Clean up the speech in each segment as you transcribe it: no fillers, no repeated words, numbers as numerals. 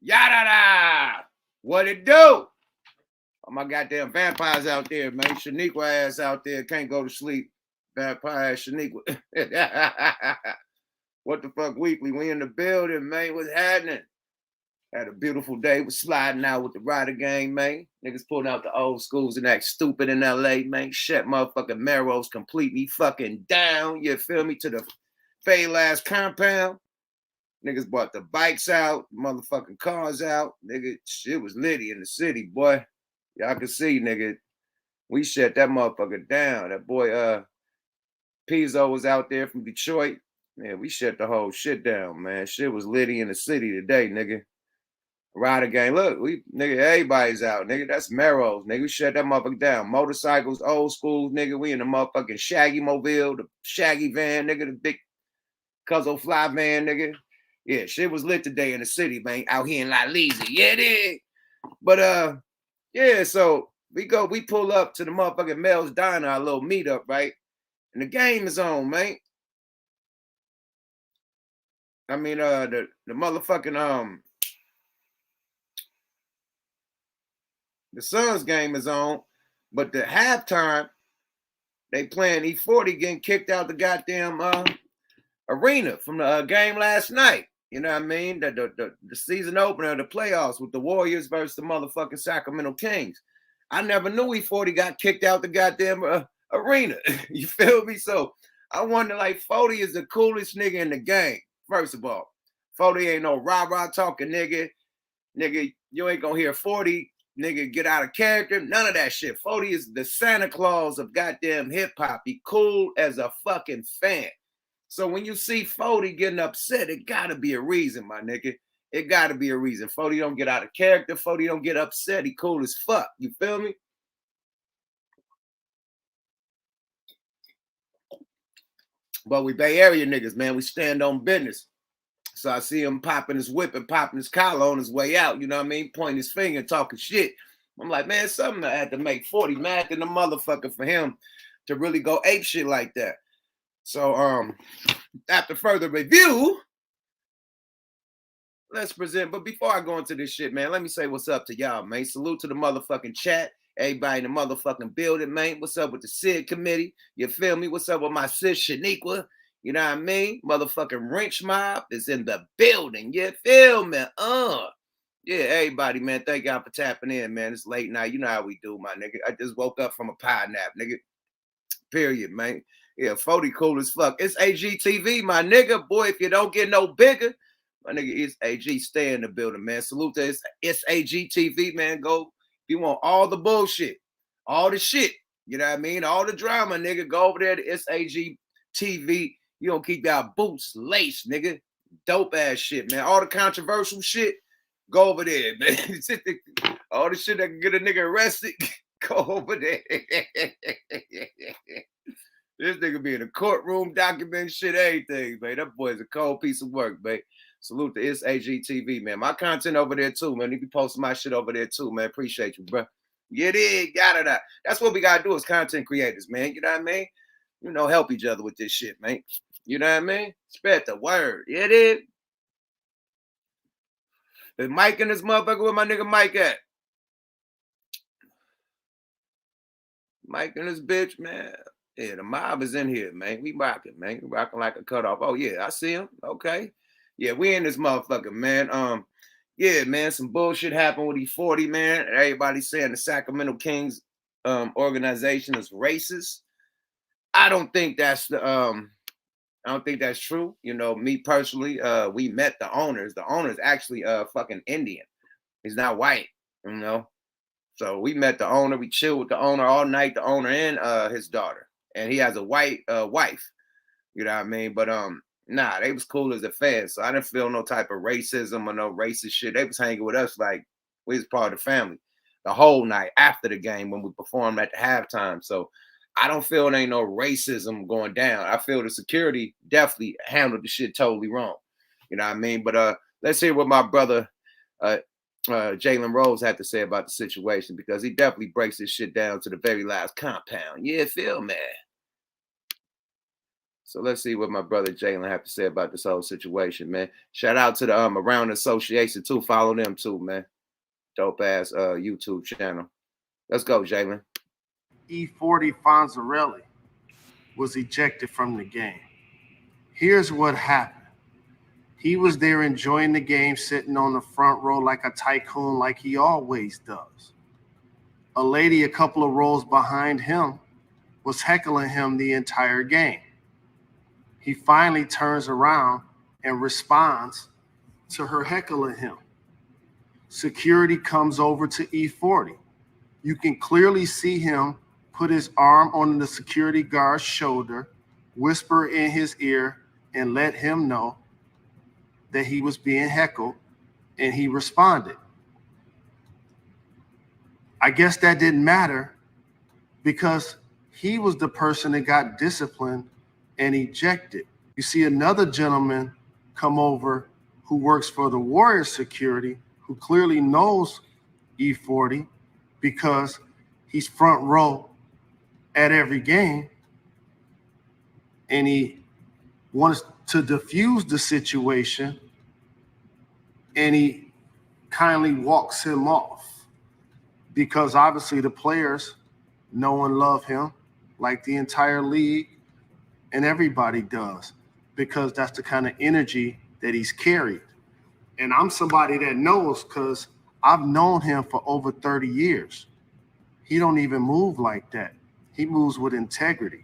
Yada! What it do? All my goddamn vampires out there, man. Shaniqua ass out there can't go to sleep. Vampire ass Shaniqua. What the fuck, Weekly? We in the building, man. What's happening? Had a beautiful day. Was sliding out with the Rider Gang, man. Niggas pulling out the old schools and act stupid in LA, man. Shut motherfucking Melrose completely fucking down. You feel me? To the fade last compound. Niggas brought the bikes out, motherfucking cars out. Nigga, shit was litty in the city, boy. Y'all can see, nigga. We shut that motherfucker down. That boy, Pizzo was out there from Detroit. Man, we shut the whole shit down, man. Shit was litty in the city today, nigga. Rider Gang, look, nigga, everybody's out, nigga. That's Melrose, nigga. We shut that motherfucker down. Motorcycles, old school, nigga. We in the motherfucking Shaggy Mobile, the Shaggy van, nigga, the big Cuzzo Fly van, nigga. Yeah, shit was lit today in the city, man. Out here in La Lisa. Yeah, it is. But yeah, so we pull up to the motherfucking Mel's Diner, our little meetup, right? And the game is on, man. I mean, the motherfucking the Suns game is on, but the halftime, they playing E-40 getting kicked out the goddamn arena from the game last night. You know what I mean? The season opener of the playoffs with the Warriors versus the motherfucking Sacramento Kings. I never knew E-40 got kicked out the goddamn arena. You feel me? So I wonder, like, 40 is the coolest nigga in the game, first of all. 40 ain't no rah-rah talking nigga. Nigga, you ain't gonna hear 40, nigga, get out of character. None of that shit. 40 is the Santa Claus of goddamn hip-hop. He cool as a fucking fan. So when you see 40 getting upset, it gotta be a reason, my nigga. It gotta be a reason. 40 don't get out of character. 40 don't get upset. He cool as fuck. You feel me? But we Bay Area niggas, man. We stand on business. So I see him popping his whip and popping his collar on his way out. You know what I mean? Pointing his finger, talking shit. I'm like, man, something I had to make 40 mad than the motherfucker for him to really go ape shit like that. So after further review, let's present. But before I go into this shit, man, let me say what's up to y'all, man. Salute to the motherfucking chat. Everybody in the motherfucking building, man. What's up with the SID committee? You feel me? What's up with my sis Shaniqua? You know what I mean? Motherfucking wrench mob is in the building. You feel me? Yeah, everybody, man. Thank y'all for tapping in, man. It's late night. You know how we do, my nigga. I just woke up from a power nap, nigga. Period, man. Yeah, 40 cool as fuck. It's AGTV, my nigga. Boy, if you don't get no bigger, my nigga, it's AG. Stay in the building, man. Salute to it's AGTV, man. Go. If you want all the bullshit, all the shit, you know what I mean? All the drama, nigga. Go over there to it's AGTV. You don't keep y'all boots laced, nigga. Dope ass shit, man. All the controversial shit, go over there, man. All the shit that can get a nigga arrested, go over there. This nigga be in the courtroom, document shit, everything, man. That boy's a cold piece of work, man. Salute to it's AGTV, man. My content over there too, man. You be posting my shit over there too, man. Appreciate you, bro. Get it, got it. That's what we gotta do as content creators, man. You know what I mean? You know, help each other with this shit, man. You know what I mean? Spread the word. It is. Is Mike in this motherfucker? Where my nigga Mike at? Mike in this bitch, man. Yeah, the mob is in here, man. We rocking, man. We rocking like a cutoff. Oh, yeah, I see him. Okay. Yeah, we in this motherfucker, man. Yeah, man, some bullshit happened with E-40, man. Everybody saying the Sacramento Kings organization is racist. I don't think that's true. You know, me personally, we met the owners. The owner's actually fucking Indian. He's not white, you know. So we met the owner. We chilled with the owner all night, the owner and his daughter. And he has a white wife. You know what I mean? But nah, they was cool as a fans. So I didn't feel no type of racism or no racist shit. They was hanging with us like we was part of the family the whole night after the game when we performed at the halftime. So I don't feel there ain't no racism going down. I feel the security definitely handled the shit totally wrong. You know what I mean? But let's hear what my brother Jalen Rose had to say about the situation, because he definitely breaks this shit down to the very last compound. Yeah, feel me? So let's see what my brother Jalen have to say about this whole situation, man. Shout out to the Around Association too. Follow them too, man. Dope ass YouTube channel. Let's go, Jalen. E-40 Fonzarelli was ejected from the game. Here's what happened. He was there enjoying the game, sitting on the front row like a tycoon, like he always does. A lady a couple of rows behind him was heckling him the entire game. He finally turns around and responds to her heckling him. Security comes over to E-40. You can clearly see him put his arm on the security guard's shoulder, whisper in his ear, and let him know that he was being heckled, and he responded. I guess that didn't matter because he was the person that got disciplined and ejected. You see another gentleman come over who works for the Warriors security, who clearly knows E-40 because he's front row at every game, and he wants to diffuse the situation, and he kindly walks him off because obviously the players know and love him like the entire league, and everybody does, because that's the kind of energy that he's carried. And I'm somebody that knows because I've known him for over 30 years. He don't even move like that. He moves with integrity.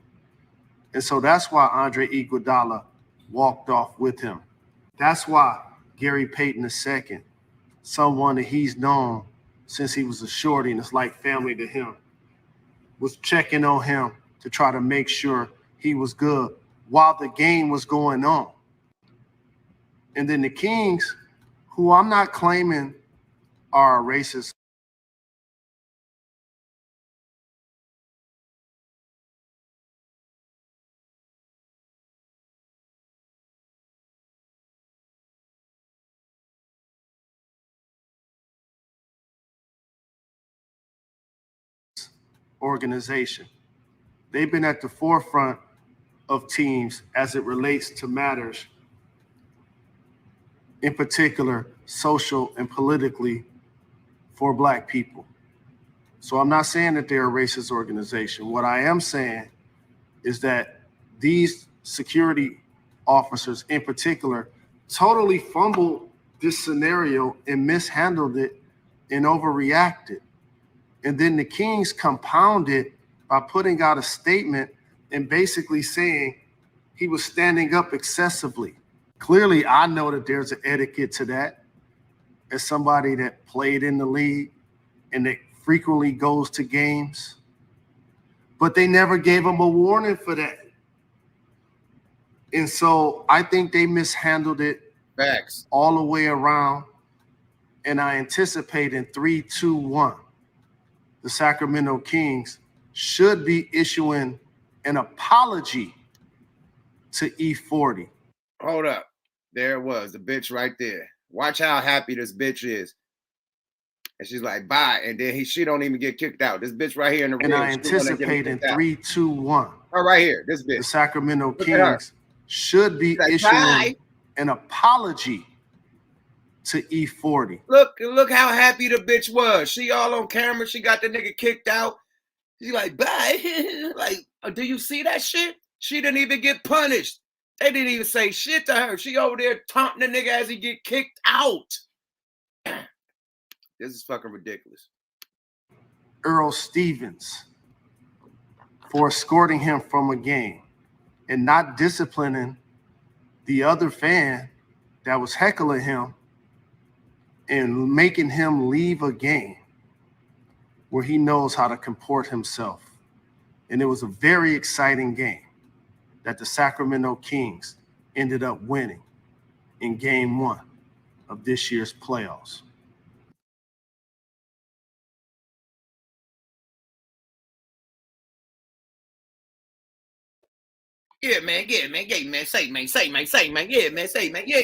And so that's why Andre Iguodala walked off with him. That's why Gary Payton II, someone that he's known since he was a shorty and it's like family to him, was checking on him to try to make sure he was good while the game was going on. And then the Kings, who I'm not claiming are a racist organization. They've been at the forefront of teams as it relates to matters, in particular, social and politically, for Black people. So I'm not saying that they're a racist organization. What I am saying is that these security officers in particular totally fumbled this scenario and mishandled it and overreacted. And then the Kings compounded by putting out a statement and basically saying he was standing up excessively. Clearly, I know that there's an etiquette to that as somebody that played in the league and that frequently goes to games, but they never gave him a warning for that. And so I think they mishandled it. Facts. All the way around. And I anticipate in 3, 2, 1, the Sacramento Kings should be issuing an apology to E-40. Hold up. There it was, the bitch right there. Watch how happy this bitch is. And she's like, bye. And then she don't even get kicked out. This bitch right here in the And ring. I anticipate in 3, 2, 1. Oh, right here, this bitch. The Sacramento Kings should be issuing an apology to E-40. Look how happy the bitch was. She all on camera. She got the nigga kicked out. She's like, bye. Like, do you see that shit? She didn't even get punished. They didn't even say shit to her. She over there taunting the nigga as he get kicked out. This is fucking ridiculous. Earl Stevens for escorting him from a game and not disciplining the other fan that was heckling him and making him leave a game where he knows how to comport himself. And it was a very exciting game that the Sacramento Kings ended up winning in game 1 of this year's playoffs. Yeah, man, yeah, man, yeah, man, say, man, yeah, man, say, man, yeah.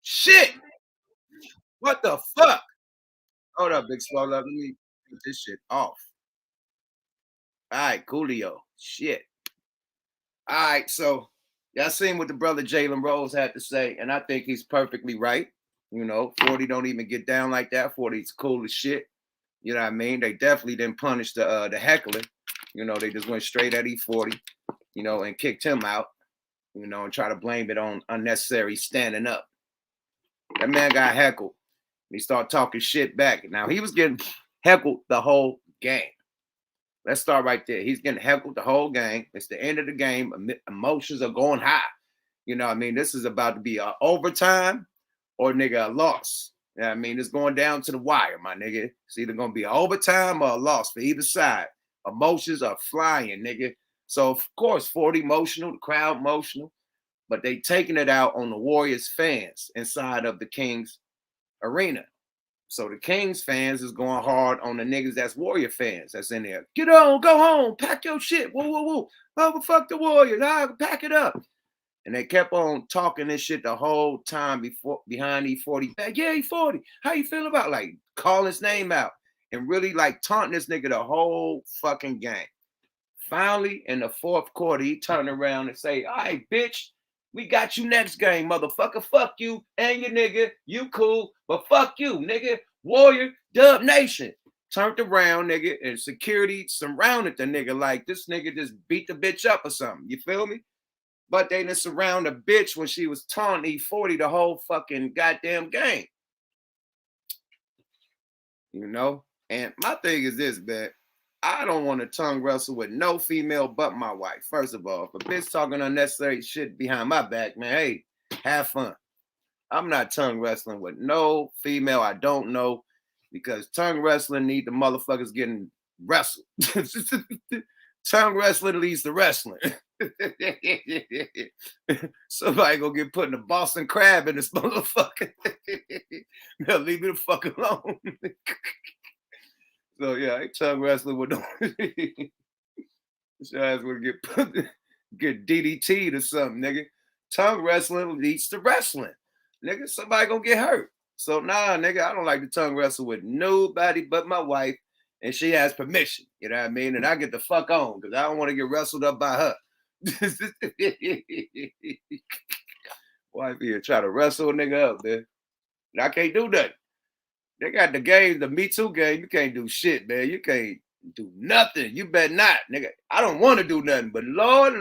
Shit. What the fuck? Hold up, Big Swole. Let me put this shit off. All right, coolio. Shit. All right, so y'all seen what the brother Jalen Rose had to say, and I think he's perfectly right. 40 don't even get down like that. 40's cool as shit. You know what I mean? They definitely didn't punish the heckler. They just went straight at E-40, and kicked him out, and try to blame it on unnecessary standing up. That man got heckled. He started talking shit back. Now he was getting heckled the whole game. Let's start right there. He's getting heckled the whole game. It's the end of the game. Emotions are going high. This is about to be an overtime or nigga a loss. It's going down to the wire, my nigga. It's either going to be an overtime or a loss for either side. Emotions are flying, nigga. So, of course, 40 emotional, the crowd emotional, but they taking it out on the Warriors fans inside of the Kings arena. So the Kings fans is going hard on the niggas that's Warrior fans that's in there. Get on, go home, pack your shit. Woo, woo, woo. Oh, fuck the Warriors. Pack it up. And they kept on talking this shit the whole time behind E-40. Yeah, E-40. How you feel about calling his name out and really taunting this nigga the whole fucking game. Finally, in the fourth quarter, he turned around and say, all right, bitch, we got you next game, motherfucker. Fuck you and your nigga. You cool, but fuck you, nigga. Warrior, Dub Nation. Turned around, nigga, and security surrounded the nigga like this nigga just beat the bitch up or something. You feel me? But they didn't surround a bitch when she was taunting E-40 the whole fucking goddamn game. And my thing is this, man. I don't want to tongue wrestle with no female but my wife. First of all, if a bitch talking unnecessary shit behind my back, man, hey, have fun. I'm not tongue wrestling with no female I don't know because tongue wrestling need the motherfuckers getting wrestled. Tongue wrestling leads to wrestling. Somebody gonna get put in a Boston Crab in this motherfucker. Now leave me the fuck alone. So yeah, I ain't tongue wrestling with no. Your ass would get DDT'd or something, nigga. Tongue wrestling leads to wrestling, nigga. Somebody gonna get hurt. So nah, nigga, I don't like to tongue wrestle with nobody but my wife, and she has permission. You know what I mean? And I get the fuck on because I don't want to get wrestled up by her. Wife here try to wrestle a nigga up, man. I can't do nothing. They got the game, the Me Too game. You can't do shit, man. You can't do nothing. You better not, nigga. I don't want to do nothing, but Lord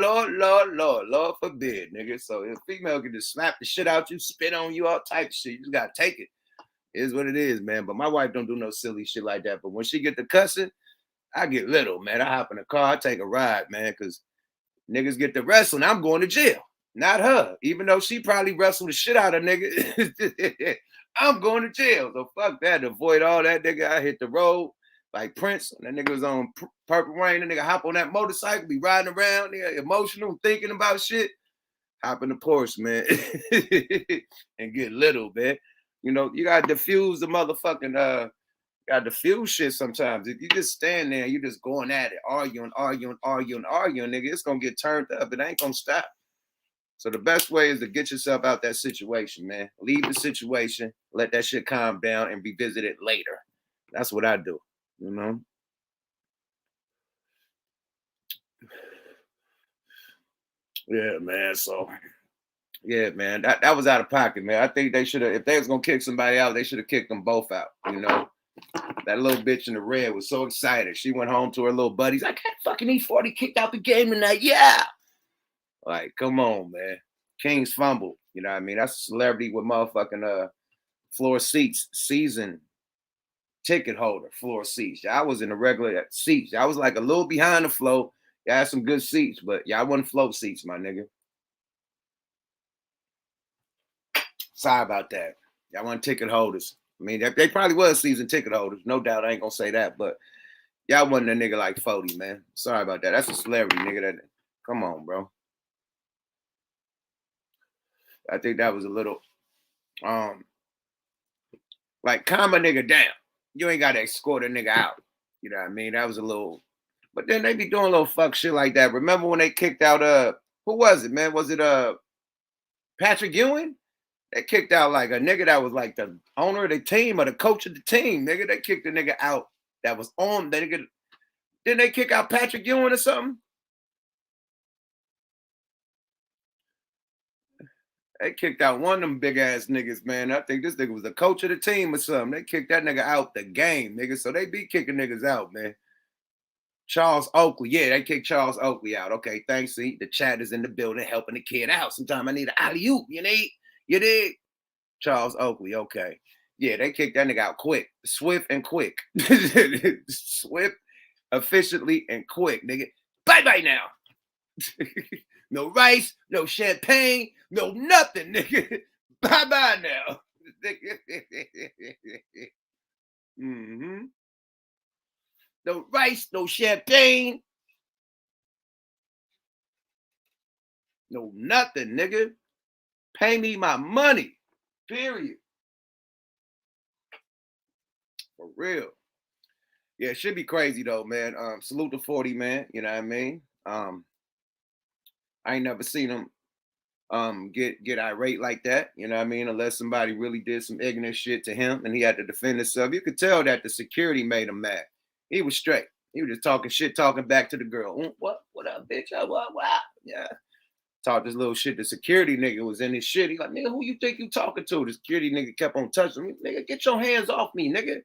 forbid, nigga. So if female can just slap the shit out you, spit on you, all type of shit, you just gotta take it. It is what it is, man. But my wife don't do no silly shit like that. But when she get to cussing, I get little, man. I hop in the car, I take a ride, man, because niggas get to wrestling. I'm going to jail, not her. Even though she probably wrestled the shit out of nigga. I'm going to jail. So fuck that. To avoid all that, nigga, I hit the road like Prince. That nigga was on Purple Rain. That nigga hop on that motorcycle, be riding around there, emotional, thinking about shit. Hop in the Porsche, man, and get little, man. You gotta diffuse the motherfucking gotta diffuse shit sometimes. If you just stand there, you just going at it, arguing, nigga, it's gonna get turned up. It ain't gonna stop. So the best way is to get yourself out that situation, man. Leave the situation, let that shit calm down, and revisit it later. That's what I do, Yeah, man. So, yeah, man, that was out of pocket, man. I think they should have, if they was gonna kick somebody out, they should have kicked them both out. That little bitch in the red was so excited. She went home to her little buddies. I can't fucking E-40 kicked out the game tonight. Yeah. Like, come on, man. Kings fumble. You know what I mean? That's a celebrity with motherfucking floor seats, season ticket holder, floor seats. I was in the regular seats. I was like a little behind the flow. Y'all had some good seats, but y'all wasn't float seats, my nigga. Sorry about that. Y'all wasn't ticket holders. I mean, they probably was season ticket holders. No doubt. I ain't gonna say that, but y'all wasn't a nigga like 40, man. Sorry about that. That's a celebrity, nigga. Come on, bro. I think that was a little like calm a nigga down. You ain't gotta escort a nigga out. You know what I mean? That was a little, but then they be doing a little fuck shit like that. Remember when they kicked out who was it, man? Was it Patrick Ewing? They kicked out like a nigga that was like the owner of the team or the coach of the team, nigga. They kicked the nigga out that was on the nigga. Didn't they kick out Patrick Ewing or something? They kicked out one of them big ass niggas, man. I think this nigga was the coach of the team or something. They kicked that nigga out the game, nigga. So they be kicking niggas out, man. Charles Oakley. Yeah, they kicked Charles Oakley out. Okay, thanks. See, the chat is in the building helping the kid out. Sometimes I need an alley-oop. You need? You dig? Charles Oakley. Okay. Yeah, they kicked that nigga out quick. Swift and quick. Swift, efficiently, and quick, nigga. Bye-bye now. No rice, no champagne, no nothing, nigga. Bye-bye now. Mm-hmm. No rice, no champagne, no nothing, nigga. Pay me my money. Period. For real. Yeah, it should be crazy though, man. Salute to 40, man. You know what I mean? I ain't never seen him get irate like that, you know what I mean? Unless somebody really did some ignorant shit to him and he had to defend himself. You could tell that the security made him mad. He was straight. He was just talking shit, talking back to the girl. What up, bitch? What? Yeah. Talk this little shit. The security nigga was in his shit. He like, nigga, who you think you talking to? The security nigga kept on touching me. Nigga, get your hands off me, nigga.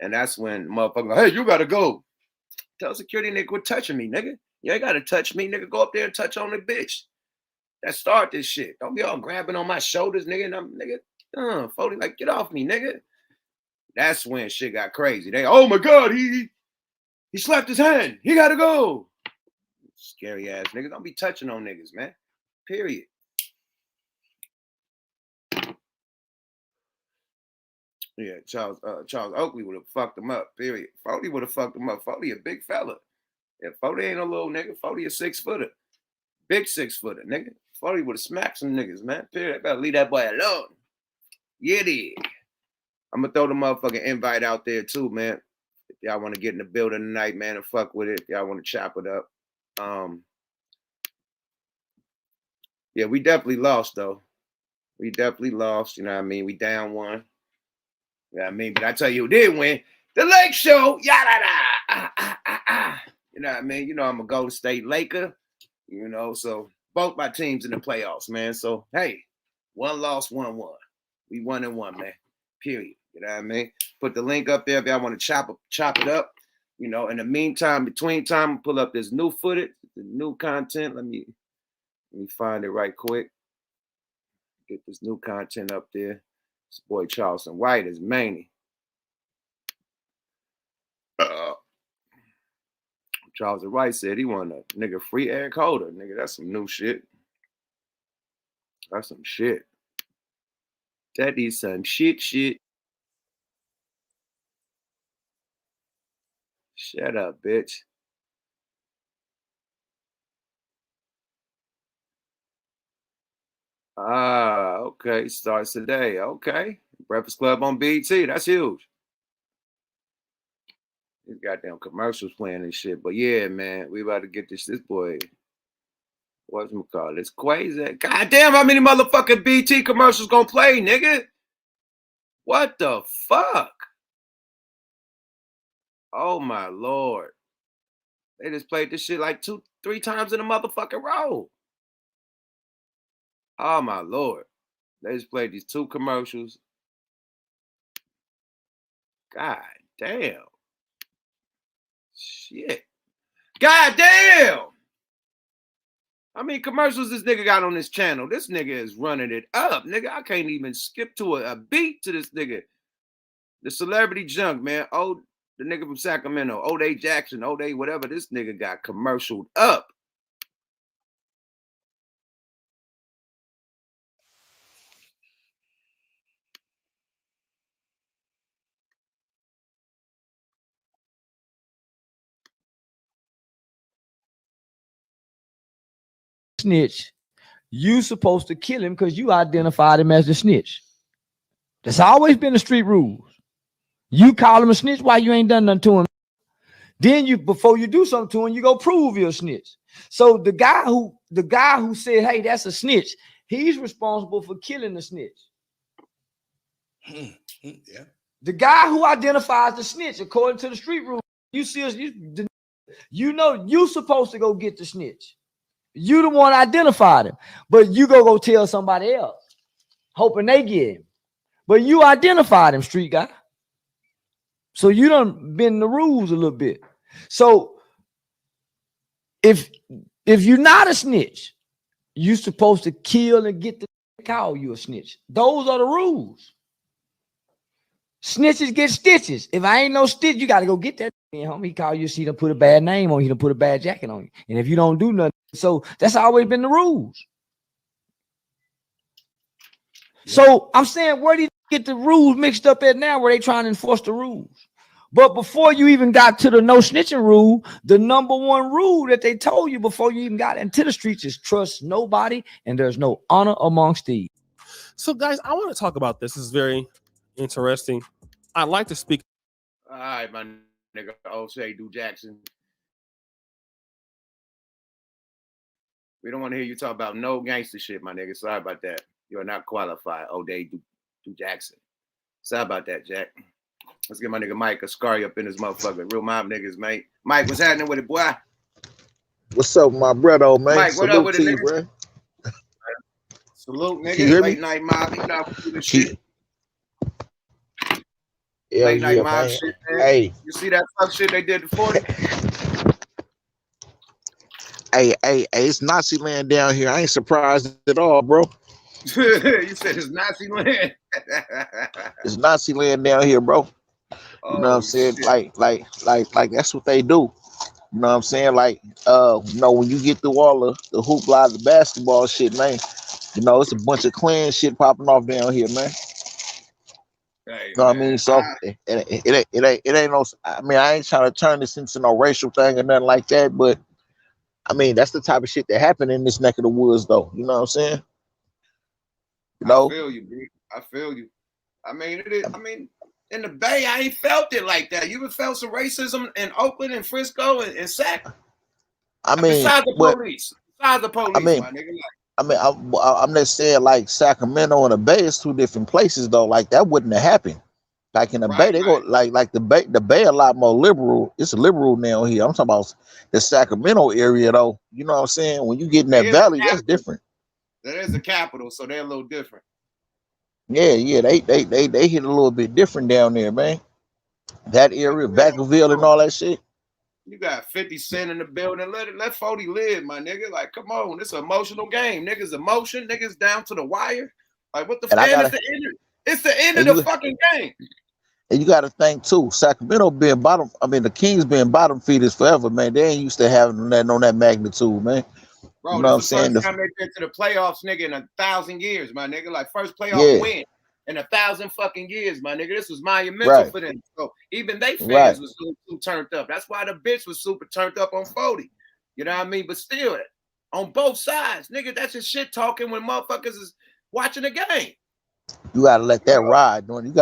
And that's when motherfucker, hey, you gotta go. Tell security nigga quit touching me, nigga. You ain't gotta touch me, nigga. Go up there and touch on the bitch. That start this shit. Don't be all grabbing on my shoulders, nigga. And I'm nigga, 40, like, get off me, nigga. That's when shit got crazy. They, oh my God, he slapped his hand. He gotta go. Scary ass niggas. Don't be touching on niggas, man. Period. Yeah, Charles Oakley would have fucked him up. Period. 40 would have fucked him up. 40 a big fella. Yeah, 40 ain't a little nigga. 40 a 6-footer. Big 6-footer, nigga. 40 would have smacked some niggas, man. Period. I better leave that boy alone. Yeah, dig. I'm gonna throw the motherfucking invite out there too, man. If y'all want to get in the building tonight, man, and fuck with it. If y'all want to chop it up. Yeah, we definitely lost though. We definitely lost. You know what I mean? We down one. You know what I mean? But I tell you who did win. The Lake Show. Yada da. You know what I mean? You know I'm a Golden State Laker. You know, so both my teams in the playoffs, man. So hey, one loss, 1-1. We 1-1, man. Period. You know what I mean? Put the link up there if y'all want to chop it up. You know, in the meantime, between time, pull up this new footage, the new content. Let me find it right quick. Get this new content up there. This boy Charleston White is Manny. Charles White said he wanted a nigga free Eric Holder. Nigga, that's some new shit. That's some shit. That is some shit. Shut up, bitch. Okay. Starts today. Okay. Breakfast Club on BT. That's huge. These goddamn commercials playing this shit. But yeah, man, we about to get this boy. Whatchamacallit? It's crazy. Goddamn, how many motherfucking BT commercials gonna play, nigga? What the fuck? Oh my Lord. They just played this shit like 2-3 times in a motherfucking row. Oh my Lord. They just played these 2 commercials. God damn. Shit. God damn. How many commercials this nigga got on this channel? This nigga is running it up, nigga. I can't even skip to a beat to this nigga. The celebrity junk, man. Oh, the nigga from Sacramento. O'Day Jackson, O'Day, whatever. This nigga got commercialed up. Snitch, you supposed to kill him because you identified him as the snitch. That's always been the street rules. You call him a snitch while you ain't done nothing to him. Then you, before you do something to him, you go prove you're a snitch. So the guy who said, hey, that's a snitch, he's responsible for killing the snitch. Yeah. The guy who identifies the snitch, according to the street rules, you know you're supposed to go get the snitch. You the one identified him, but you go tell somebody else, hoping they get him. But you identified him, street guy. So you done bend the rules a little bit. So if you're not a snitch, you're supposed to kill and get the call you a snitch. Those are the rules. Snitches get stitches. If I ain't no stitch, you got to go get that. He call you, see, done put a bad name on you, done put a bad jacket on you. And if you don't do nothing, so that's always been the rules. So I'm saying, where do you get the rules mixed up at now where they trying to enforce the rules? But before you even got to the no snitching rule, the number one rule that they told you before you even got into the streets is trust nobody and there's no honor amongst thieves. So, guys, I want to talk about this. This is very interesting. I'd like to speak. All right, my nigga, O'Shea Do Jackson. We don't want to hear you talk about no gangster shit, my nigga. Sorry about that. You're not qualified, O'Day Do Jackson. Sorry about that, Jack. Let's get my nigga Mike Ascari up in his motherfucker. Real mob niggas, mate. Mike, what's happening with it, boy? What's up, my brother, old man? Mike, what up with it, nigga? Bro. Salute, Can you hear nigga. Late me? night mob. You know, do this shit. Yeah, Late night yeah, mob man. shit, man. Hey, You see that fuck shit they did to 40? hey, it's Nazi land down here. I ain't surprised at all, bro. You said it's Nazi land. It's Nazi land down here, bro. You know what I'm saying? Shit. Like that's what they do. You know what I'm saying? Like, when you get through all the hoopla, the basketball shit, man, it's a bunch of clan shit popping off down here, man. Hey, You know what I mean? So it ain't no. I mean, I ain't trying to turn this into no racial thing or nothing like that, but I mean, that's the type of shit that happened in this neck of the woods, though. You know what I'm saying? You know? I feel you, bro. I feel you. I mean, it is. I mean, in the Bay, I ain't felt it like that. You ever felt some racism in Oakland and Frisco and Sac? I mean, besides the police, my nigga. I'm just saying, like Sacramento and the Bay is two different places, though. Like that wouldn't have happened. Like in the Bay, they go like the Bay a lot more liberal. It's liberal now here. I'm talking about the Sacramento area, though. You know what I'm saying? When you get in that valley, that's different. That is the capital, so they're a little different. Yeah, they hit a little bit different down there, man. That area, Vacaville and all that shit. You got 50 Cent in the building. Let 40 live, my nigga. Like, come on, it's an emotional game. Niggas emotion, niggas down to the wire. Like, what the fuck? It's the end of the fucking game. And you got to think too, Sacramento being bottom. I mean, the Kings being bottom feeders forever, man. They ain't used to having that on that magnitude, man. Bro, you know what I'm saying? saying? First time they get to the playoffs, nigga, in 1,000 years, my nigga. Like first playoff win in 1,000 fucking years, my nigga. This was monumental for them. So even they fans was super turned up. That's why the bitch was super turned up on 40. You know what I mean? But still, on both sides, nigga, that's just shit talking when motherfuckers is watching the game. You gotta let that ride, man.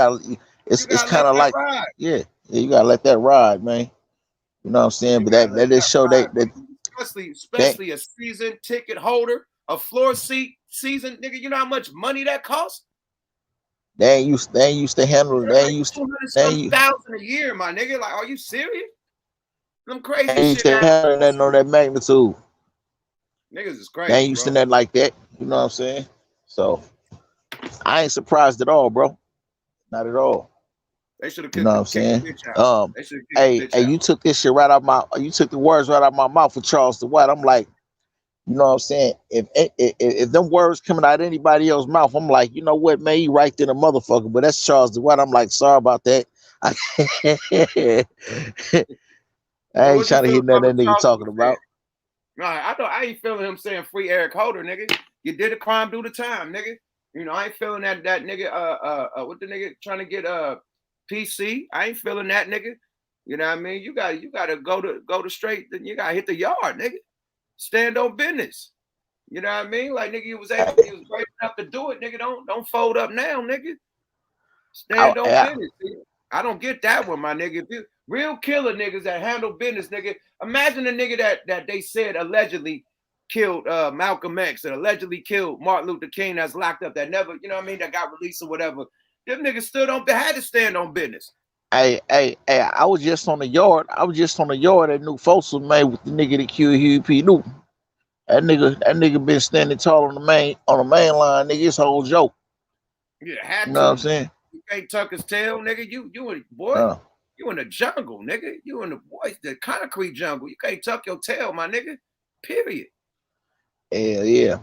It's kind of like you gotta let that ride, man. You know what I'm saying? But that just show that especially a season ticket holder, a floor seat season, nigga. You know how much money that costs? They ain't used to handle it. They ain't used to $200,000 a year, my nigga. Like, are you serious? Them crazy shit. They ain't handling that on that magnitude. Niggas is crazy. They ain't used to that like that. You know what I'm saying? So I ain't surprised at all, bro. Not at all. They should have. You know what I'm saying? Hey, you took this shit right out you took the words right out my mouth with Charles the White. I'm like, you know what I'm saying? If them words coming out anybody else's mouth, I'm like, you know what, man, you right there, the motherfucker. But that's Charles the White. I'm like, sorry about that. I ain't trying to hear nothing that nigga talking about. No, I ain't feeling him saying free Eric Holder, nigga. You did a crime, do the time, nigga. You know, I ain't feeling that nigga. What the nigga trying to get PC? I ain't feeling that, nigga. You know what I mean? You gotta go to straight. Then you gotta hit the yard, nigga. Stand on business. You know what I mean? Like, nigga, you was brave enough to do it, nigga. Don't fold up now, nigga. Stand on business. Nigga. I don't get that one, my nigga. If you real killer niggas that handle business, nigga. Imagine a nigga that they said allegedly killed Malcolm X and allegedly killed Martin Luther King that's locked up, that never, you know what I mean, that got released or whatever. Them niggas had to stand on business. Hey, I was just on the yard. At New Folsom, man, with the nigga that killed Huey P. Newton. That nigga been standing tall on the main line, nigga. His whole joke. Yeah, had You to. know what I'm saying? You can't tuck his tail, nigga. You in boy. Uh, You in the jungle, nigga. You in the concrete jungle. You can't tuck your tail, my nigga. Period. yeah.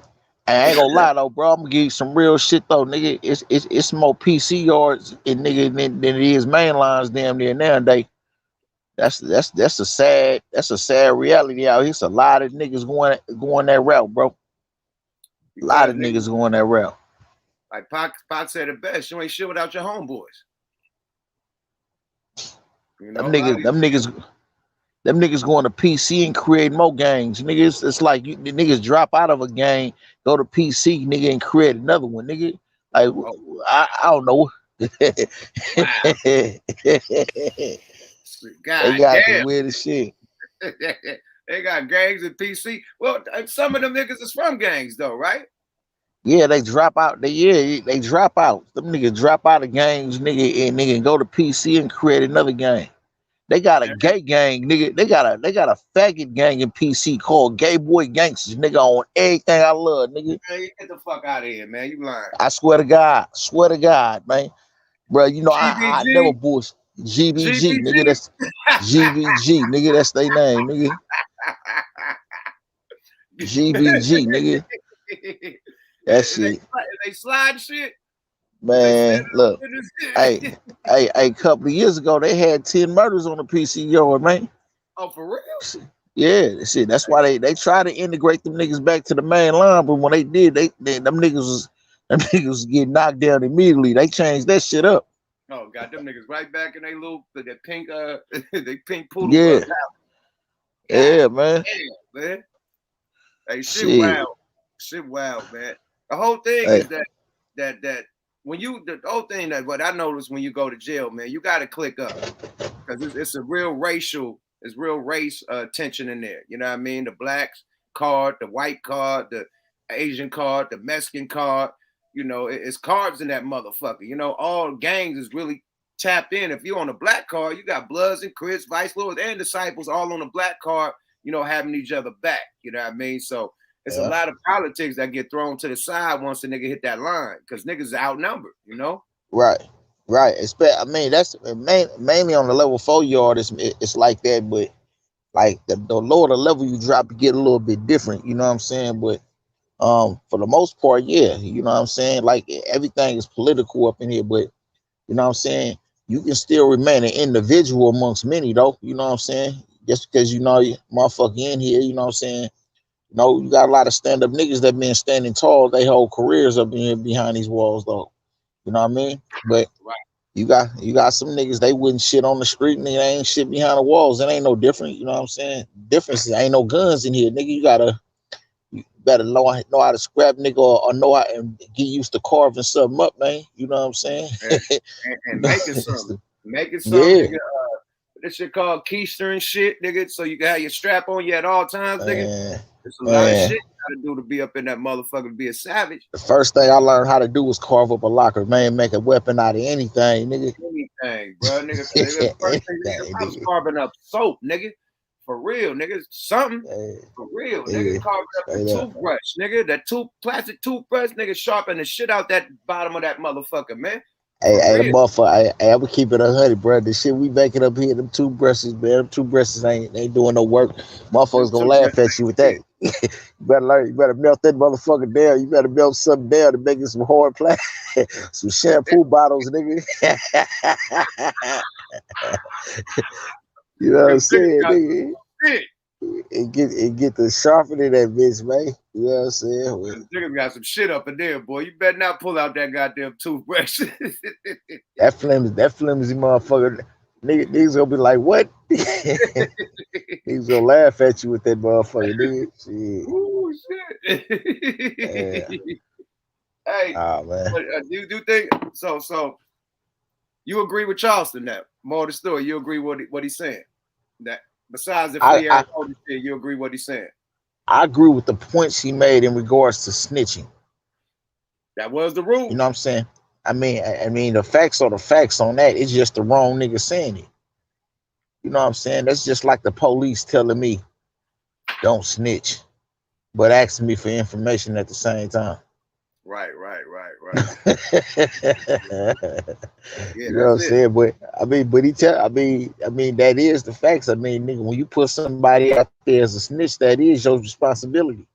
I ain't gonna lie though, bro. I'm gonna give you some real shit though, nigga. It's more PC yards in nigga than it is main lines damn near nowadays. That's a sad reality out here. It's a lot of niggas going that route, bro. A lot Because of nigga, niggas going that route. like Pac said it best, you ain't shit without your homeboys. You know, Them niggas going to PC and create more gangs. Niggas, it's like the niggas drop out of a gang, go to PC, nigga, and create another one, nigga. Like I don't know. wow. They God got the damn. weirdest shit. They got gangs in PC. Well, some of them niggas is from gangs though, right? Yeah, they drop out. They drop out. Them niggas drop out of gangs, nigga, and go to PC and create another gang. They got a gay gang, nigga. They got a faggot gang in PC called Gay Boy Gangsters, nigga, on everything I love, nigga. Man, get the fuck out of here, man. You lying. I swear to God, man. Bro, you know, I never bullshit. GBG, nigga, that's GBG, nigga, that's their name, nigga. GBG, nigga. That shit. They slide shit. Man, look. Hey, a couple of years ago, they had 10 murders on the PC yard, man. Oh, for real? Yeah, shit. That's why they try to integrate them niggas back to the main line, but when they did, them niggas was getting knocked down immediately. They changed that shit up. Oh, got them niggas right back in they little that pink they pink poodle. Yeah. Yeah, man. Damn, man. Hey, shit wild. Shit wild, man. The whole thing is that when the whole thing that what I noticed when you go to jail, man, you gotta click up. Because it's a real race tension in there. You know what I mean? The black card, the white card, the Asian card, the Mexican card. You know, it's cards in that motherfucker. You know, all gangs is really tapped in. If you're on the black card, you got Bloods and Crips, Vice Lords, and Disciples all on the black card, you know, having each other back. You know what I mean? So it's a lot of politics that get thrown to the side once the nigga hit that line because niggas are outnumbered, you know? Right. I mean, that's mainly on the level 4 yard. It's like that, but like the lower the level you drop, you get a little bit different. You know what I'm saying? But for the most part, yeah, you know what I'm saying? Like everything is political up in here, but you know what I'm saying? You can still remain an individual amongst many, though. You know what I'm saying? Just because you know you motherfucker in here, you know what I'm saying? You know, you got a lot of stand-up niggas that been standing tall their whole careers up in here behind these walls, though. You know what I mean? But you got some niggas, they wouldn't shit on the street and they ain't shit behind the walls. It ain't no different. You know what I'm saying? Difference is ain't no guns in here, nigga. You better know how to scrap, nigga, or know how and get used to carving something up, man. You know what I'm saying? And making something. Making something, nigga. This shit called keister and shit, nigga. So you can have your strap on you at all times, nigga. There's a lot of shit you gotta do to be up in that motherfucker, to be a savage. The first thing I learned how to do was carve up a locker, man. Make a weapon out of anything, nigga. Anything, bro, nigga. First thing, I was carving up soap, nigga. For real, nigga. Something. For real, nigga. Carving up a toothbrush, nigga. That plastic toothbrush, nigga. Sharpen the shit out that bottom of that motherfucker, man. Hey, motherfucker, I would keep it 100, bro. The shit we making up here, them toothbrushes, man. Them toothbrushes ain't doing no work. Motherfuckers gonna laugh at you with that. You better melt that motherfucker down. You better melt something down to make it some hard plastic, some shampoo bottles, nigga. You know what I'm saying, nigga? It get the sharpening that bitch, man. You know what I'm saying? Niggas got some shit up in there, boy. You better not pull out that goddamn toothbrush. that flimsy motherfucker. Niggas gonna be like, what? Niggas gonna laugh at you with that motherfucker, nigga. Shit. Ooh, shit. Hey, man. You think so? You agree with Charleston that more of the story? You agree with what he's saying? That besides the shit, you agree what he's saying? I agree with the points he made in regards to snitching. That was the rule. You know what I'm saying? I mean, the facts are the facts on that. It's just the wrong nigga saying it. You know what I'm saying? That's just like the police telling me, don't snitch. but asking me for information at the same time. Right. Yeah, You know what that's I'm it. saying? But but I mean, that is the facts. I mean, nigga, when you put somebody out there as a snitch, that is your responsibility.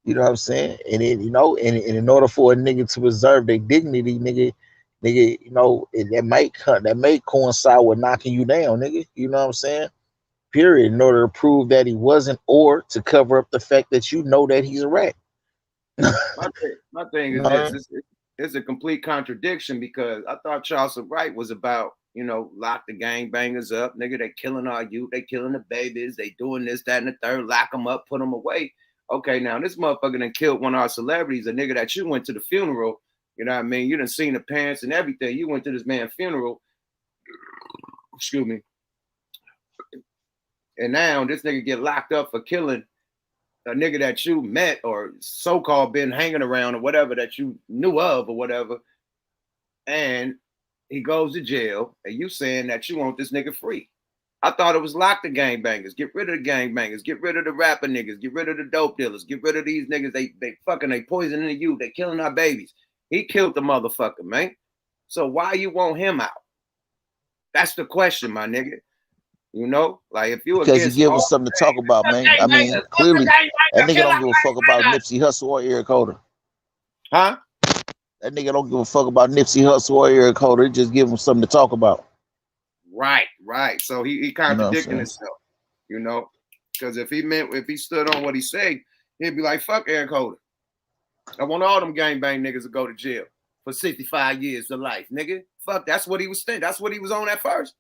You know what I'm saying? And it, and in order for a nigga to preserve their dignity, nigga, that may coincide with knocking you down, nigga. You know what I'm saying? Period. In order to prove that he wasn't, or to cover up the fact that you know that he's a rat. My thing You is know? this: it's a complete contradiction because I thought Charles Wright was about lock the gangbangers up, nigga. They killing our youth, they killing the babies, they doing this, that, and the third. Lock them up, put them away. Okay, now this motherfucker done killed one of our celebrities, a nigga that you went to the funeral. You know what I mean? You done seen the parents and everything. You went to this man's funeral. Excuse me. And now this nigga get locked up for killing a nigga that you met or so-called been hanging around or whatever that you knew of or whatever. And he goes to jail and you saying that you want this nigga free. I thought it was lock the gangbangers, get rid of the gangbangers, get rid of the rapper niggas, get rid of the dope dealers, get rid of these niggas. They fucking, they poisoning the youth, they killing our babies. He killed the motherfucker, man. So why you want him out? That's the question, my nigga. You know, like if you Because he give us something to talk about, man. I mean, clearly that nigga don't give a fuck about Nipsey Hussle or Eric Holder. Huh? That nigga don't give a fuck about Nipsey Hussle or Eric Holder. He just give him something to talk about. Right. So he contradicting himself, because if he stood on what he said, he'd be like, fuck Eric Holder. I want all them gangbang niggas to go to jail for 65 years to life, nigga. Fuck, that's what he was saying. That's what he was on at first.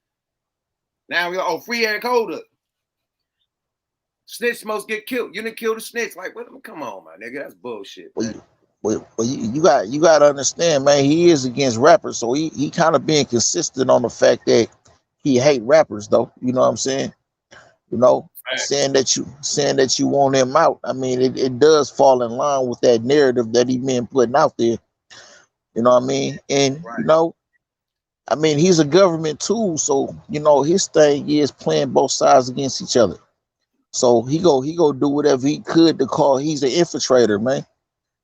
Now we go, free Eric Holder. Snitch must get killed. You didn't kill the snitch. Like, come on, my nigga. That's bullshit. Well, you got to understand, man. He is against rappers, so he kind of being consistent on the fact that he hate rappers, though. You know what I'm saying? Saying that you want him out. I mean, it does fall in line with that narrative that he been putting out there. You know what I mean? And I mean, he's a government tool, so his thing is playing both sides against each other. So he go do whatever he could to call. He's an infiltrator, man.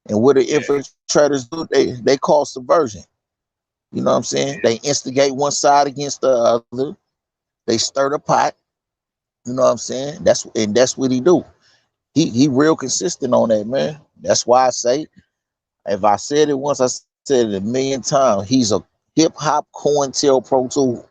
And what the infiltrators do, they call subversion. You know what I'm saying? They instigate one side against the other. They stir the pot. You know what I'm saying? That's what he do. He real consistent on that, man. That's why I say, if I said it once, I said it a million times. He's a hip hop COINTELPRO tool.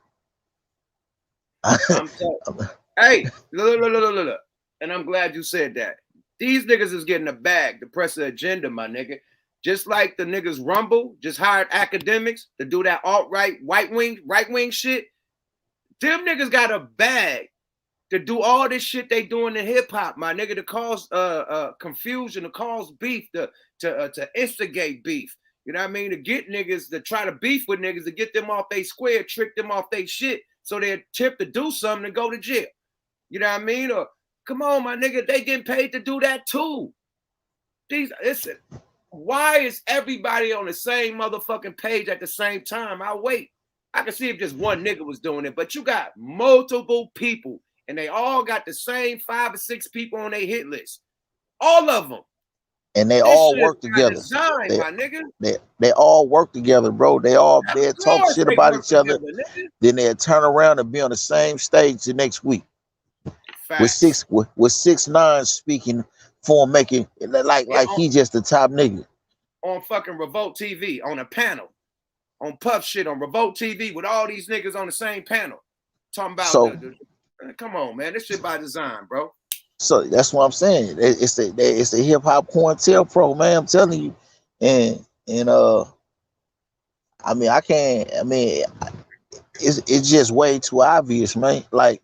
Hey, look. And I'm glad you said that. These niggas is getting a bag to press the agenda, my nigga. Just like the niggas Rumble just hired academics to do that alt-right, right wing shit. Them niggas got a bag to do all this shit they doing in hip hop, my nigga, to cause confusion, to cause beef, to instigate beef. You know what I mean? To get niggas, to try to beef with niggas, to get them off they square, trick them off they shit, so they attempt to do something and go to jail. You know what I mean? Or come on, my nigga, they getting paid to do that too. Listen, why is everybody on the same motherfucking page at the same time? I'll wait. I can see if just one nigga was doing it, but you got multiple people, and they all got the same 5 or 6 people on their hit list. All of them. And they all work together. They all work together, bro. They talk shit about each other. Then they'll turn around and be on the same stage the next week. Facts. With 6ix9ine speaking for him, making like he just the top nigga. On fucking Revolt TV, on a panel. On Puff shit on Revolt TV with all these niggas on the same panel. Talking about come on, man. This shit by design, bro. So that's what I'm saying. It's the hip hop COINTELPRO, man. I'm telling you. And I mean, it's just way too obvious, man. Like,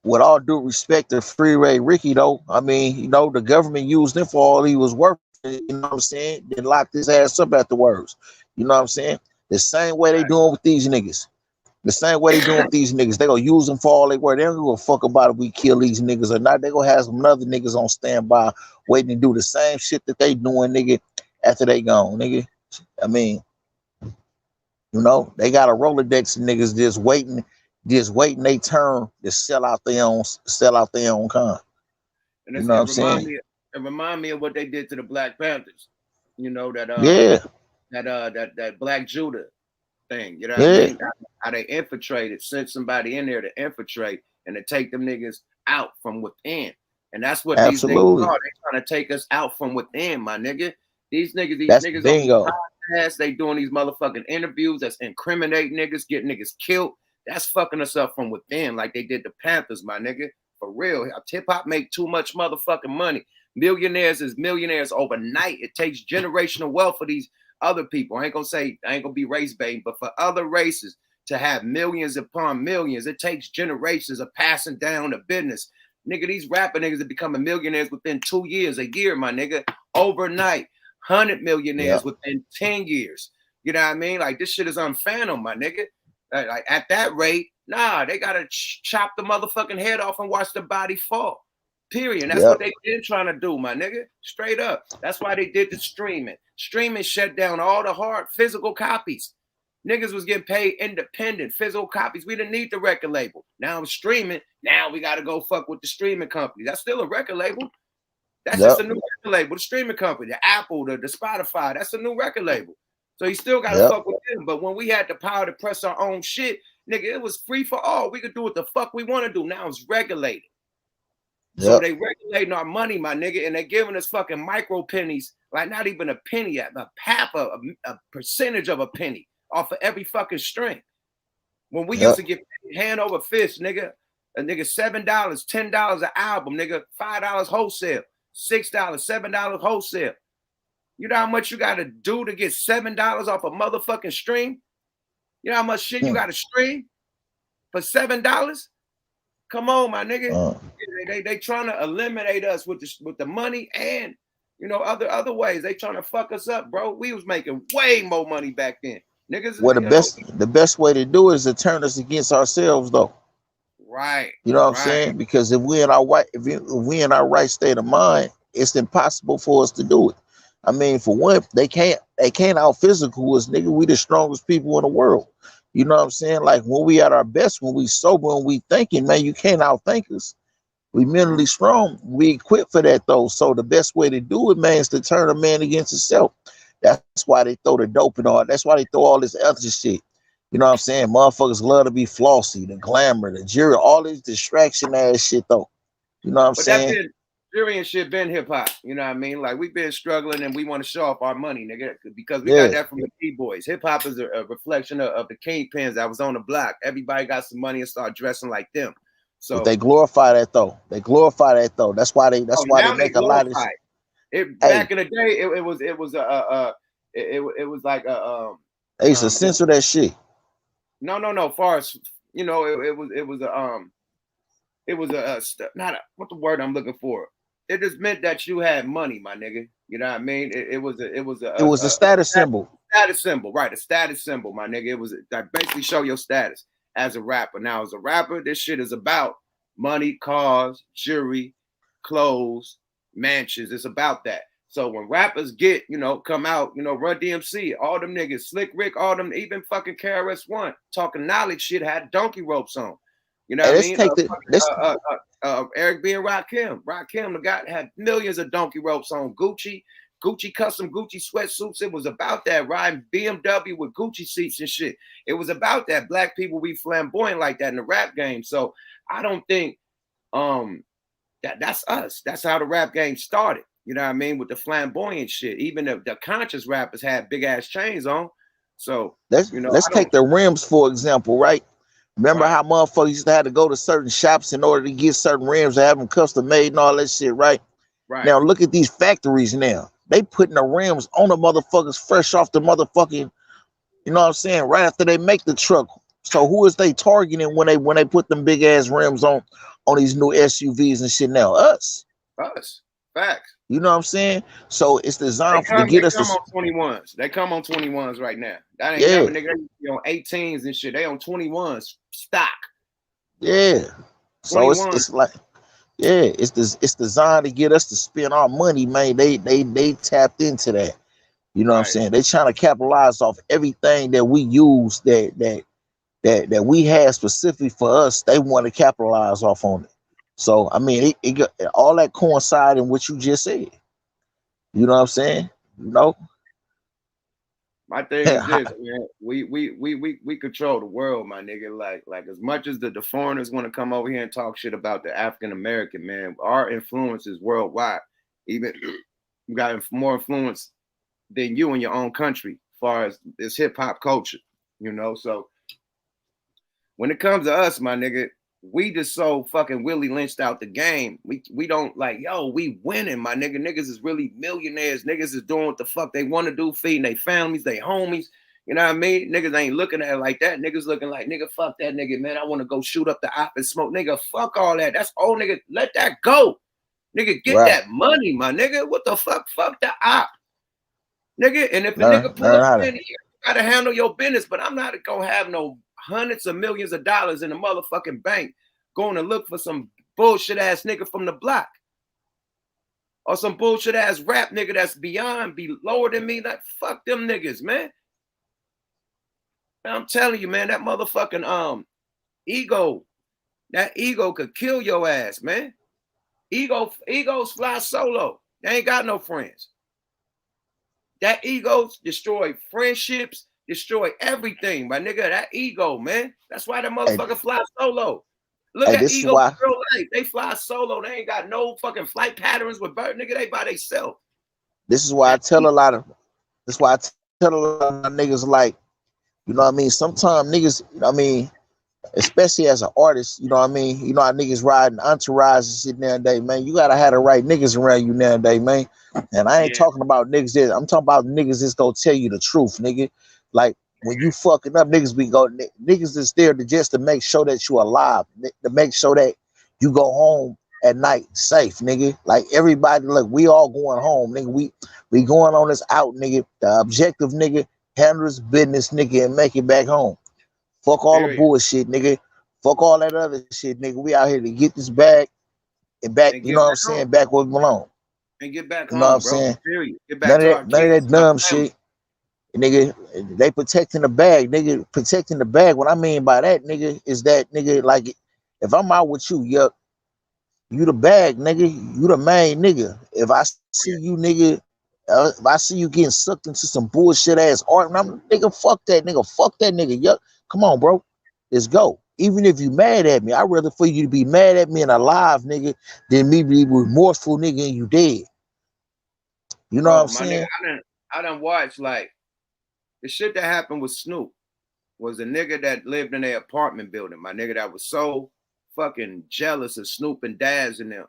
with all due respect to Free Ray Ricky, though, I mean, the government used him for all he was worth. You know what I'm saying? Then locked his ass up afterwards. You know what I'm saying? The same way they doing with these niggas. They gonna use them for all they worth. They don't give a fuck about if we kill these niggas or not. They gonna have some other niggas on standby waiting to do the same shit that they doing, nigga, after they gone, nigga. I mean, they got a Rolodex of niggas just waiting their turn to sell out their own kind. And you know what I'm saying? It remind me of what they did to the Black Panthers. You know that Yeah, that Black Judah thing. You know what I yeah, mean? How they infiltrated, sent somebody in there to infiltrate and to take them niggas out from within. And that's what these niggas absolutely. are. They trying to take us out from within, my nigga. These That's niggas on bingo. the podcast, they doing these motherfucking interviews that's incriminating niggas, getting niggas killed. That's fucking us up from within, like they did the Panthers, my nigga. For real. Hip hop make too much motherfucking money. Millionaires is millionaires overnight. It takes generational wealth for these other people. I ain't gonna be race baiting, but for other races to have millions upon millions, it takes generations of passing down the business. Nigga, these rapper niggas are becoming millionaires within 2 years, a year, my nigga. Overnight. 100 millionaires within 10 years. You know what I mean? Like, this shit is unfathomable, my nigga. Like, at that rate, nah, they gotta chop the motherfucking head off and watch the body fall. Period. And that's what they been trying to do, my nigga. Straight up. That's why they did the streaming. Streaming shut down all the hard physical copies. Niggas was getting paid independent physical copies. We didn't need the record label. Now I'm streaming. Now we got to go fuck with the streaming company. That's still a record label. That's just a new record label. The streaming company, the Apple, the Spotify, that's a new record label. So you still got to fuck with them. But when we had the power to press our own shit, nigga, it was free for all. We could do what the fuck we want to do. Now it's regulated. So they regulating our money, my nigga, and they giving us fucking micro pennies, like not even a penny, a half a percentage of a penny off of every fucking string. When we used to get paid hand over fist, nigga, a nigga $7, $10 an album, nigga, $5 wholesale, $6, $7 wholesale. You know how much you got to do to get $7 off a motherfucking stream? You know how much shit you got to stream for $7? Come on, my nigga. They trying to eliminate us with the money and, you know, other ways. They trying to fuck us up, bro. We was making way more money back then. Niggas. Well, the best way to do it is to turn us against ourselves, though. Right. You know what I'm saying? Because if we in our right state of mind, it's impossible for us to do it. I mean, for one, they can't out physical us, nigga. We the strongest people in the world. You know what I'm saying? Like when we at our best, when we sober and we thinking, man, you can't outthink us. We mentally strong. We equipped for that though. So the best way to do it, man, is to turn a man against himself. That's why they throw the dope and all. That's why they throw all this other shit. You know what I'm saying? Motherfuckers love to be flossy, the glamour, the jury, all this distraction ass shit though. You know what I'm saying? Jury and shit been hip hop. You know what I mean? Like we've been struggling and we want to show off our money, nigga, because we got that from the B-boys. Hip hop is a reflection of the kingpins that was on the block. Everybody got some money and start dressing like them. So but they glorify that though. That's why they make a lot of shit. Back in the day, it was like they used to censor that shit. No. Far as you know, not what the word I'm looking for. It just meant that you had money, my nigga. You know what I mean? It was a status symbol. Status symbol, right? A status symbol, my nigga. It was basically show your status as a rapper. Now, as a rapper, this shit is about money, cars, jewelry, clothes, mansions. It's about that. So when rappers get, come out, Run DMC, all them niggas, Slick Rick, all them, even fucking KRS-One, talking knowledge shit, had donkey ropes on. You know what I mean? Eric B and Rakim. Rakim, the guy had millions of donkey ropes on. Gucci custom Gucci sweatsuits. It was about that, riding BMW with Gucci seats and shit. It was about that. Black people be flamboyant like that in the rap game. So I don't think that's us. That's how the rap game started. You know what I mean? With the flamboyant shit. Even the conscious rappers had big ass chains on. So let's take the rims for example, right? Remember how motherfuckers used to have to go to certain shops in order to get certain rims and have them custom made and all that shit, right? Right. Now look at these factories now. They putting the rims on the motherfuckers fresh off the motherfucking, you know what I'm saying, right after they make the truck. So who is they targeting when they put them big ass rims on these new SUVs and shit now? Us. Facts. You know what I'm saying? So it's designed to get us. They come on 21s. They come on 21s right now. That ain't never nigga. They on 18s and shit. They on 21s stock. Yeah. So it's like, it's designed to get us to spend our money, man. They tapped into that. You know what I'm saying? They trying to capitalize off everything that we use that we had specifically for us. They want to capitalize off on it. So I mean, it got all that coincide in what you just said. You know what I'm saying? You know, My thing is this, man. We control the world, my nigga. Like as much as the foreigners want to come over here and talk shit about the African American man, our influence is worldwide. Even you got more influence than you in your own country, as far as this hip hop culture. You know, so when it comes to us, my nigga, we just so fucking Willie lynched out the game. We don't like, yo, we winning, my nigga. Niggas is really millionaires. Niggas is doing what the fuck they want to do, feeding their families, their homies. You know what I mean? Niggas ain't looking at it like that. Niggas looking like, nigga, fuck that nigga, man. I want to go shoot up the op and smoke. Nigga, fuck all that. That's old, nigga. Let that go. Nigga, get that money, my nigga. What the fuck? Fuck the op. Nigga, and if a nigga pull up in here, you gotta handle your business, but I'm not gonna have no hundreds of millions of dollars in the motherfucking bank going to look for some bullshit ass nigga from the block or some bullshit ass rap nigga that's beyond, be lower than me. Like, fuck them niggas, man. I'm telling you, man, that motherfucking ego, that ego could kill your ass, man. Egos fly solo. They ain't got no friends. That ego destroy friendships, destroy everything, my nigga. That ego, man. That's why that motherfucker fly solo. Look at ego in real life. They fly solo. They ain't got no fucking flight patterns with bird, nigga. They by themselves. This is why I tell a lot of niggas, like, you know what I mean? Sometimes niggas, you know what I mean, especially as an artist, you know what I mean? You know how niggas riding entourage and shit nowadays, man. You gotta have the right niggas around you nowadays, man. And I ain't talking about niggas that, I'm talking about niggas that's gonna tell you the truth, nigga. Like when you fucking up, niggas is there to just to make sure that you alive, to make sure that you go home at night safe, nigga. Like everybody, look, we all going home, nigga. We going on this out, nigga. The objective, nigga, handle this business, nigga, and make it back home. Fuck all the bullshit, nigga. Fuck all that other shit, nigga. We out here to get this bag and back, you know what I'm saying? Back where we belong. And get back home, you know what I'm saying? Get back none of that dumb shit. Nigga, they protecting the bag, nigga. Protecting the bag. What I mean by that, nigga, is that, nigga, like, if I'm out with you, you the bag, nigga. You the main nigga. If I see you, nigga, if I see you getting sucked into some bullshit ass art, and I'm, nigga, fuck that nigga. Yup. Come on, bro. Let's go. Even if you mad at me, I'd rather for you to be mad at me and alive, nigga, than me be remorseful, nigga, and you dead. You know what I'm saying? Nigga, I done watched, like, the shit that happened with Snoop was a nigga that lived in their apartment building. My nigga that was so fucking jealous of Snoop and Daz and them.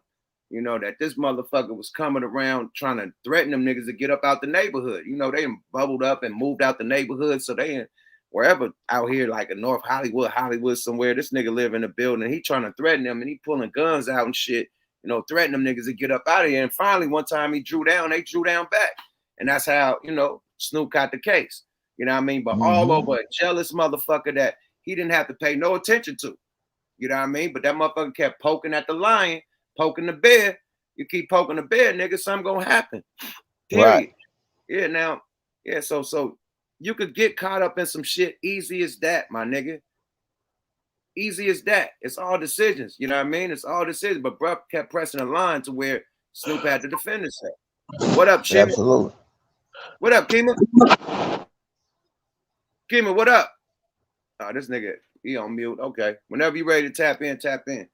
You know, that this motherfucker was coming around trying to threaten them niggas to get up out the neighborhood. You know, they bubbled up and moved out the neighborhood, so they wherever out here, like in North Hollywood somewhere, this nigga live in a building. He trying to threaten them and he pulling guns out and shit, you know, threatening them niggas to get up out of here. And finally, one time he drew down, they drew down back. And that's how, you know, Snoop got the case. You know what I mean? But all over a jealous motherfucker that he didn't have to pay no attention to. You know what I mean? But that motherfucker kept poking at the lion, poking the bear. You keep poking the bear, nigga, something gonna happen. Period. Right. Yeah, now, yeah, so you could get caught up in some shit easy as that, my nigga. Easy as that. It's all decisions. You know what I mean? It's all decisions. But bro kept pressing a line to where Snoop had to defend himself. What up, Jimmy? Absolutely. What up, Kima? Kima, what up? Oh, this nigga, he on mute. Okay. Whenever you ready to tap in, tap in.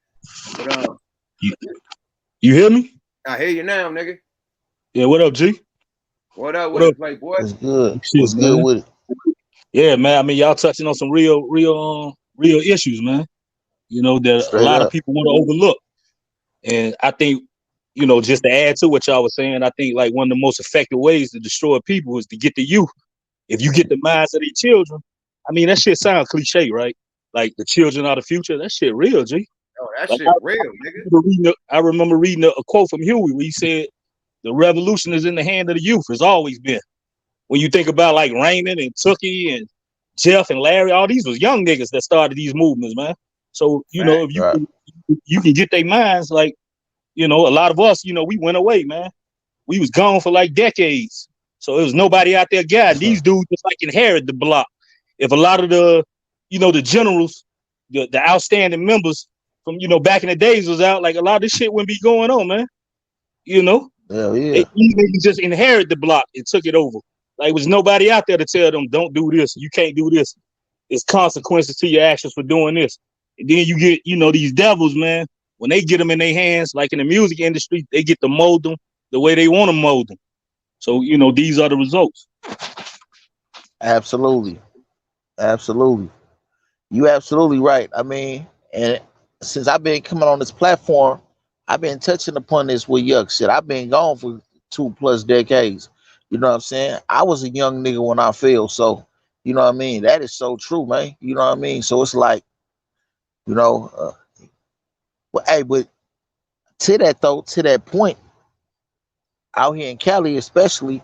But you hear me? I hear you now, nigga. Yeah, what up, G? What up with it, Playboy? It's good. What's good with it? Yeah, man. I mean, y'all touching on some real issues, man. You know, that straight a lot of people want to overlook. And I think, you know, just to add to what y'all was saying, I think like one of the most effective ways to destroy people is to get the youth. If you get the minds of these children, I mean, that shit sounds cliche, right? Like the children are the future. That shit real, G. Oh, that like, shit real, nigga. I remember reading a quote from Huey where he said, the revolution is in the hand of the youth. It's always been. When you think about like Raymond and Tookie and Jeff and Larry, all these was young niggas that started these movements, man. So, you know, if you can get their minds, like, you know, a lot of us, you know, we went away, man. We was gone for like decades. So there was nobody out there guiding. These dudes just like inherit the block. If a lot of the, you know, the generals, the outstanding members from back in the days was out, like a lot of this shit wouldn't be going on, man. Hell yeah. They just inherited the block and took it over. Like, was nobody out there to tell them, don't do this, you can't do this. It's consequences to your actions for doing this. And then you get, these devils, man, when they get them in their hands, like in the music industry, they get to mold them the way they want to mold them. So, these are the results. Absolutely. Absolutely. You absolutely right. I mean, and since I've been coming on this platform, I've been touching upon this with yuck shit. I've been gone for 2+ decades. You know what I'm saying? I was a young nigga when I fell. So, you know what I mean? That is so true, man. You know what I mean? So it's like, well, hey, but to that point, out here in Cali, especially,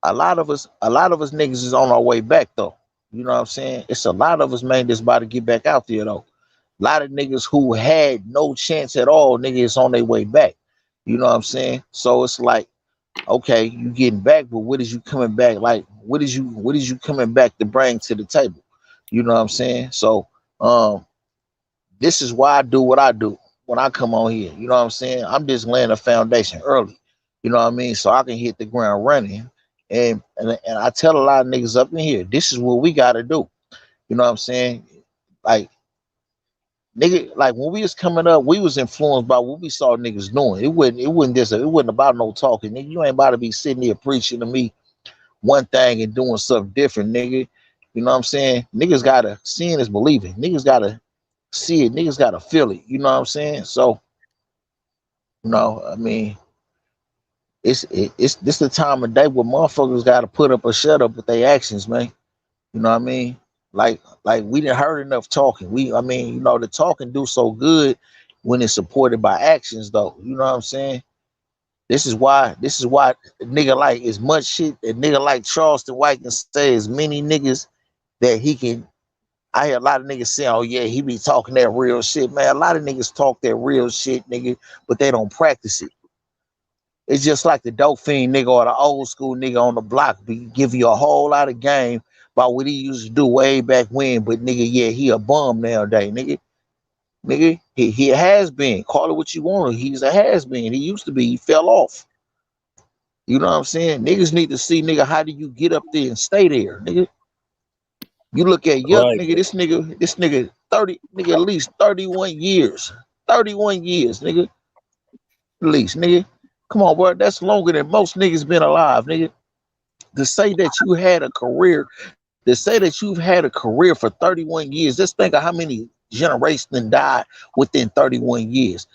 a lot of us niggas is on our way back though. You know what I'm saying? It's a lot of us, man, that's about to get back out there though. A lot of niggas who had no chance at all, niggas on their way back. You know what I'm saying? So it's like, okay, you getting back, but what is you coming back? Like, what is you coming back to bring to the table? You know what I'm saying? So this is why I do what I do when I come on here. You know what I'm saying? I'm just laying a foundation early. You know what I mean? So I can hit the ground running. And I tell a lot of niggas up in here, this is what we gotta do. You know what I'm saying? Like, nigga, like when we was coming up, we was influenced by what we saw niggas doing. It wasn't about no talking. Nigga, you ain't about to be sitting here preaching to me one thing and doing something different, nigga. You know what I'm saying? Niggas gotta seeing is believing. Niggas gotta see it. Niggas gotta feel it. You know what I'm saying? So, I mean, it's this the time of day where motherfuckers gotta put up or shut up with their actions, man. You know what I mean? Like we didn't heard enough talking. The talking do so good when it's supported by actions, though. You know what I'm saying? This is why a nigga like as much shit a nigga like Charleston White can say as many niggas that he can. I hear a lot of niggas saying, oh yeah, he be talking that real shit, man. A lot of niggas talk that real shit, nigga, but they don't practice it. It's just like the dope fiend nigga or the old school nigga on the block be give you a whole lot of game about what he used to do way back when, but nigga, yeah, he a bum nowadays, nigga. Nigga, he has been. Call it what you want. He's a has been. He used to be. He fell off. You know what I'm saying? Niggas need to see, nigga, how do you get up there and stay there, nigga? You look at Yuck, Right. nigga, this nigga 30, nigga, at least 31 years. 31 years, nigga. At least, nigga. Come on, bro. That's longer than most niggas been alive, nigga. To say that you had a career, for 31 years, just think of how many generations died within 31 years.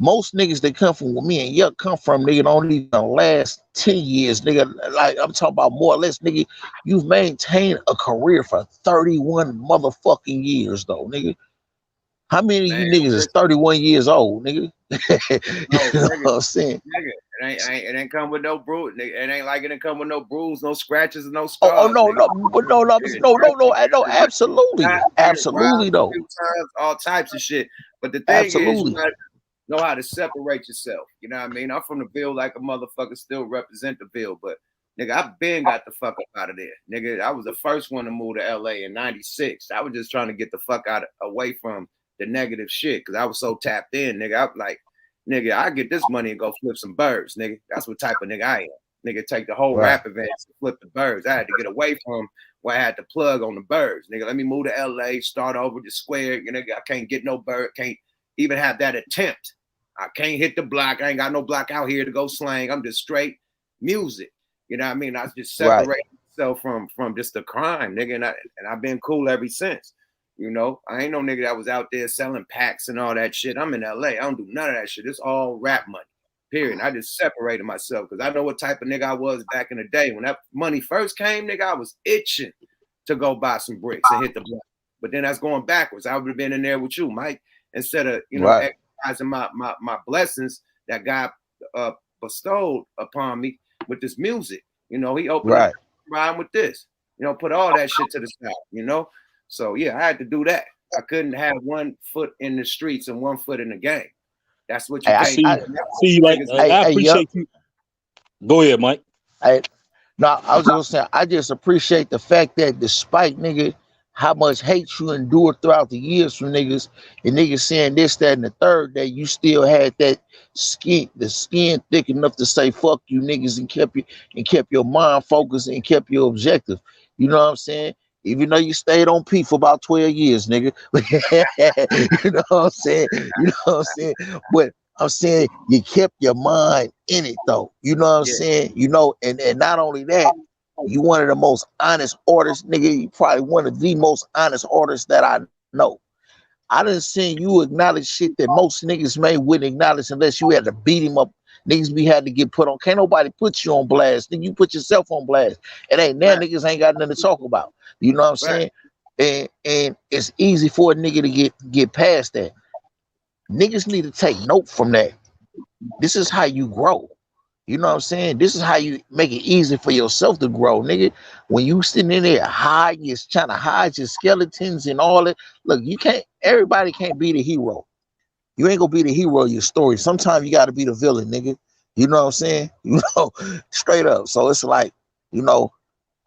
Most niggas that come from where me and Yuck come from, nigga, only the last 10 years, nigga. Like, I'm talking about more or less, nigga. You've maintained a career for 31 motherfucking years, though, nigga. How many of you niggas is 31 years old, nigga? You know what I'm saying? Nigga, it ain't come with no bruise. It ain't like it didn't come with no bruise, no scratches, and no scars. Oh no, absolutely though. All types of shit. But the thing is, you gotta know how to separate yourself. You know what I mean? I'm from the Ville like a motherfucker, still represent the Ville, but nigga, I've been got the fuck up out of there. Nigga, I was the first one to move to LA in '96. I was just trying to get the fuck away from the negative shit because I was so tapped in, nigga. I'm like, nigga, I get this money and go flip some birds, nigga. That's what type of nigga I am. Nigga, take the whole rap events and flip the birds. I had to get away from where I had to plug on the birds. Nigga, let me move to LA, start over the square. You know, I can't get no bird, can't even have that attempt. I can't hit the block. I ain't got no block out here to go slang. I'm just straight music. You know what I mean? I just separate myself from just the crime, nigga. And I've been cool ever since. You know, I ain't no nigga that was out there selling packs and all that shit. I'm in LA. I don't do none of that shit. It's all rap money. Period. I just separated myself because I know what type of nigga I was back in the day. When that money first came, nigga, I was itching to go buy some bricks and hit the block. But then that's going backwards. I would have been in there with you, Mike, instead of, exercising my blessings that God bestowed upon me with this music. You know, he opened up rhyme with this. You know, put all that shit to the side, you know? So, yeah, I had to do that. I couldn't have 1 foot in the streets and 1 foot in the game. That's what you I appreciate you. Go ahead, Mike. I was just gonna say, I just appreciate the fact that despite, nigga, how much hate you endured throughout the years from niggas, and niggas saying this, that, and the third, that you still had that skin, the skin thick enough to say fuck you niggas, and kept your mind focused and kept your objective. You know what I'm saying? Even though you stayed on P for about 12 years, nigga. You know what I'm saying? You know what I'm saying? But I'm saying you kept your mind in it though. You know what I'm saying? You know, and not only that, you one of the most honest artists, nigga. You probably one of the most honest artists that I know. I didn't see you acknowledge shit that most niggas wouldn't acknowledge unless you had to beat him up. Niggas be had to get put on. Can't nobody put you on blast. Nigga, you put yourself on blast. It ain't now niggas ain't got nothing to talk about. You know what I'm saying? And it's easy for a nigga to get past that. Niggas need to take note from that. This is how you grow. You know what I'm saying? This is how you make it easy for yourself to grow, nigga. When you sitting in there trying to hide your skeletons and all that. Look, everybody can't be the hero. You ain't gonna be the hero of your story. Sometimes you gotta be the villain, nigga. You know what I'm saying? You know, straight up. So it's like, you know,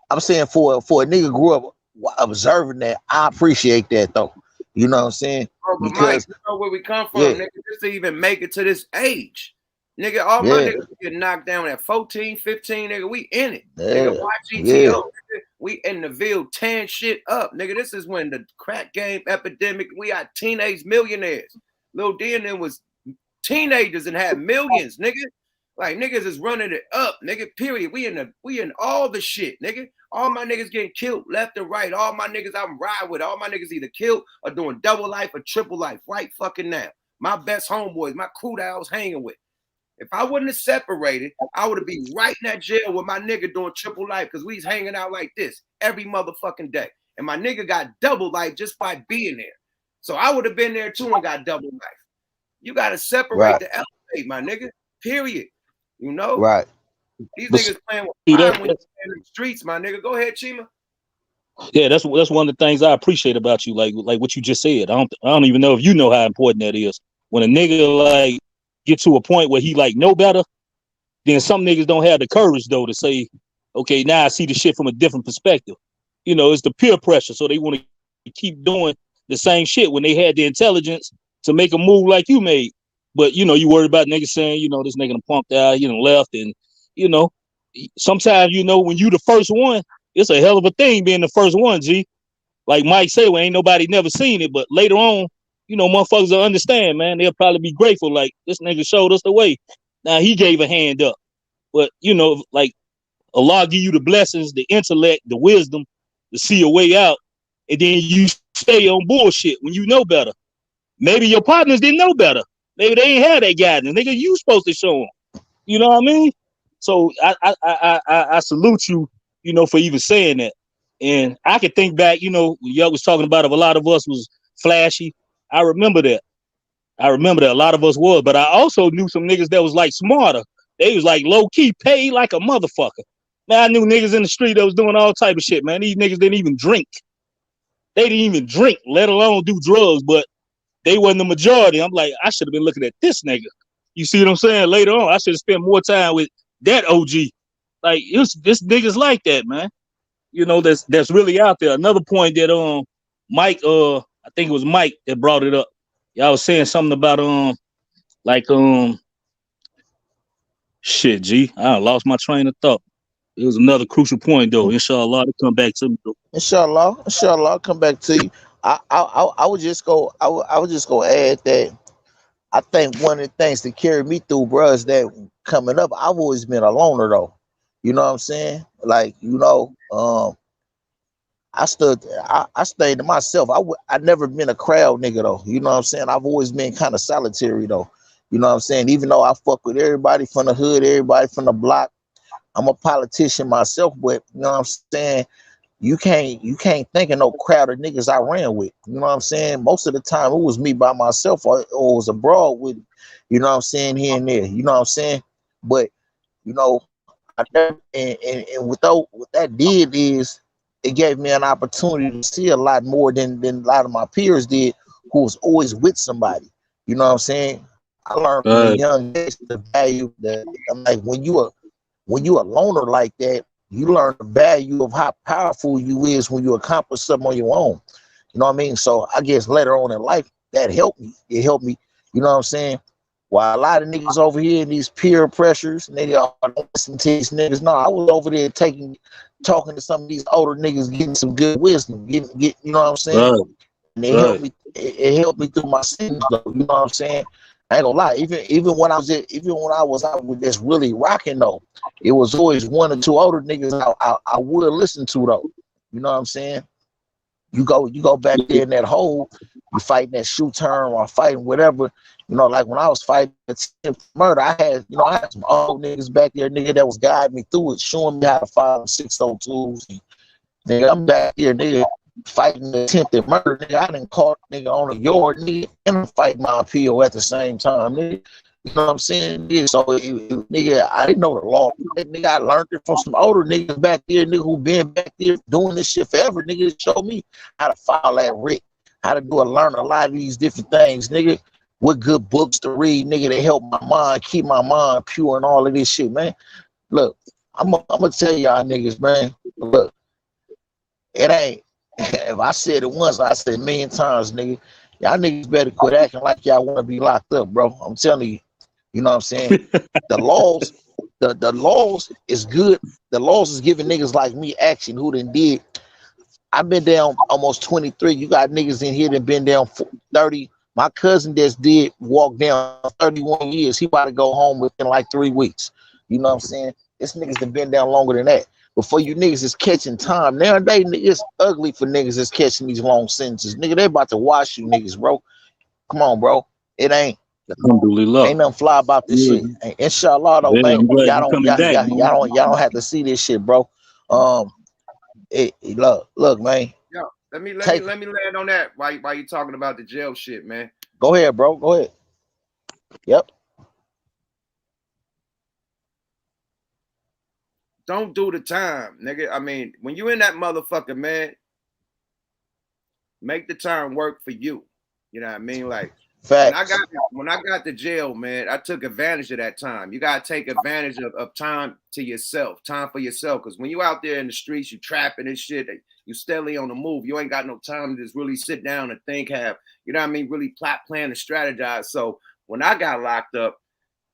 I'm saying for a nigga grew up observing that, I appreciate that though. You know what I'm saying? Bro, but because Mike, you know where we come from, nigga, just to even make it to this age. Nigga, all my niggas get knocked down at 14, 15, nigga. We in it. Nigga, YGTO, nigga. We in the Ville tearing shit up. Nigga, this is when the crack game epidemic, we got teenage millionaires. Lil D and them was teenagers and had millions, nigga. Like niggas is running it up, nigga. Period. We in all the shit, nigga. All my niggas getting killed left and right. All my niggas I'm riding with. All my niggas either killed or doing double life or triple life right fucking now. My best homeboys, my crew that I was hanging with. If I wouldn't have separated, I would have been right in that jail with my nigga doing triple life because we was hanging out like this every motherfucking day. And my nigga got double life just by being there. So I would have been there too and got double life. You got to separate the elevate, my nigga. Period. You know? Right. These niggas playing with fire when you're in the streets, my nigga. Go ahead, Chima. Yeah, that's one of the things I appreciate about you, like what you just said. I don't even know if you know how important that is. When a nigga like get to a point where he like know better, then some niggas don't have the courage though to say, okay, now I see the shit from a different perspective. You know, it's the peer pressure, so they want to keep doing the same shit when they had the intelligence to make a move like you made. But you know, you worried about niggas saying, you know, this nigga done punked out, you done left, and you know, sometimes you know when you the first one, it's a hell of a thing being the first one, G. Like Mike said, well, ain't nobody never seen it, but later on, you know, motherfuckers will understand, man. They'll probably be grateful. Like, this nigga showed us the way. Now he gave a hand up. But, you know, like, Allah give you the blessings, the intellect, the wisdom to see a way out. And then you stay on bullshit when you know better. Maybe your partners didn't know better. Maybe they ain't had that guidance. Nigga, you supposed to show them. You know what I mean? So I salute you, you know, for even saying that. And I can think back, you know, when y'all was talking about if a lot of us was flashy. I remember that. A lot of us was, but I also knew some niggas that was like smarter. They was like low key paid like a motherfucker. Man, I knew niggas in the street that was doing all type of shit, man. These niggas didn't even drink. They didn't even drink, let alone do drugs, but they wasn't the majority. I'm like, I should have been looking at this nigga. You see what I'm saying? Later on, I should have spent more time with that OG. Like, this niggas like that, man. You know, that's really out there. Another point that Mike, I think it was Mike that brought it up. Y'all was saying something about shit, G. I lost my train of thought. It was another crucial point though. Inshallah, to come back to me though. Inshallah, I'll come back to you. I would just go add that I think one of the things that carried me through, bro, is that coming up, I've always been a loner though. You know what I'm saying? Like, you know, I stayed to myself. I never been a crowd nigga though. You know what I'm saying? I've always been kind of solitary though. You know what I'm saying? Even though I fuck with everybody from the hood, everybody from the block, I'm a politician myself, but you know what I'm saying? You can't think of no crowd of niggas I ran with. You know what I'm saying? Most of the time it was me by myself or was abroad with, you know what I'm saying, here and there. You know what I'm saying? But you know, I never, and what that did is it gave me an opportunity to see a lot more than a lot of my peers did, who was always with somebody. You know what I'm saying? I learned from a young age the value that I'm like when you a loner like that, you learn the value of how powerful you is when you accomplish something on your own. You know what I mean? So I guess later on in life, that helped me. It helped me, you know what I'm saying? While a lot of niggas over here in these peer pressures, nigga, don't listen to these niggas. No, I was over there talking to some of these older niggas, getting some good wisdom, you know what I'm saying? Right. And it helped me. It helped me through my sins, though. You know what I'm saying? I ain't gonna lie. Even when I was out with this really rocking though, it was always one or two older niggas I would listen to though. You know what I'm saying? You go back there in that hole, you fighting that shoe turn or fighting whatever. You know, like when I was fighting murder, I had some old niggas back there, nigga, that was guiding me through it, showing me how to file 602s. And, nigga, I'm back here, nigga, fighting the attempted murder, nigga. I done caught nigga on a yard, nigga, and I'm fighting my appeal at the same time, nigga. You know what I'm saying? Yeah, so, nigga, I didn't know the law. Nigga, I learned it from some older niggas back there, nigga, who been back there doing this shit forever. Nigga, show me how to file that writ, how to learn a lot of these different things, nigga. What good books to read, nigga, to help my mind, keep my mind pure and all of this shit, man. Look, I'm gonna tell y'all niggas, man. Look, it ain't. If I said it once, I said a million times, nigga. Y'all niggas better quit acting like y'all want to be locked up, bro. I'm telling you. You know what I'm saying? The laws is good. The laws is giving niggas like me action who done did. I've been down almost 23. You got niggas in here that been down 30. My cousin just did walk down 31 years. He about to go home within like 3 weeks. You know what I'm saying? This niggas that been down longer than that. Before you niggas is catching time. Nowadays, it's ugly for niggas that's catching these long sentences. Nigga, they about to wash you niggas, bro. Come on, bro. It ain't. Ain't nothing fly about this shit. And inshallah though, man. Y'all don't have to see this shit, bro. Look, man. Yo, let me land on that while you talking about the jail shit, man. Go ahead, bro. Go ahead. Yep. Don't do the time, nigga. I mean, when you in that motherfucker, man, make the time work for you. You know what I mean? Like, when I got to jail, man, I took advantage of that time. You gotta take advantage of time to yourself, time for yourself. Because when you out there in the streets, you trapping and shit, you steadily on the move. You ain't got no time to just really sit down and think, you know what I mean, really plot, plan, and strategize. So when I got locked up,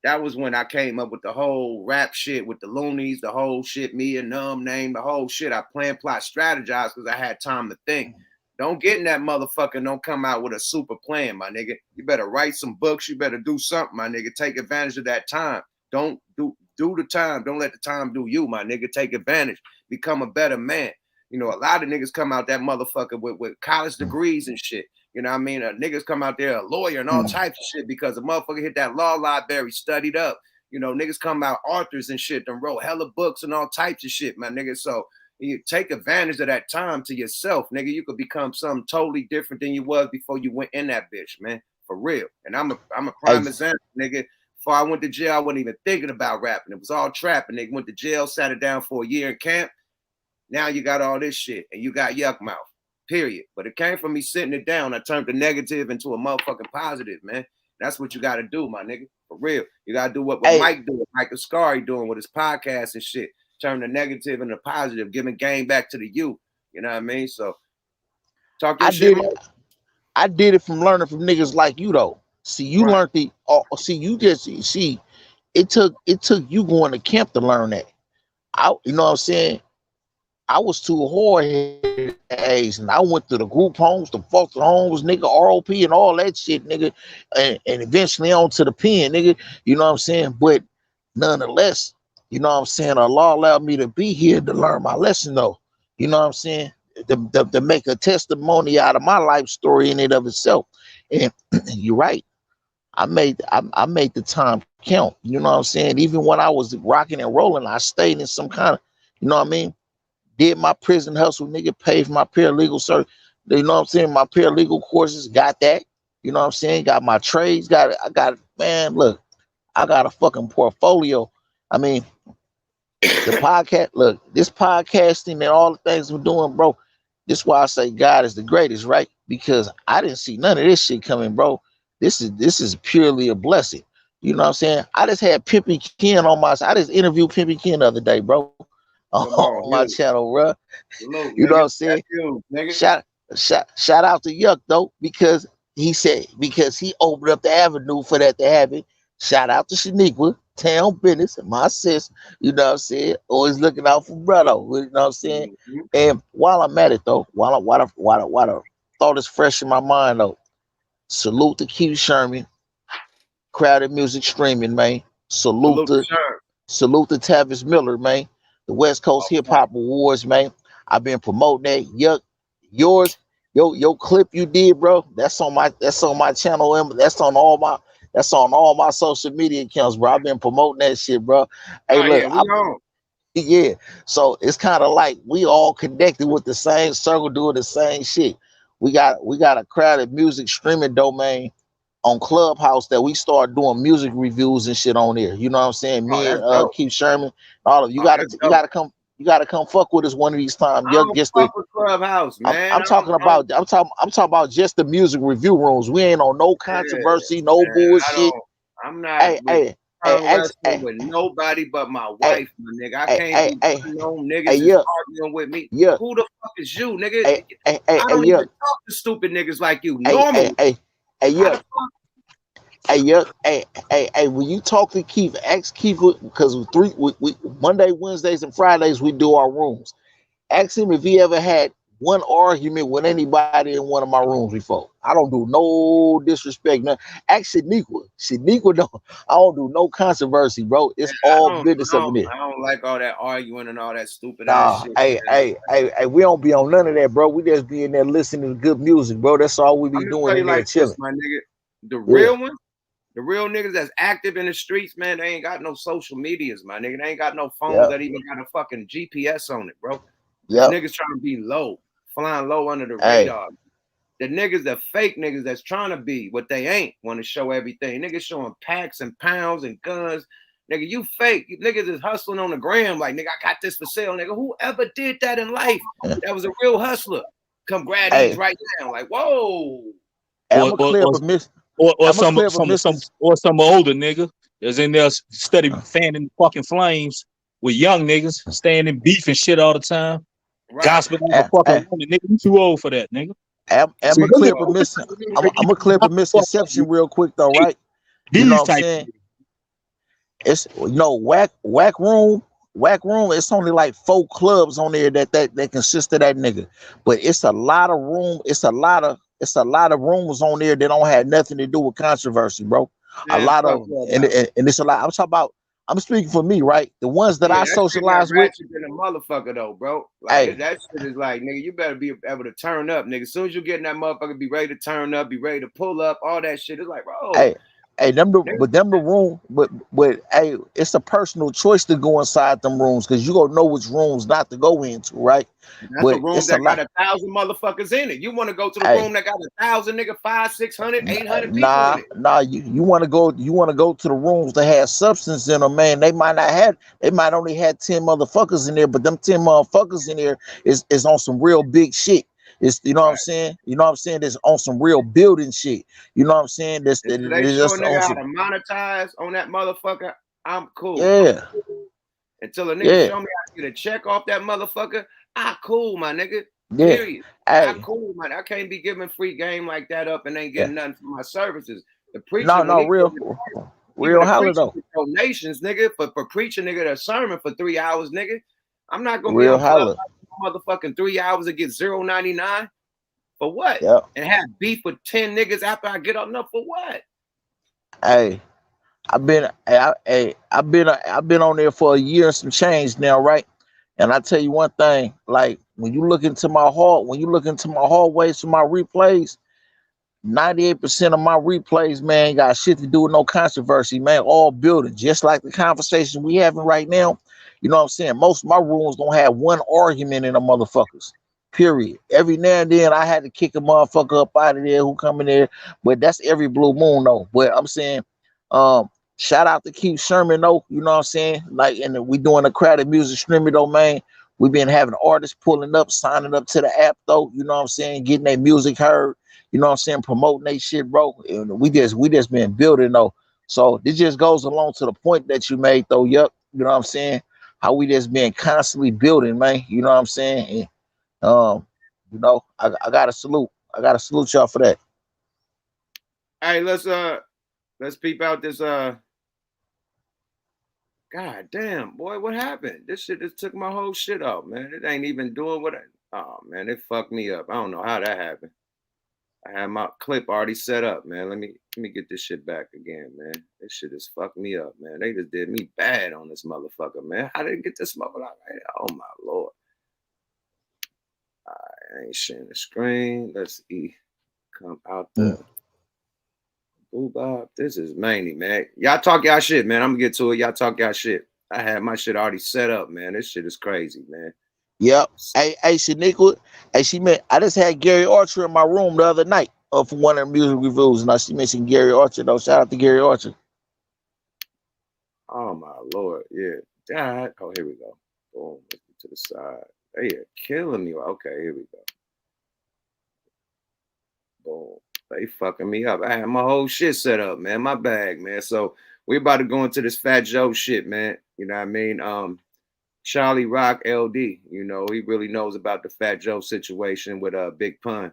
that was when I came up with the whole rap shit with the loonies, the whole shit, me and Numb name, the whole shit. I plan, plot, strategize because I had time to think. Don't get in that motherfucker and don't come out with a super plan, my nigga. You better write some books. You better do something, my nigga. Take advantage of that time. Don't do the time. Don't let the time do you, my nigga. Take advantage. Become a better man. You know, a lot of niggas come out that motherfucker with college degrees and shit. You know what I mean? Niggas come out there a lawyer and all types of shit because a motherfucker hit that law library, studied up. You know, niggas come out authors and shit and wrote hella books and all types of shit, my nigga. So you take advantage of that time to yourself, nigga. You could become something totally different than you was before you went in that bitch, man. For real. And I'm a prime example, nigga. Before I went to jail, I wasn't even thinking about rapping. It was all trapping. Nigga went to jail, sat it down for a year in camp. Now you got all this shit and you got yuck mouth. Period. But it came from me sitting it down. I turned the negative into a motherfucking positive, man. That's what you got to do, my nigga. For real. You got to do what Mike doing, Mike Ascari doing with his podcast and shit. Turn the negative into positive, giving game back to the youth. You know what I mean? So talk your shit. I did it from learning from niggas like you though. See, you learned it took you going to camp to learn that. You know what I'm saying? I was too hard-headed age, and I went through the group homes, the foster homes, nigga, ROP and all that shit, nigga, and eventually on to the pen, nigga. You know what I'm saying? But nonetheless, you know what I'm saying, Allah allowed me to be here to learn my lesson, though. You know what I'm saying? To make a testimony out of my life story in and of itself. And you're right. I made the time count. You know what I'm saying? Even when I was rocking and rolling, I stayed in some kind of, you know what I mean? Did my prison hustle, nigga, paid for my paralegal service. You know what I'm saying? My paralegal courses, got that. You know what I'm saying? Got my trades, man, look, I got a fucking portfolio. I mean, the podcast, look, this podcasting and all the things we're doing, bro, this is why I say God is the greatest, right? Because I didn't see none of this shit coming, bro. This is purely a blessing. You know what I'm saying? I just had Pimpy Ken on my side. I just interviewed Pimpy Ken the other day, bro. Come on, on my Hugh. channel, bro. Salute, You know nigga. what I'm saying? That's you, nigga. Shout out to Yuck though, because he opened up the avenue for that to happen. Shout out to Shaniqua, town business, and my sis, you know what I'm saying? Always looking out for brother, you know what I'm saying? Mhm. And while I'm at it though, while the thought is fresh in my mind though, salute to Q Sherman, Crowded Music Streaming, man. Salute to Sherm. Salute to Tavis Miller, man. The West Coast Hip Okay. Hop Awards, man. I've been promoting that. Yuck, yours, your clip you did, bro. That's on my channel. That's on all my social media accounts, bro. I've been promoting that shit, bro. Hey, Oh look, yeah, we on. yeah. So it's kind of like we all connected with the same circle, doing the same shit. We got a Crowded Music streaming domain on Clubhouse that we start doing music reviews and shit on there. You know what I'm saying? Oh, Me that's and dope. Keith Sherman, all of you Oh, gotta that's dope. come fuck with us one of these times. I Yeah, don't just fuck with Clubhouse, man. I'm talking about just the music review rooms. We ain't on no Yeah, controversy, no man. bullshit. I'm not Hey, with hey, hey, tongue ask, wrestling with nobody but my hey, wife, my nigga. I hey, can't hey, be hey, unknown hey, niggas is yeah, arguing with me. yeah, Who the fuck is you, nigga? hey, hey, hey, I hey, don't yeah, even talk to stupid niggas like you hey, hey, normally. hey, hey, How the yeah. fuck? Hey, yeah, hey, when you talk to Keith, ask Keith, because we Monday, Wednesdays, and Fridays we do our rooms. Ask him if he ever had one argument with anybody in one of my rooms before. I don't do no disrespect. No. Ask Shaniqua. Shaniqua don't. I don't do no controversy, bro. It's all business up in there. I don't like all that arguing and all that stupid ass Nah, shit, hey, man. we don't be on none of that, bro. We just be in there listening to good music, bro. That's all we I'm be gonna doing tell you in there, like this, chilling. my nigga. The Yeah, real ones, the real niggas that's active in the streets, man, they ain't got no social medias, my nigga. They ain't got no phones yeah, that even got a fucking GPS on it, bro. Cause yep. niggas trying to be low, flying low under the Hey, radar. The niggas, the fake niggas that's trying to be what they ain't, want to show everything. Niggas showing packs and pounds and guns. Nigga, you fake. You niggas is hustling on the gram like, nigga, I got this for sale. Nigga, whoever did that in life, that was a real hustler. Come grab these hey, right now. Like, whoa. I'm Or gonna or clear or, up a miss. or I'm gonna some clear up a some some misconception. or some older nigga that's in there steady fanning fucking flames with young niggas staying in beef and shit all the time. Right. Gospel like a fucking woman, nigga. You too old for that, nigga. I'm See, gonna them clear niggas, up a them mis. niggas I'm gonna clear up a misconception real quick though, right? You know what these I'm type. saying? It's whack room. It's only like 4 clubs on there that consist of that nigga, but it's a lot of room. It's a lot of rooms on there that don't have nothing to do with controversy, bro. A Man, lot fuck of Clubhouse. and it's a lot. I'm talking about. I'm speaking for me, right? The ones that Yeah, I that shit got socialize with. ratchet than a motherfucker though, bro. Like Hey, that shit is like, nigga, you better be able to turn up, nigga. As soon as you get in that motherfucker, be ready to turn up, be ready to pull up, all that shit. It's like, bro, hey, hey, nigga, them the room, but hey, it's a personal choice to go inside them rooms because you gonna know which rooms not to go into, right? that's a But room it's a that got lot. 1,000 motherfuckers in it. You want to go to the Hey, room that got 1,000, nigga, 500, 600, 800 people in nah, it. you want to go to the rooms that have substance in them, man. They might only had 10 motherfuckers in there, but them 10 motherfuckers in there is on some real big shit. It's, you know what I'm Right. saying? You know what I'm saying? It's on some real building shit. You know what I'm saying? Until they It's show a just nigga on how some, to monetize on that motherfucker, I'm cool. yeah, Until a nigga yeah, show me how to get a check off that motherfucker, I cool, my nigga. yeah. Period. I Hey, cool, man. I can't be giving free game like that up and ain't yeah. getting nothing for my services. The preacher, No, when no, he even real the holler preacher though. get donations, nigga, for preaching nigga a sermon for 3 hours, nigga. I'm not gonna be Real on club holler. motherfucking 3 hours and get $0.99 for what? Yeah. And have beef with 10 niggas after I get enough for what? Hey, I've been on there for a year and some change now, right? And I tell you one thing, like when you look into my hallways for my replays, 98% of my replays, man, got shit to do with no controversy, man. All building, just like the conversation we having right now. You know what I'm saying? Most of my rooms don't have one argument in the motherfuckers. Period. Every now and then I had to kick a motherfucker up out of there who come in there, but that's every blue moon though. But I'm saying, shout out to Keith Sherman though. You know what I'm saying? Like, and we doing a Crowded Music streaming domain. We've been having artists pulling up, signing up to the app though. You know what I'm saying? Getting their music heard. You know what I'm saying? Promoting they shit, bro. And we just been building though. So this just goes along to the point that you made though. Yup. You know what I'm saying? how we just been constantly building, man. You know what I'm saying? And, you know, I gotta salute. I gotta salute y'all for that. Hey, let's peep out this God damn, boy, what happened? This shit just took my whole shit off, man. It ain't even doing what oh man, it fucked me up. I don't know how that happened. I had my clip already set up, man. Let me get this shit back again, man. This shit just fucked me up, man. They just did me bad on this motherfucker, man. How did it get this motherfucker? Oh my lord. I ain't sharing the screen. Let's come out the Bob. This is mainly, man. Y'all talk y'all shit, man. I'm gonna get to it. Y'all talk y'all shit. I had my shit already set up, man. This shit is crazy, man. Yep. Hey, Shaniqua. Hey, I just had Gary Archer in my room the other night for one of the music reviews, and she mentioned Gary Archer, though. Shout out to Gary Archer. Oh my lord, yeah. God. Oh, here we go. Boom. Let's get to the side. They are killing me. Okay, here we go. Boom. They fucking me up. I had my whole shit set up, man. My bag, man. So we about to go into this Fat Joe shit, man. You know what I mean? Charlie Rock LD, you know, he really knows about the Fat Joe situation with Big Pun.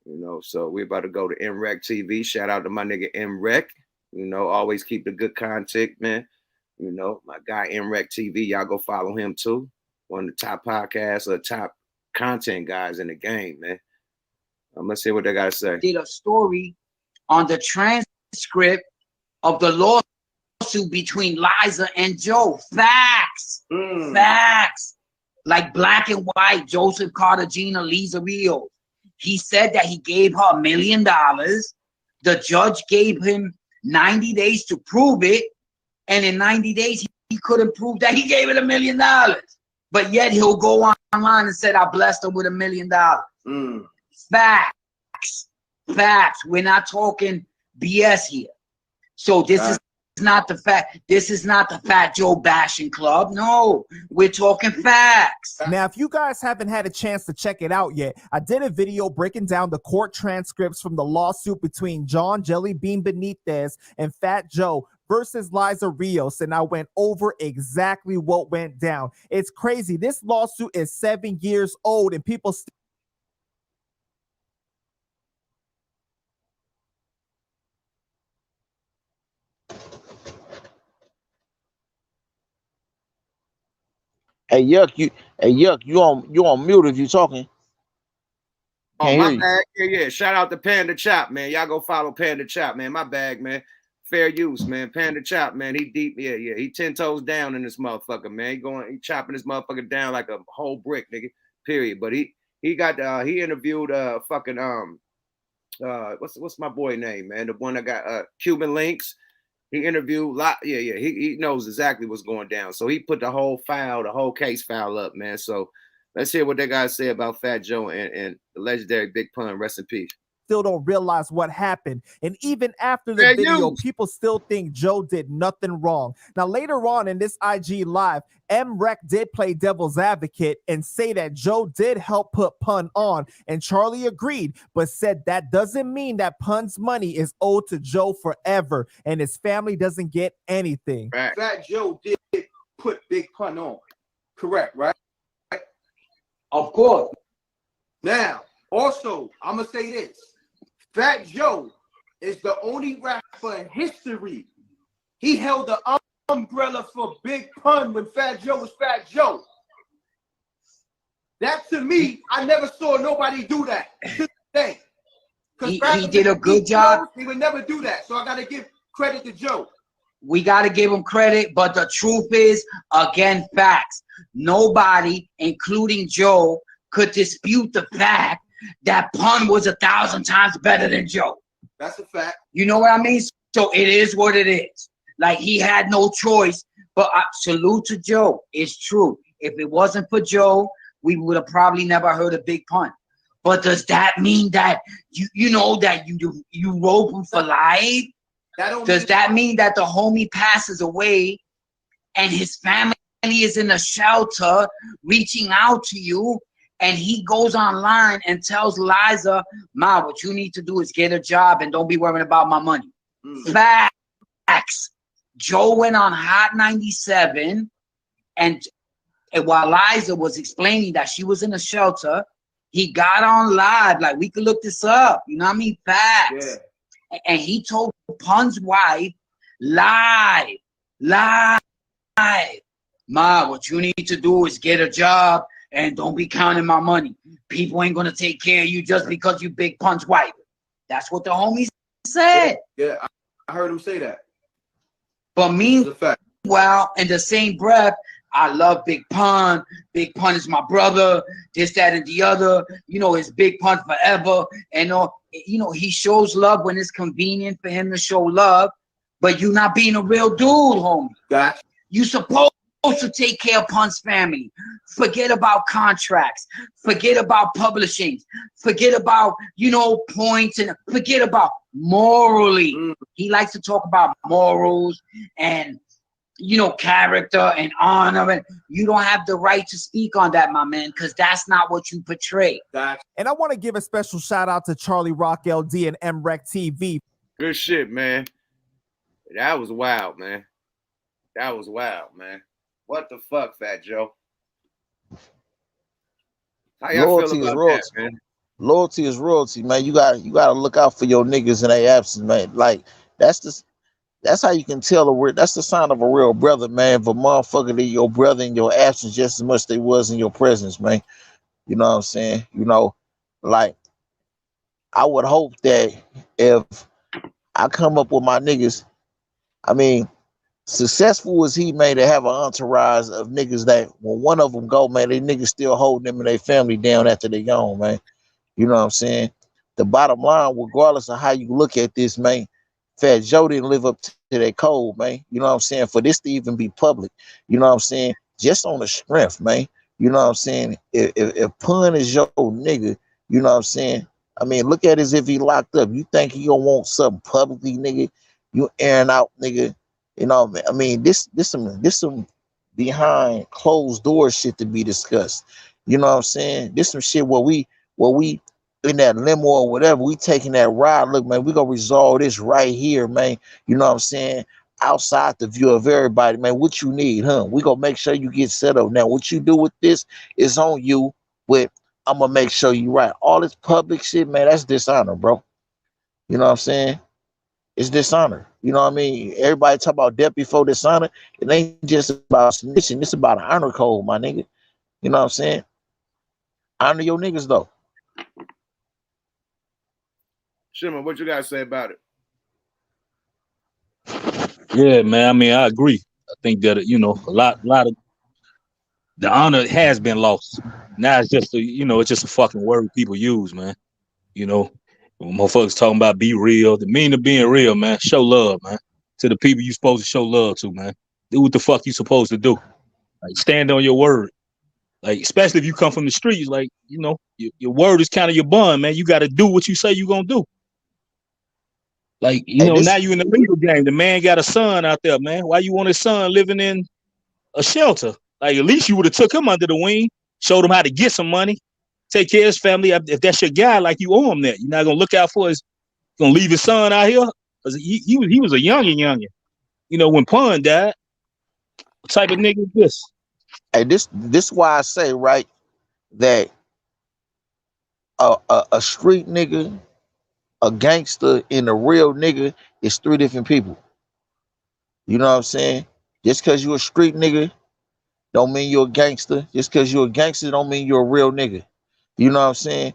You know, so we're about to go to MREC TV. Shout out to my nigga MREC. You know, always keep the good content, man. You know, my guy MREC TV, y'all go follow him too. One of the top podcasts or top content guys in the game, man. Let's see what they got to say. Did a story on the transcript of the lawsuit between Liza and Joe. Facts. Facts. Like black and white, Joseph Cartagena, Lisa Rios. He said that he gave her $1 million. The judge gave him 90 days to prove it. And in 90 days, he couldn't prove that he gave it $1 million. But yet he'll go online and said, I blessed her with $1 million. Facts. Facts. We're not talking BS here. So this is not the fact. This is not the Fat Joe bashing club. No, we're talking facts. Now, if you guys haven't had a chance to check it out yet, I did a video breaking down the court transcripts from the lawsuit between John Jellybean Benitez and Fat Joe versus Liza Rios, and I went over exactly what went down. It's crazy. This lawsuit is 7 years old, and people still Hey, Yuck, you on mute if you talking. Oh, my bag. Yeah. Shout out to Panda Chop, man. Y'all go follow Panda Chop, man. My bag, man. Fair use, man. Panda Chop, man. He deep, yeah. He 10 toes down in this motherfucker, man. He chopping this motherfucker down like a whole brick, nigga. Period. But he interviewed what's my boy name, man? The one that got Cuban Links. He interviewed he knows exactly what's going down. So he put the whole case file up, man. So let's hear what they gotta say about Fat Joe and the legendary Big Pun. Rest in peace. Still don't realize what happened. And even after the video, people still think Joe did nothing wrong. Now, later on in this IG live, MREC did play devil's advocate and say that Joe did help put Pun on, and Charlie agreed, but said that doesn't mean that Pun's money is owed to Joe forever and his family doesn't get anything. Right. Fat Joe did put Big Pun on. Correct, right? Of course. Now, also, I'm going to say this. Fat Joe is the only rapper in history. He held the umbrella for Big Pun when Fat Joe was Fat Joe. That, to me, I never saw nobody do that to this day. He did a good job. He would never do that. So I got to give credit to Joe. We got to give him credit, but the truth is, again, facts. Nobody, including Joe, could dispute the fact that Pun was 1,000 times better than Joe. That's a fact. You know what I mean? So it is what it is. Like, he had no choice. But salute to Joe. It's true. If it wasn't for Joe, we would have probably never heard of Big Pun. But does that mean that you rope him for life? Does that mean that the homie passes away and his family is in a shelter reaching out to you, and he goes online and tells Liza, Ma, what you need to do is get a job and don't be worrying about my money. Facts. Joe went on Hot 97 and And while Liza was explaining that she was in a shelter, he got on live. Like, we could look this up. You know what I mean? Facts. Yeah. And he told Pun's wife, live, Ma, what you need to do is get a job and don't be counting my money. People ain't going to take care of you just because you Big Pun's wife. That's what the homies said. Yeah, I heard him say that. But meanwhile, in the same breath, I love Big Pun. Big Pun is my brother. This, that, and the other. You know, it's Big Pun forever. And you know, he shows love when it's convenient for him to show love. But you not being a real dude, homie. Gotcha. You supposed to take care of Pun's family. Forget about contracts. Forget about publishing. Forget about, you know, points, and forget about morally. He likes to talk about morals and, you know, character and honor. And you don't have the right to speak on that, my man, because that's not what you portray. Gotcha. And I want to give a special shout out to Charlie Rock LD and MREC TV. Good shit, man. That was wild, man. That was wild, man. What the fuck, Fat Joe? How y'all Loyalty feel is about royalty. that, man? Loyalty is royalty, man. You gotta look out for your niggas in their absence, man. Like that's how you can tell that's the sign of a real brother, man. If a motherfucker is your brother in your absence just as much they was in your presence, man. You know what I'm saying? You know, like I would hope that if I come up with my niggas, I mean, successful as he made to have an entourage of niggas that when one of them go, man, they niggas still holding them and their family down after they gone, man. You know what I'm saying? The bottom line, regardless of how you look at this, man, Fat Joe didn't live up to that code, man. You know what I'm saying? For this to even be public, you know what I'm saying? Just on the strength, man. You know what I'm saying? If Pun is your nigga, you know what I'm saying? I mean, look at it as if he locked up. You think he gonna want something publicly, nigga? You airing out, nigga. You know, I mean, this some behind closed doors shit to be discussed. You know what I'm saying? This some shit where we in that limo or whatever, we taking that ride. Look, man, we gonna resolve this right here, man. You know what I'm saying? Outside the view of everybody, man. What you need, huh? We gonna make sure you get set up. Now, what you do with this is on you, but I'm gonna make sure you right. All this public shit, man, that's dishonor, bro. You know what I'm saying? It's dishonor. You know what I mean? Everybody talk about death before dishonor. It ain't just about snitching. It's about an honor code, my nigga. You know what I'm saying? Honor your niggas, though. Shimmer, what you got to say about it? Yeah, man. I mean, I agree. I think that, you know, a lot of the honor has been lost. Now it's just it's just a fucking word people use, man. You know, when motherfuckers talking about be real, the meaning of being real, man. Show love, man, to the people you supposed to show love to, man. Do what the fuck you supposed to do. Like, stand on your word. Like, especially if you come from the streets, like, you know, your word is kind of your bond, man. You got to do what you say you gonna do. Like, you know, now you in the legal game. The man got a son out there, man. Why you want his son living in a shelter? Like, at least you would have took him under the wing, showed him how to get some money, take care of his family. If that's your guy, like, you owe him that. You're not gonna look out for gonna leave his son out here? Because he was a youngin'. You know, when Pun died, what type of nigga is this? Hey, this why I say, right, that a street nigga, a gangster, and a real nigga is three different people. You know what I'm saying? Just because you're a street nigga don't mean you're a gangster. Just because you're a gangster don't mean you're a real nigga. You know what I'm saying?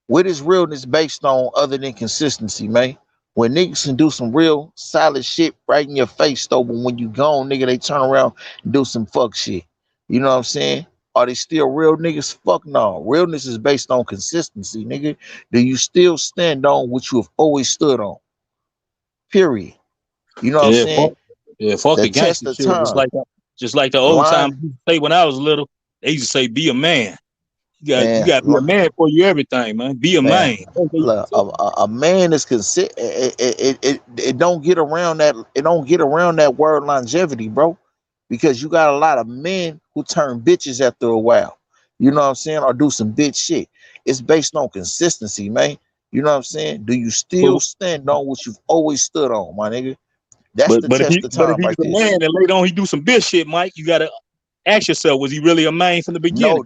What is realness based on other than consistency, man? When niggas can do some real solid shit right in your face, though, but when you gone, nigga, they turn around and do some fuck shit. You know what I'm saying? Are they still real niggas? Fuck no. Realness is based on consistency, nigga. Do you still stand on what you have always stood on? Period. You know what I'm saying? Fuck the the test gangster of shit. time. Just like the old time say when I was little, they used to say, be a man. You got to be a man for you everything, man. Be a man. Look, a man is it don't get around that. It don't get around that word longevity, bro, because you got a lot of men who turn bitches after a while. You know what I'm saying? Or do some bitch shit. It's based on consistency, man. You know what I'm saying? Do you still stand on what you've always stood on, my nigga? That's the test of time, but if he's right a there. man and later on he do some bitch shit, Mike, you gotta Ask yourself, was he really a man from the beginning? No,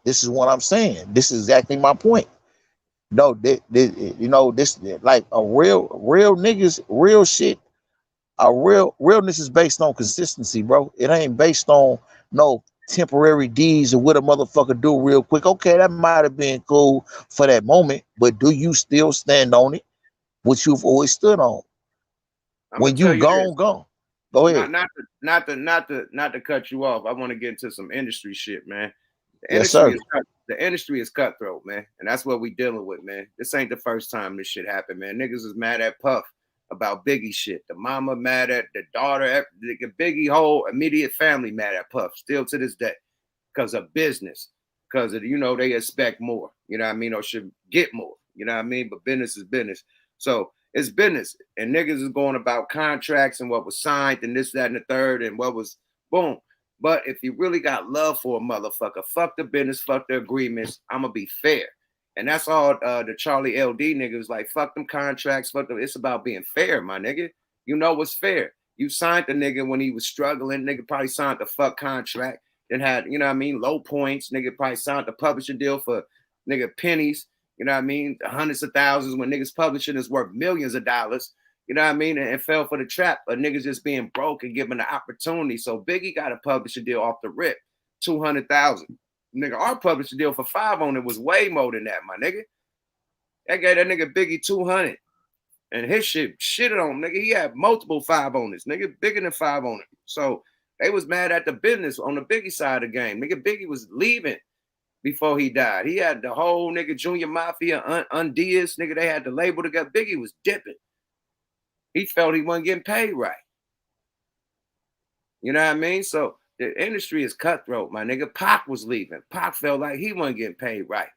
this is what I'm saying. This is exactly my point. No, you know, this like a real niggas, real shit. A realness is based on consistency, bro. It ain't based on no temporary deeds or what a motherfucker do real quick. Okay, that might have been cool for that moment, but do you still stand on it? What you've always stood on? When you gone. Go ahead. Not to cut you off. I want to get into some industry shit, man. Yes, sir. The industry is cutthroat, man, and that's what we dealing with, man. This ain't the first time this shit happened, man. Niggas is mad at Puff about Biggie shit. The mama mad at the daughter. The Biggie whole immediate family mad at Puff still to this day because of business, because of, you know, they expect more, you know what I mean, or should get more, you know what I mean. But business is business, so it's business, and niggas is going about contracts and what was signed and this, that, and the third, and what was boom. But if you really got love for a motherfucker, fuck the business, fuck the agreements. I'm gonna be fair. And that's all the Charlie LD niggas like, fuck them contracts, fuck them. It's about being fair, my nigga. You know what's fair. You signed the nigga when he was struggling. Nigga probably signed the fuck contract. Then had, you know what I mean, low points. Nigga probably signed the publishing deal for nigga pennies. You know what I mean? Hundreds of thousands when niggas publishing is worth millions of dollars. You know what I mean? And fell for the trap of niggas just being broke and given the opportunity. So Biggie got a publishing deal off the rip, 200,000. Nigga, our publishing deal for 5 on it was way more than that, my nigga. That gave that nigga Biggie 200. And his shit shitted on him, nigga. He had multiple 5 on this, nigga, bigger than 5 on it. So they was mad at the business on the Biggie side of the game. Nigga, Biggie was leaving before he died. He had the whole nigga Junior Mafia, Undias, nigga, they had the label together. Biggie was dipping. He felt he wasn't getting paid right. You know what I mean? So the industry is cutthroat, my nigga. Pac was leaving. Pac felt like he wasn't getting paid right.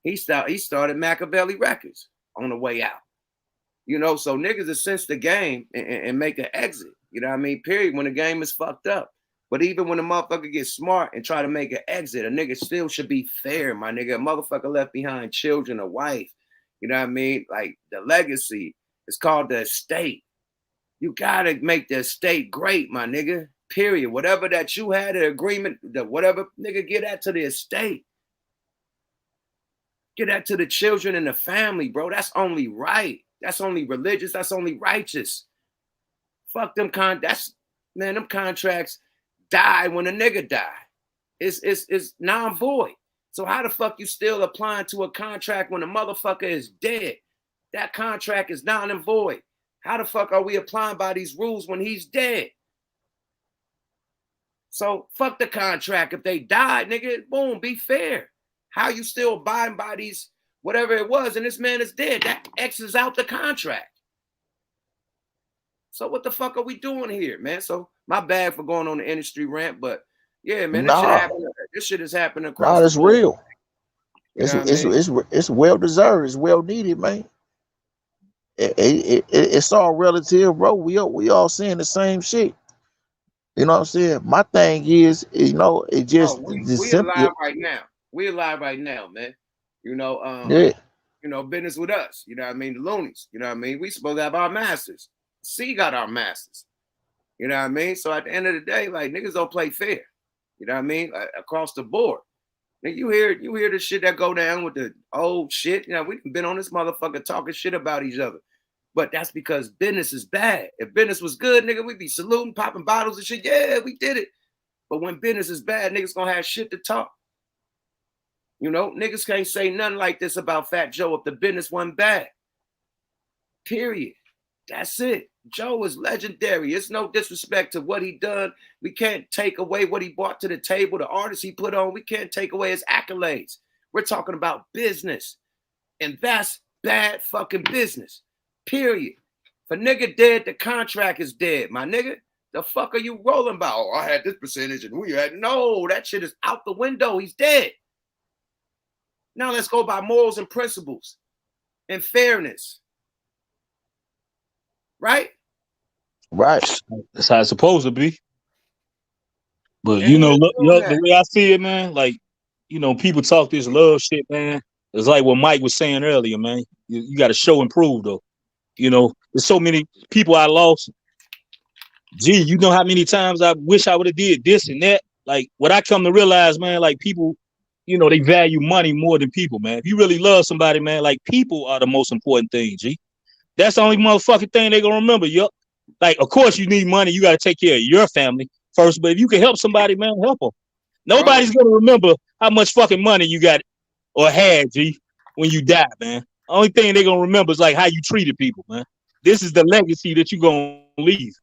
He started Machiavelli Records on the way out. You know, so niggas have sensed the game and make an exit. You know what I mean? Period. When the game is fucked up. But even when a motherfucker gets smart and try to make an exit, a nigga still should be fair, my nigga. A motherfucker left behind children, a wife. You know what I mean? Like the legacy. It's called the estate. You gotta make the estate great, my nigga. Period. Whatever that you had an agreement, whatever, nigga, get that to the estate. Get that to the children and the family, bro. That's only right. That's only religious. That's only righteous. Fuck them them contracts die when a nigga die. It's non-void. So how the fuck you still applying to a contract when a motherfucker is dead? That contract is non and void. How the fuck are we applying by these rules when he's dead? So fuck the contract. If they died, nigga, boom, be fair. How you still abiding by these, whatever it was, and this man is dead? That X's out the contract. So what the fuck are we doing here, man? So my bad for going on the industry rant, but yeah, man, this shit is happening across the board. Real. It's well deserved. It's well needed, man. It's all relative, bro. We all saying the same shit. You know what I'm saying? My thing is, you know, it just we alive right now. We alive right now, man. You know, yeah. You know, business with us. You know what I mean? The loonies. You know what I mean? We supposed to have our masters. C got our masters. You know what I mean? So at the end of the day, like, niggas don't play fair. You know what I mean? Like, across the board. Nigga, you hear the shit that go down with the old shit. You know, we've been on this motherfucker talking shit about each other. But that's because business is bad. If business was good, nigga, we'd be saluting, popping bottles and shit. Yeah, we did it. But when business is bad, niggas gonna have shit to talk. You know, niggas can't say nothing like this about Fat Joe if the business wasn't bad. Period. That's it. Joe is legendary. It's no disrespect to what he done. We can't take away what he brought to the table, the artists he put on. We can't take away his accolades. We're talking about business. And that's bad fucking business. Period. If a nigga dead, the contract is dead, my nigga. The fuck are you rolling about? Oh, I had this percentage and we had no. That shit is out the window. He's dead. Now let's go by morals and principles and fairness. Right? Right. That's how it's supposed to be. But you know, look, the way I see it, man, like, you know, people talk this love shit, man. It's like what Mike was saying earlier, man. You got to show and prove, though. You know, there's so many people I lost. Gee, you know how many times I wish I would have did this and that. like what I come to realize, man, like people, you know, they value money more than people, man. If you really love somebody, man, like people are the most important thing, G. That's the only motherfucking thing they gonna remember, yup. Like, of course you need money, you gotta take care of your family first, but if you can help somebody, man, help them. Nobody's gonna remember how much fucking money you got or had, G, when you die, man. Only thing they're gonna remember is like how you treated people, man. This is the legacy that you're gonna leave.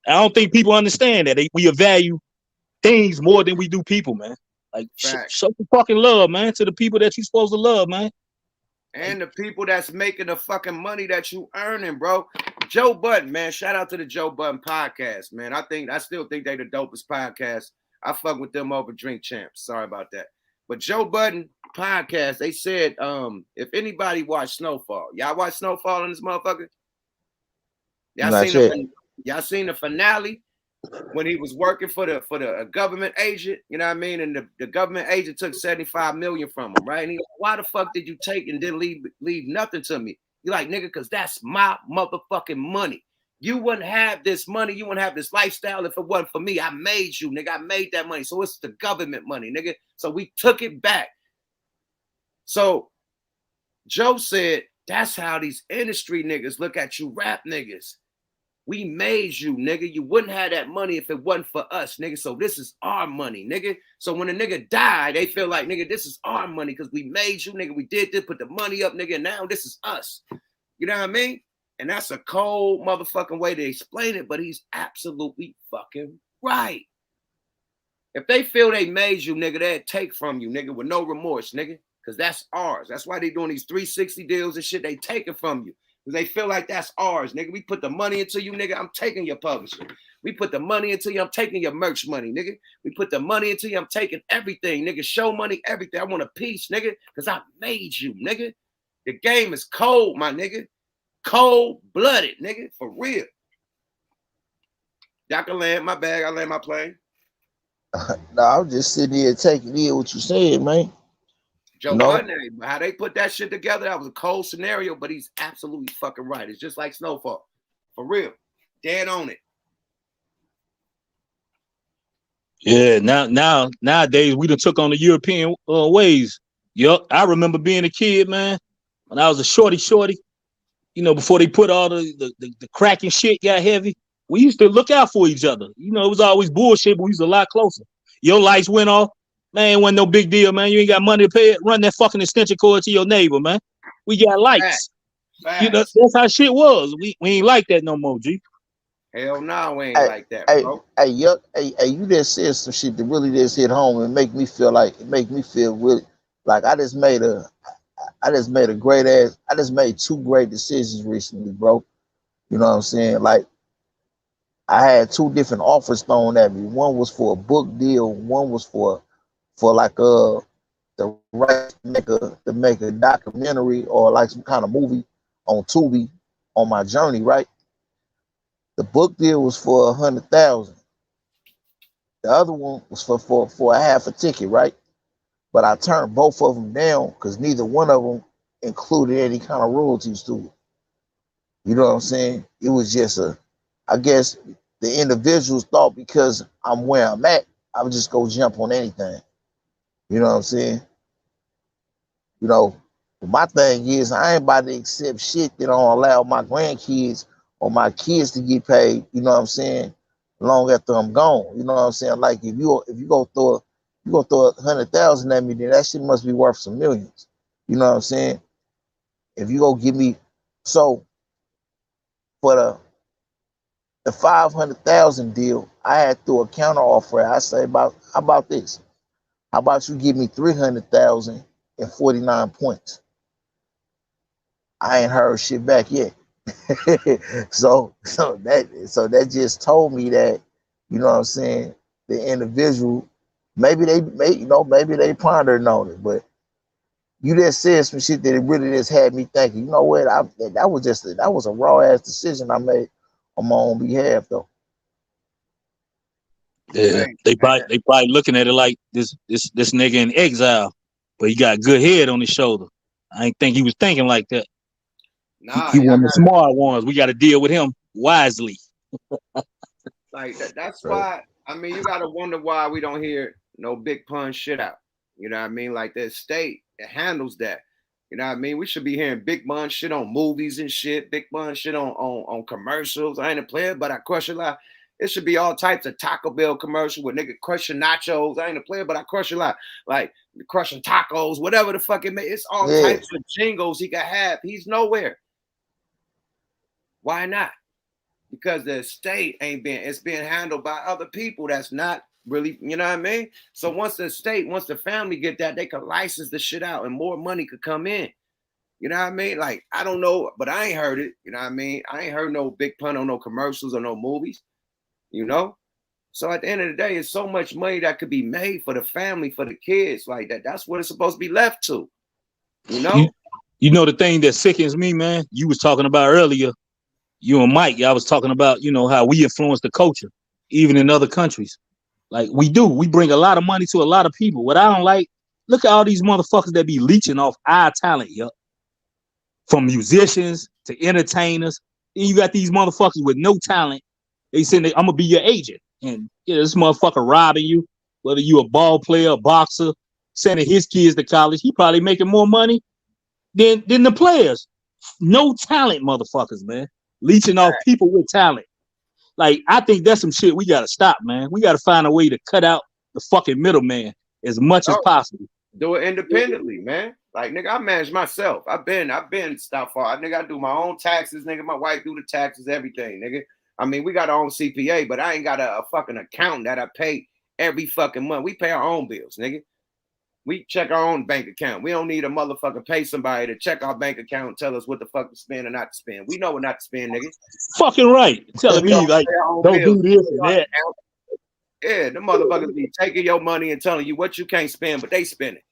I don't think people understand that. We value things more than we do people, man. Like show some fucking love, man, to the people that you're supposed to love, man. And the people that's making the fucking money that you earning, bro. Joe Budden, man. Shout out to the Joe Budden podcast, man. I still think they the dopest podcast. I fuck with them over Drink Champs. Sorry about that. But Joe Budden podcast, they said, if anybody watched Snowfall, y'all watch Snowfall in this motherfucker? Y'all seen the finale when he was working for the government agent, you know what I mean? And the government agent took $75 million from him, right? And he's like, why the fuck did you take and didn't leave nothing to me? You're like, nigga, because that's my motherfucking money. You wouldn't have this money. You wouldn't have this lifestyle if it wasn't for me. I made you, nigga. I made that money. So it's the government money, nigga. So we took it back. So Joe said, that's how these industry niggas look at you rap niggas. We made you, nigga. You wouldn't have that money if it wasn't for us, nigga. So this is our money, nigga. So when a nigga die, they feel like, nigga, this is our money because we made you, nigga. We did this, put the money up, nigga. Now this is us. You know what I mean? And that's a cold motherfucking way to explain it, but he's absolutely fucking right. If they feel they made you, nigga, they'd take from you, nigga, with no remorse, nigga, because that's ours. That's why they doing these 360 deals and shit. They taking from you because they feel like that's ours, nigga. We put the money into you, nigga. I'm taking your publishing. We put the money into you. I'm taking your merch money, nigga. We put the money into you. I'm taking everything, nigga. Show money, everything. I want a piece, nigga, because I made you, nigga. The game is cold, my nigga. Cold-blooded, nigga, for real. Y'all can land my bag. I land my plane. No, I'm just sitting here taking in what you said, man. Joe Budden, how they put that shit together, that was a cold scenario, but he's absolutely fucking right. It's just like Snowfall. For real. Dead on it. Yeah, nowadays we done took on the European ways. Yup, I remember being a kid, man, when I was a shorty. You know, before they put all the crack and shit got heavy, we used to look out for each other. You know, it was always bullshit, but we was a lot closer. Your lights went off, man, wasn't no big deal, man. You ain't got money to pay it. Run that fucking extension cord to your neighbor, man. We got lights. You know, that's how shit was. We ain't like that no more, G. Hell no, we ain't like that, bro. Hey, you just said some shit that really just hit home and make me feel really like I just made two great decisions recently, bro. You know what I'm saying? Like, I had two different offers thrown at me. One was for a book deal. One was for like the right to make a documentary or like some kind of movie on Tubi on my journey, right? The book deal was for $100,000. The other one was for a half a ticket, right? But I turned both of them down because neither one of them included any kind of royalties to it. You know what I'm saying? It was just I guess the individuals thought because I'm where I'm at, I would just go jump on anything. You know what I'm saying? You know, my thing is I ain't about to accept shit that don't allow my grandkids or my kids to get paid, you know what I'm saying, long after I'm gone. You know what I'm saying? Like if you go throw $100,000 at me, then that shit must be worth some millions. You know what I'm saying? If you go give me, so for the $500,000 deal, I had through a counter offer. I say how about this? How about you give me $300,000 and 49 points? I ain't heard shit back yet. so that just told me that, you know what I'm saying, the individual, maybe they pondered on it, but you just said some shit that it really just had me thinking, you know what, that was a raw ass decision I made on my own behalf though. Yeah, they probably looking at it like this nigga in exile, but he got good head on his shoulder. I ain't think he was thinking like that. Nah, he one of the smart ones. We got to deal with him wisely. Like that's why I mean, you gotta wonder why we don't hear no Big Pun shit out. You know what I mean? Like the state that handles that. You know what I mean? We should be hearing Big Pun shit on movies and shit. Big Pun shit on commercials. I ain't a player, but I crush a lot. It should be all types of Taco Bell commercial with nigga crushing nachos. I ain't a player, but I crush a lot. Like crushing tacos, whatever the fuck it may. It's all Yeah. types of jingles he could have. He's nowhere. Why not? Because the estate it's being handled by other people that's not really, you know what I mean? So once the family get that, they could license the shit out and more money could come in. You know what I mean? Like, I don't know, but I ain't heard it. You know what I mean? I ain't heard no Big Pun on no commercials or no movies, you know? So at the end of the day, it's so much money that could be made for the family, for the kids. Like that. That's what it's supposed to be left to. You know? You know the thing that sickens me, man? You was talking about earlier, you and Mike, y'all was talking about, you know, how we influence the culture, even in other countries. Like we do. We bring a lot of money to a lot of people. What I don't like, look at all these motherfuckers that be leeching off our talent, yo. From musicians to entertainers. And you got these motherfuckers with no talent. They saying, I'm gonna be your agent. And yeah, this motherfucker robbing you, whether you a ball player, a boxer, sending his kids to college, he probably making more money than the players. No talent, motherfuckers, man. Leeching off people with talent. Like, I think that's some shit we gotta stop, man. We gotta find a way to cut out the fucking middleman as much as possible. Do it independently, man. Like, nigga, I manage myself. I've been stuff far. Nigga, I do my own taxes, nigga. My wife do the taxes, everything, nigga. I mean, we got our own CPA, but I ain't got a fucking accountant that I pay every fucking month. We pay our own bills, nigga. We check our own bank account. We don't need a motherfucker pay somebody to check our bank account and tell us what the fuck to spend or not to spend. We know what not to spend, nigga. Fucking right. Telling me, like, don't do this and that. Yeah, the motherfuckers be taking your money and telling you what you can't spend, but they spend it.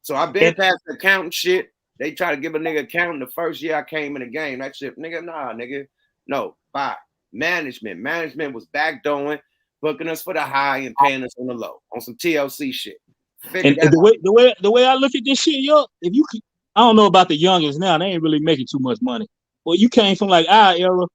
So I've been past the accountant shit. They try to give a nigga accountant the first year I came in the game. That shit, nigga, nah, nigga. No, bye. Management. Management was backdooring, booking us for the high and paying us on the low on some TLC shit. And the way I look at this shit, yo, if you could, I don't know about the youngins now, they ain't really making too much money. Well, you came from like our era,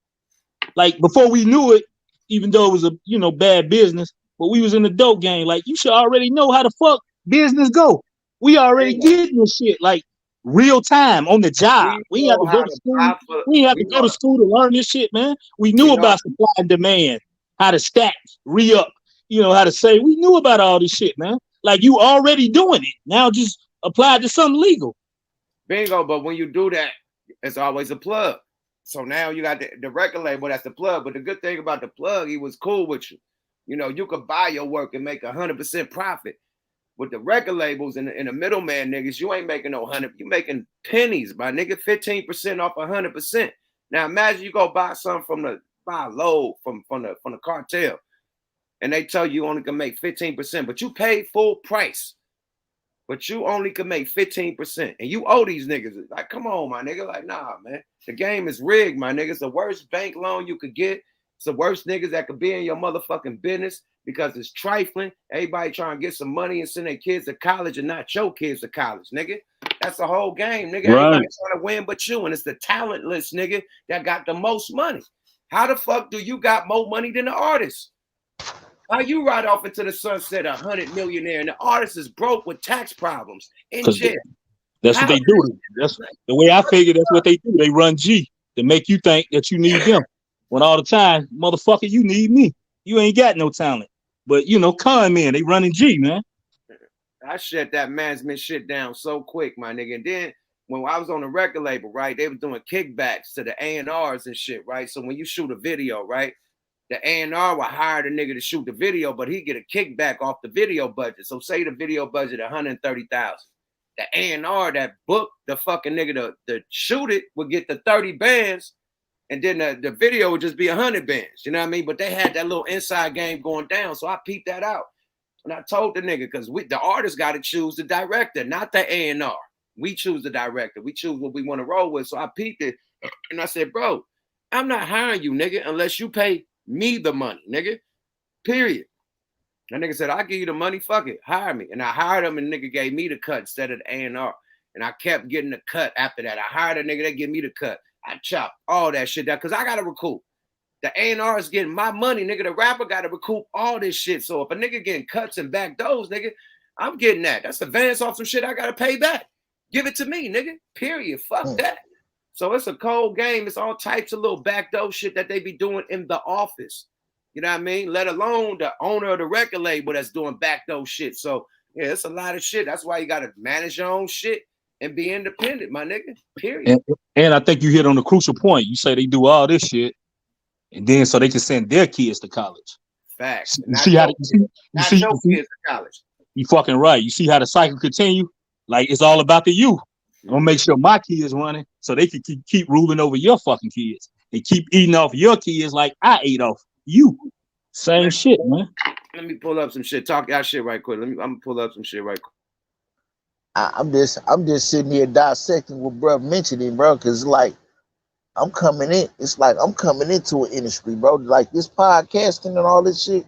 like before we knew it, even though it was a bad business, but we was in the dope game. Like you should already know how the fuck business go. We already getting this shit like real time on the job. We ain't have to go to school. We ain't have to go to school to learn this shit, man. We knew about supply and demand, how to stack, re-up, how to say. We knew about all this shit, man. Like you already doing it. Now just apply it to something legal. Bingo, but when you do that, it's always a plug. So now you got the record label, that's the plug. But the good thing about the plug, he was cool with you. You could buy your work and make 100% profit. With the record labels and the middleman niggas, you ain't making no 100. You making pennies, my nigga, 15% off 100%. Now imagine you go buy something buy a load from the cartel, and they tell you only can make 15%, but you paid full price, but you only can make 15%, and you owe these niggas. Like, come on, my nigga. Like, nah, man. The game is rigged, my nigga. It's the worst bank loan you could get. It's the worst niggas that could be in your motherfucking business because it's trifling. Everybody trying to get some money and send their kids to college and not your kids to college, nigga. That's the whole game, nigga. Right. Everybody trying to win but you, and it's the talentless nigga that got the most money. How the fuck do you got more money than the artist? How you ride off into the sunset 100 millionaire and the artist is broke with tax problems in jail? That's what they do. That's the way I figure. That's what they do. They run G to make you think that you need them. When all the time, motherfucker, you need me. You ain't got no talent. But con men, they running G, man. I shut that management shit down so quick, my nigga. And then when I was on the record label, right, they were doing kickbacks to the A&Rs and shit, right? So when you shoot a video, right, the A&R will hire the nigga to shoot the video, but he get a kickback off the video budget. So say the video budget $130,000. The A&R that booked the fucking nigga to shoot it would get the 30 bands, and then the video would just be 100 bands. You know what I mean? But they had that little inside game going down, so I peeped that out. And I told the nigga, because the artist got to choose the director, not the A&R. We choose the director. We choose what we want to roll with. So I peeped it, and I said, bro, I'm not hiring you, nigga, unless you pay me the money, nigga, period. That nigga said, I'll give you the money, fuck it, hire me. And I hired him, and the nigga gave me the cut instead of the A&R. And I kept getting the cut after that. I hired a nigga that give me the cut. I chopped all that shit down because I got to recoup. The A&R is getting my money, nigga. The rapper got to recoup all this shit. So if a nigga getting cuts and back doors, nigga, I'm getting that. That's advance off some shit I got to pay back. Give it to me, nigga. Period. Fuck that. So it's a cold game. It's all types of little backdoor shit that they be doing in the office. You know what I mean? Let alone the owner of the record label that's doing backdoor shit. So yeah, it's a lot of shit. That's why you got to manage your own shit and be independent, my nigga. Period. And I think you hit on the crucial point. You say they do all this shit, and then so they can send their kids to college. Facts. You see how kids to college. You fucking right. You see how the cycle continue? Like it's all about the youth. I'm gonna make sure my kids running so they can keep ruling over your fucking kids and keep eating off your kids like I ate off you. Same shit, man. Let me pull up some shit. Talk y'all shit right quick. I'm gonna pull up some shit right quick. I'm just sitting here dissecting what bro mentioning, bro, because like I'm coming in. It's like I'm coming into an industry, bro. Like this podcasting and all this shit.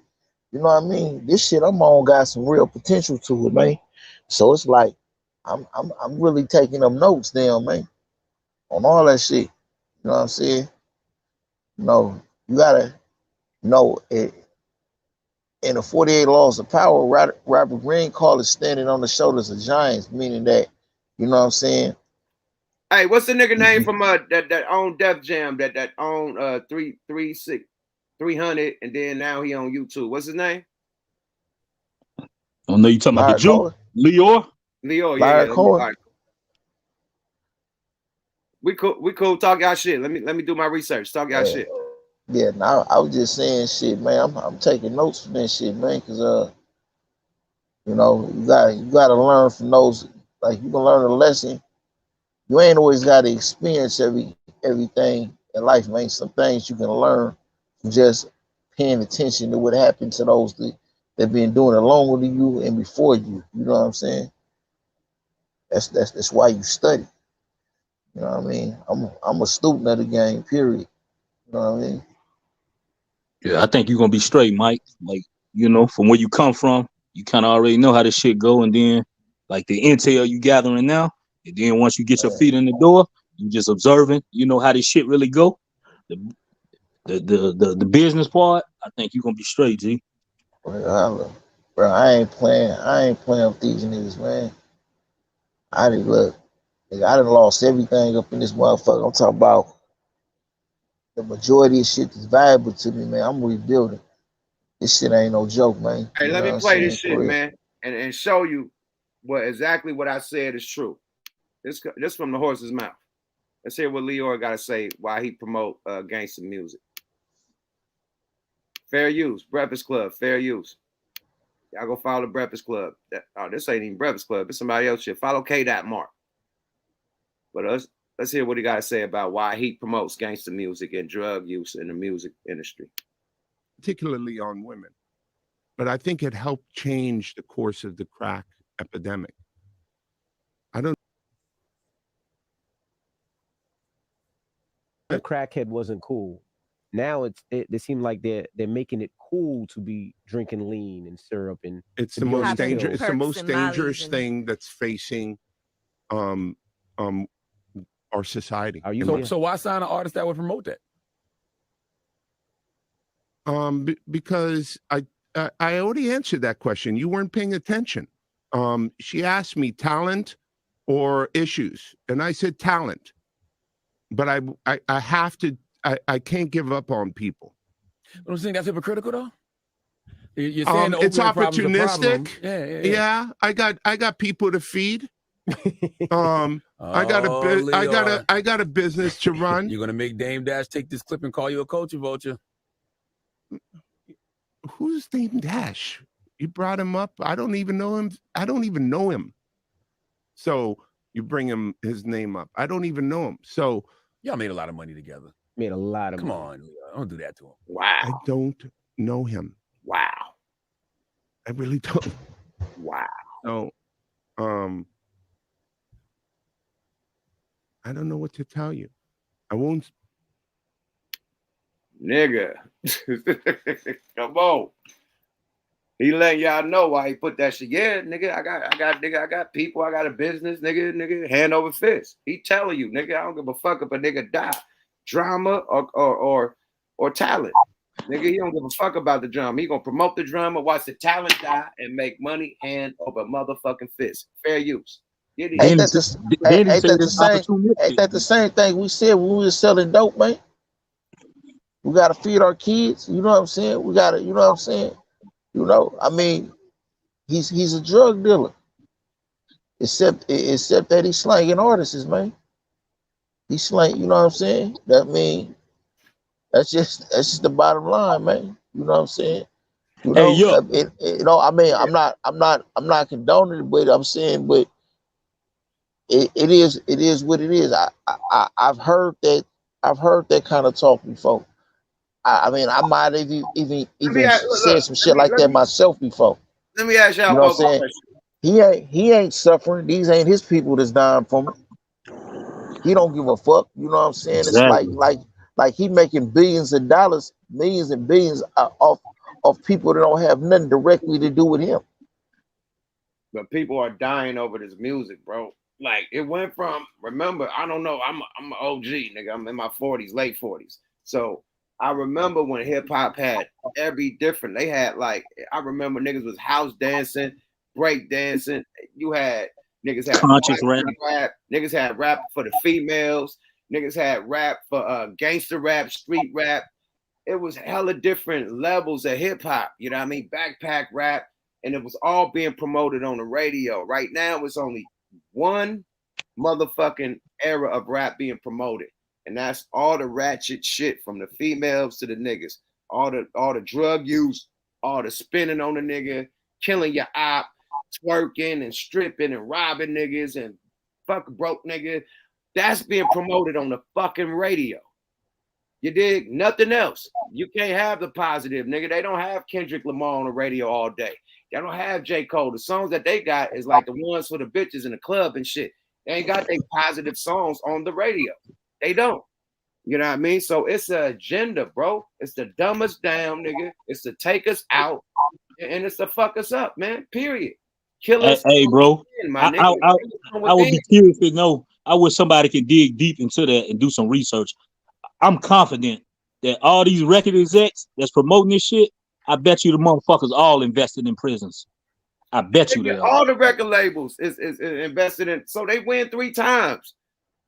You know what I mean? This shit I'm on got some real potential to it, man. So it's like I'm really taking them notes down, man, on all that shit. You know what I'm saying? No, you gotta know it. In the 48 Laws of Power, Robert Greene called it standing on the shoulders of giants, meaning that, you know what I'm saying? Hey, what's the nigga name from that own Def Jam that own 300 and then now he on YouTube? What's his name? I know you talking about the Jew, Leor. Leor, yeah. We cool. Talk y'all shit. Let me do my research. Talk y'all shit. Yeah, now I was just saying shit, man. I'm taking notes from that shit, man, because you know, you gotta learn from those. Like you can learn a lesson. You ain't always gotta experience everything in life, man. Some things you can learn from just paying attention to what happened to those that been doing it longer than you and before you. You know what I'm saying? That's why you study. You know what I mean? I'm a student of the game, period. You know what I mean? Yeah, I think you're gonna be straight, Mike. Like, you know, from where you come from, you kind of already know how this shit go, and then like the intel you gathering now, and then once you get your feet in the door, you just observing, you know how this shit really go. The business part, I think you're gonna be straight, G. Bro, I ain't playing with these niggas, man. I done lost everything up in this motherfucker. I'm talking about the majority of shit that's valuable to me, man. I'm rebuilding. This shit ain't no joke, man. Hey, let me play this shit, man, and show you exactly what I said is true. This from the horse's mouth. Let's hear what Leor got to say why he promote gangster music. Fair use, Breakfast Club, fair use. Y'all go follow the Breakfast Club. This ain't even Breakfast Club. It's somebody else shit. Follow K.Mark. But let's hear what he got to say about why he promotes gangster music and drug use in the music industry. Particularly on women. But I think it helped change the course of the crack epidemic. The crackhead wasn't cool. Now it seemed like they're making it cool to be drinking lean and syrup, and it's the most dangerous. It's the most dangerous thing that's facing our society. So why sign an artist that would promote that? Because I already answered that question. You weren't paying attention. She asked me talent or issues, and I said talent. But I have to. I can't give up on people. But I'm saying that's hypocritical, though. You're saying it's opportunistic. Yeah. I got people to feed. I got a business to run. You're gonna make Dame Dash take this clip and call you a culture vulture. Who's Dame Dash? You brought him up. I don't even know him. So you bring his name up. I don't even know him. So y'all made a lot of money together. Made a lot of Come money. on, don't do that to him. Wow. I don't know him. Wow. I really don't. Wow. So, I don't know what to tell you. I won't. Nigga. Come on. He letting y'all know why he put that shit. Yeah, nigga, I got people, I got a business, nigga, hand over fist. He telling you, nigga, I don't give a fuck if a nigga die. Drama or or talent. Nigga, he don't give a fuck about the drama. He gonna promote the drama, watch the talent die, and make money hand over motherfucking fist. Fair use. Ain't that the same thing we said when we were selling dope, man? We gotta feed our kids. You know what I'm saying? We gotta, you know what I'm saying? You know, I mean, he's a drug dealer. Except that he's slanging artists, man. He's slang, you know what I'm saying? That mean that's just the bottom line, man. You know what I'm saying? You know, you know, I mean, I'm not condoning it, but I'm saying, but it is what it is. I've heard that kind of talk before. I mean, I might have even said some shit like that myself before. Let me ask y'all you know what I'm one saying? question. He ain't suffering. These ain't his people that's dying from it. He don't give a fuck. You know what I'm saying? Exactly. It's like he making billions of dollars, millions and billions of people that don't have nothing directly to do with him. But people are dying over this music, bro. Like it went from, remember, I don't know, I'm an OG, nigga. I'm in my 40s, late 40s. So I remember when hip hop had every different, they had like, I remember niggas was house dancing, break dancing. You had niggas had conscious rap. Niggas had rap for the females. Niggas had rap for gangster rap, street rap. It was hella different levels of hip hop. You know what I mean? Backpack rap. And it was all being promoted on the radio. Right now, it's only one motherfucking era of rap being promoted. And that's all the ratchet shit from the females to the niggas. All the drug use, all the spinning on the nigga, killing your op, twerking and stripping and robbing niggas and fuck broke nigga. That's being promoted on the fucking radio. You dig? Nothing else. You can't have the positive, nigga. They don't have Kendrick Lamar on the radio all day. They don't have J. Cole. The songs that they got is like the ones for the bitches in the club and shit. They ain't got their positive songs on the radio. They don't. You know what I mean? So it's an agenda, bro. It's to dumb us down, nigga. It's to take us out. And it's to fuck us up, man. Period. Kill us. Hey, bro. My I would be curious to know. I wish somebody could dig deep into that and do some research. I'm confident that all these record execs that's promoting this shit, I bet you the motherfuckers all invested in prisons. I bet you they are. All the record labels is invested in, so they win 3 times.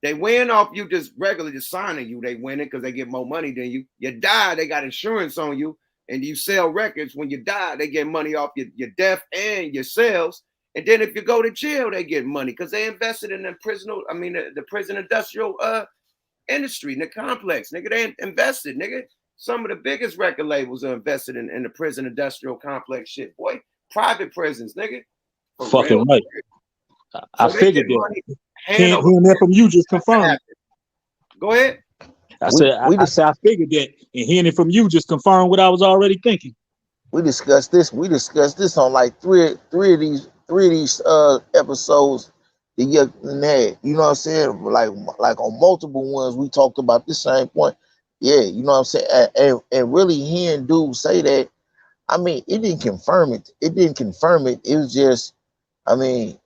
They win off you just regularly just signing you. They win it because they get more money than you. You die, they got insurance on you, and you sell records. When you die, they get money off your death and your sales. And then if you go to jail, they get money because they invested in the prison industrial industry, in the complex, nigga. They invested, nigga. Some of the biggest record labels are invested in the prison industrial complex shit, boy. Private prisons, nigga. Fucking right. I figured that. Hearing that from you just confirmed. Go ahead. I figured that, and hearing it from you just confirmed what I was already thinking. We discussed this. We discussed this on like three of these episodes that you had. You know what I'm saying? Like on multiple ones, we talked about this same point. Yeah, you know what I'm saying? And really hearing dudes say that, I mean, it didn't confirm it. It didn't confirm it. It was just, I mean,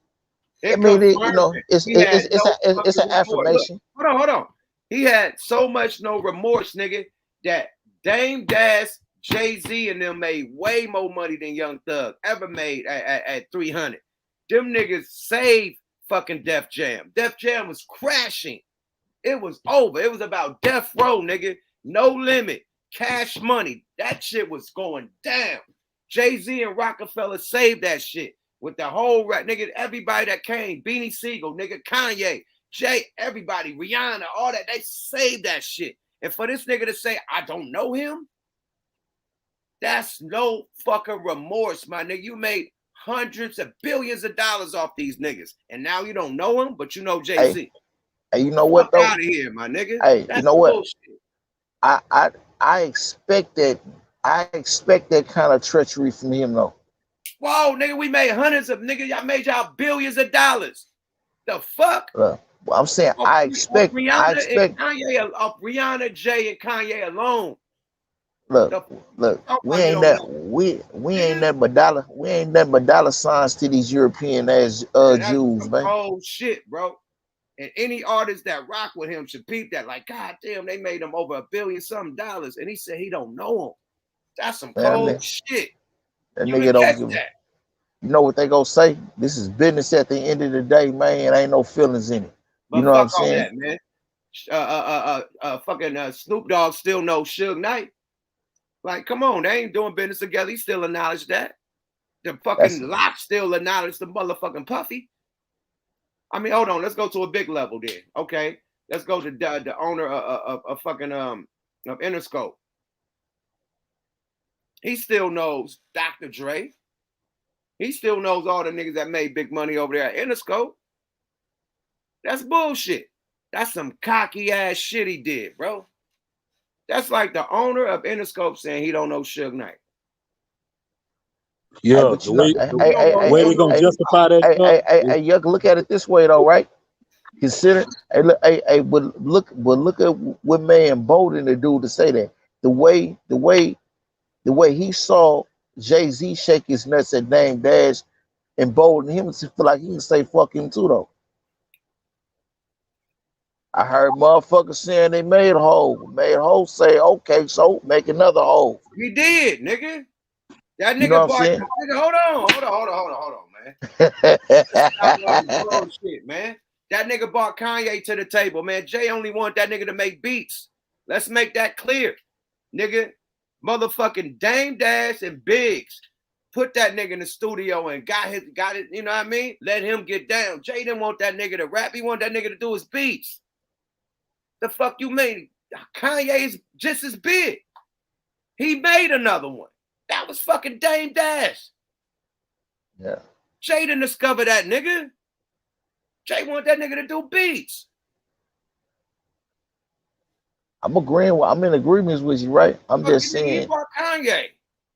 you know, it's an affirmation. Look, hold on. He had so much no remorse, nigga, that Dame Dash, Jay-Z, and them made way more money than Young Thug ever made at 300. Them niggas saved fucking Def Jam. Def Jam was crashing. It was over. It was about death row, nigga. No limit. Cash money. That shit was going down. Jay-Z and Rockefeller saved that shit with the whole nigga. Everybody that came, Beanie Siegel, nigga, Kanye, Jay, everybody, Rihanna, all that, they saved that shit. And for this nigga to say, I don't know him, that's no fucking remorse, my nigga. You made hundreds of billions of dollars off these niggas, and now you don't know him, but you know Jay-Z. Hey, you know what though? Out of here, my nigga. Hey, that's you know what? Bullshit. I expect that. I expect that kind of treachery from him though. Whoa, nigga, we made hundreds of niggas. Y'all made y'all billions of dollars. The fuck? Well, I'm saying I expect. And Kanye, Rihanna, Jay, and Kanye alone. Look, we ain't nothing but dollar. We ain't nothing but dollar signs to these European ass Jews, man. Oh shit, bro. And any artist that rock with him should peep that. Like, God damn, they made him over $1 billion something. And he said he don't know him. That's some cold shit. That You nigga didn't don't catch give. that. You know what they gonna say? This is business at the end of the day, man. Ain't no feelings in it. But You know what I'm fuck all saying? that, man. Fucking Snoop Dogg still knows Suge Knight. Like, come on, they ain't doing business together. He still acknowledged that. The fucking Lock still acknowledged the motherfucking Puffy. I mean, hold on. Let's go to a big level then. Okay, let's go to the owner of fucking of Interscope. He still knows Dr. Dre. He still knows all the niggas that made big money over there at Interscope. That's bullshit. That's some cocky ass shit he did, bro. That's like the owner of Interscope saying he don't know Suge Knight. Yeah, Hey, but the way they gonna hey, justify that stuff. hey, you can look at it this way though, right? Consider, but look at what man Bolden to do to say that. The way he saw Jay-Z shake his nuts at Dame Dash and Bolden him to feel like he can say fuck him too though. I heard motherfuckers saying they made a hole. Made a hole say, okay, so make another hole. He did, nigga. That nigga You know what I'm bought. saying? Nigga, hold on, man. Stop all this bullshit, man. That nigga brought Kanye to the table, man. Jay only want that nigga to make beats. Let's make that clear, nigga. Motherfucking Dame Dash and Biggs put that nigga in the studio and got it. You know what I mean? Let him get down. Jay didn't want that nigga to rap. He want that nigga to do his beats. The fuck you made? Kanye is just as big. He made another one. That was fucking Dame Dash. Yeah. Jay didn't discover that nigga. Jay want that nigga to do beats. I'm in agreement with you, right? I'm just saying. He bought Kanye.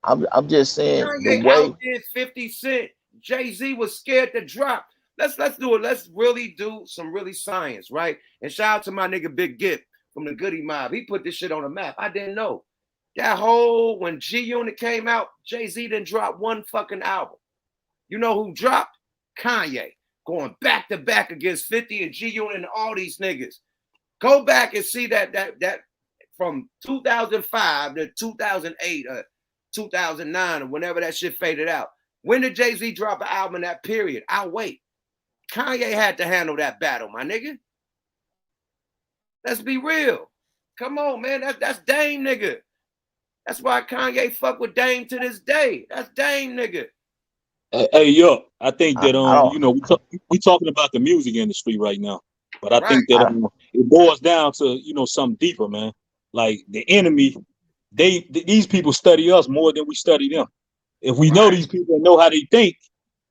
I'm just saying Kanye the way outdid 50 Cent. Jay-Z was scared to drop. Let's do it. Let's really do some really science, right? And shout out to my nigga Big Gift from the Goody Mob. He put this shit on the map. I didn't know. That whole, when G-Unit came out, Jay-Z didn't drop one fucking album. You know who dropped? Kanye. Going back to back against 50 and G-Unit and all these niggas. Go back and see that from 2005 to 2008 or 2009 or whenever that shit faded out. When did Jay-Z drop an album in that period? I'll wait. Kanye had to handle that battle, my nigga. Let's be real. Come on, man. That's Dame, nigga. That's why Kanye fuck with Dame to this day. That's Dame, nigga. Hey, yo, I think that you know, we talking about the music industry right now, but I think that it boils down to, you know, something deeper, man. Like the enemy, these people study us more than we study them. If we know these people and know how they think,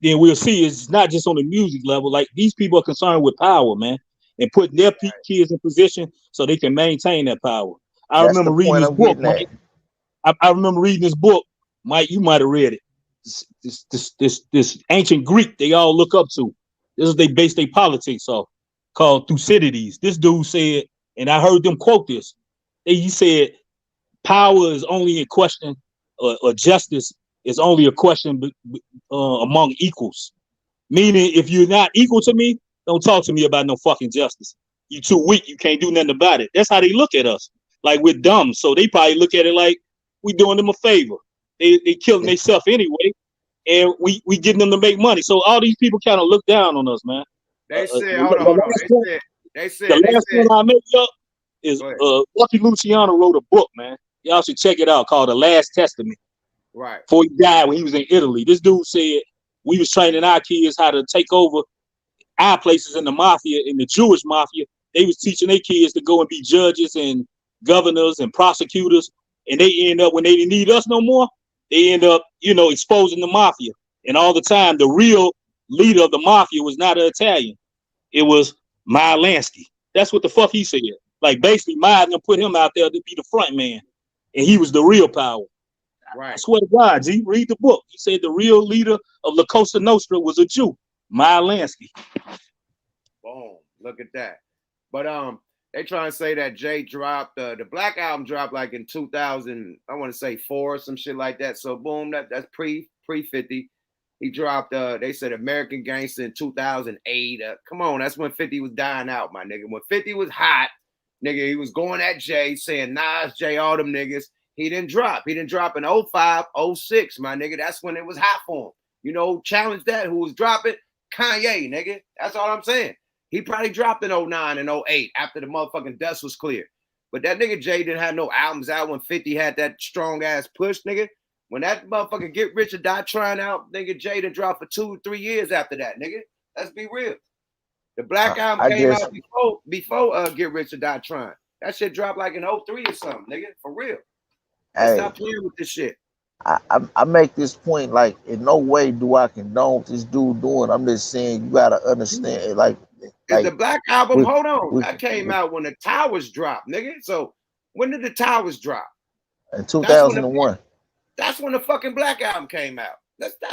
then we'll see it's not just on the music level. Like these people are concerned with power, man, and putting their kids in position so they can maintain that power. I remember reading this book, Mike. I remember reading this book, Mike. You might have read it. This ancient Greek they all look up to. This is they base their politics off, called Thucydides. This dude said, and I heard them quote this. He said, "Power is only a question, or justice is only a question among equals." Meaning, if you're not equal to me, don't talk to me about no fucking justice. You too weak. You can't do nothing about it. That's how they look at us. Like we're dumb. So they probably look at it like we doing them a favor. They killing themselves anyway, and we getting them to make money. So all these people kind of look down on us, man. They said, hold on. They said the last one I make up is Lucky Luciano wrote a book, man. Y'all should check it out, called The Last Testament. Right. Before he died when he was in Italy. This dude said we was training our kids how to take over our places in the mafia, in the Jewish mafia. They was teaching their kids to go and be judges and governors and prosecutors. And they end up, when they didn't need us no more, they end up, you know, exposing the mafia. And all the time, the real leader of the mafia was not an Italian. It was Meyer Lansky. That's what the fuck he said. Like, basically, Meyer put him out there to be the front man. And he was the real power. Right. I swear to God, G, read the book. He said the real leader of La Cosa Nostra was a Jew, Meyer Lansky. Boom. Look at that. But they trying to say that Jay dropped the Black Album dropped like in 2000, I want to say 4 or some shit like that. So boom, that's pre 50. He dropped, they said American Gangster in 2008. Come on, that's when 50 was dying out, my nigga. When 50 was hot, nigga, he was going at Jay, saying Nas, Jay, all them niggas. He didn't drop. He didn't drop in 05, 06, my nigga. That's when it was hot for him. You know, challenge that. Who was dropping? Kanye, nigga. That's all I'm saying. He probably dropped in 09 and 08 after the motherfucking dust was clear. But that nigga Jay didn't have no albums out when 50 had that strong ass push, nigga. When that motherfucker Get Rich or Die Trying out, nigga Jay done dropped for 2-3 years after that, nigga. Let's be real. The Black Album came out before Get Rich or Die Trying. That shit dropped like in 03 or something, nigga. For real. Let's stop playing with this shit. I make this point like in no way do I condone what this dude doing. I'm just saying you gotta understand like the Black Album, hold on. That came out when the Towers dropped, nigga. So when did the Towers drop? In 2001. That's when the fucking Black Album came out.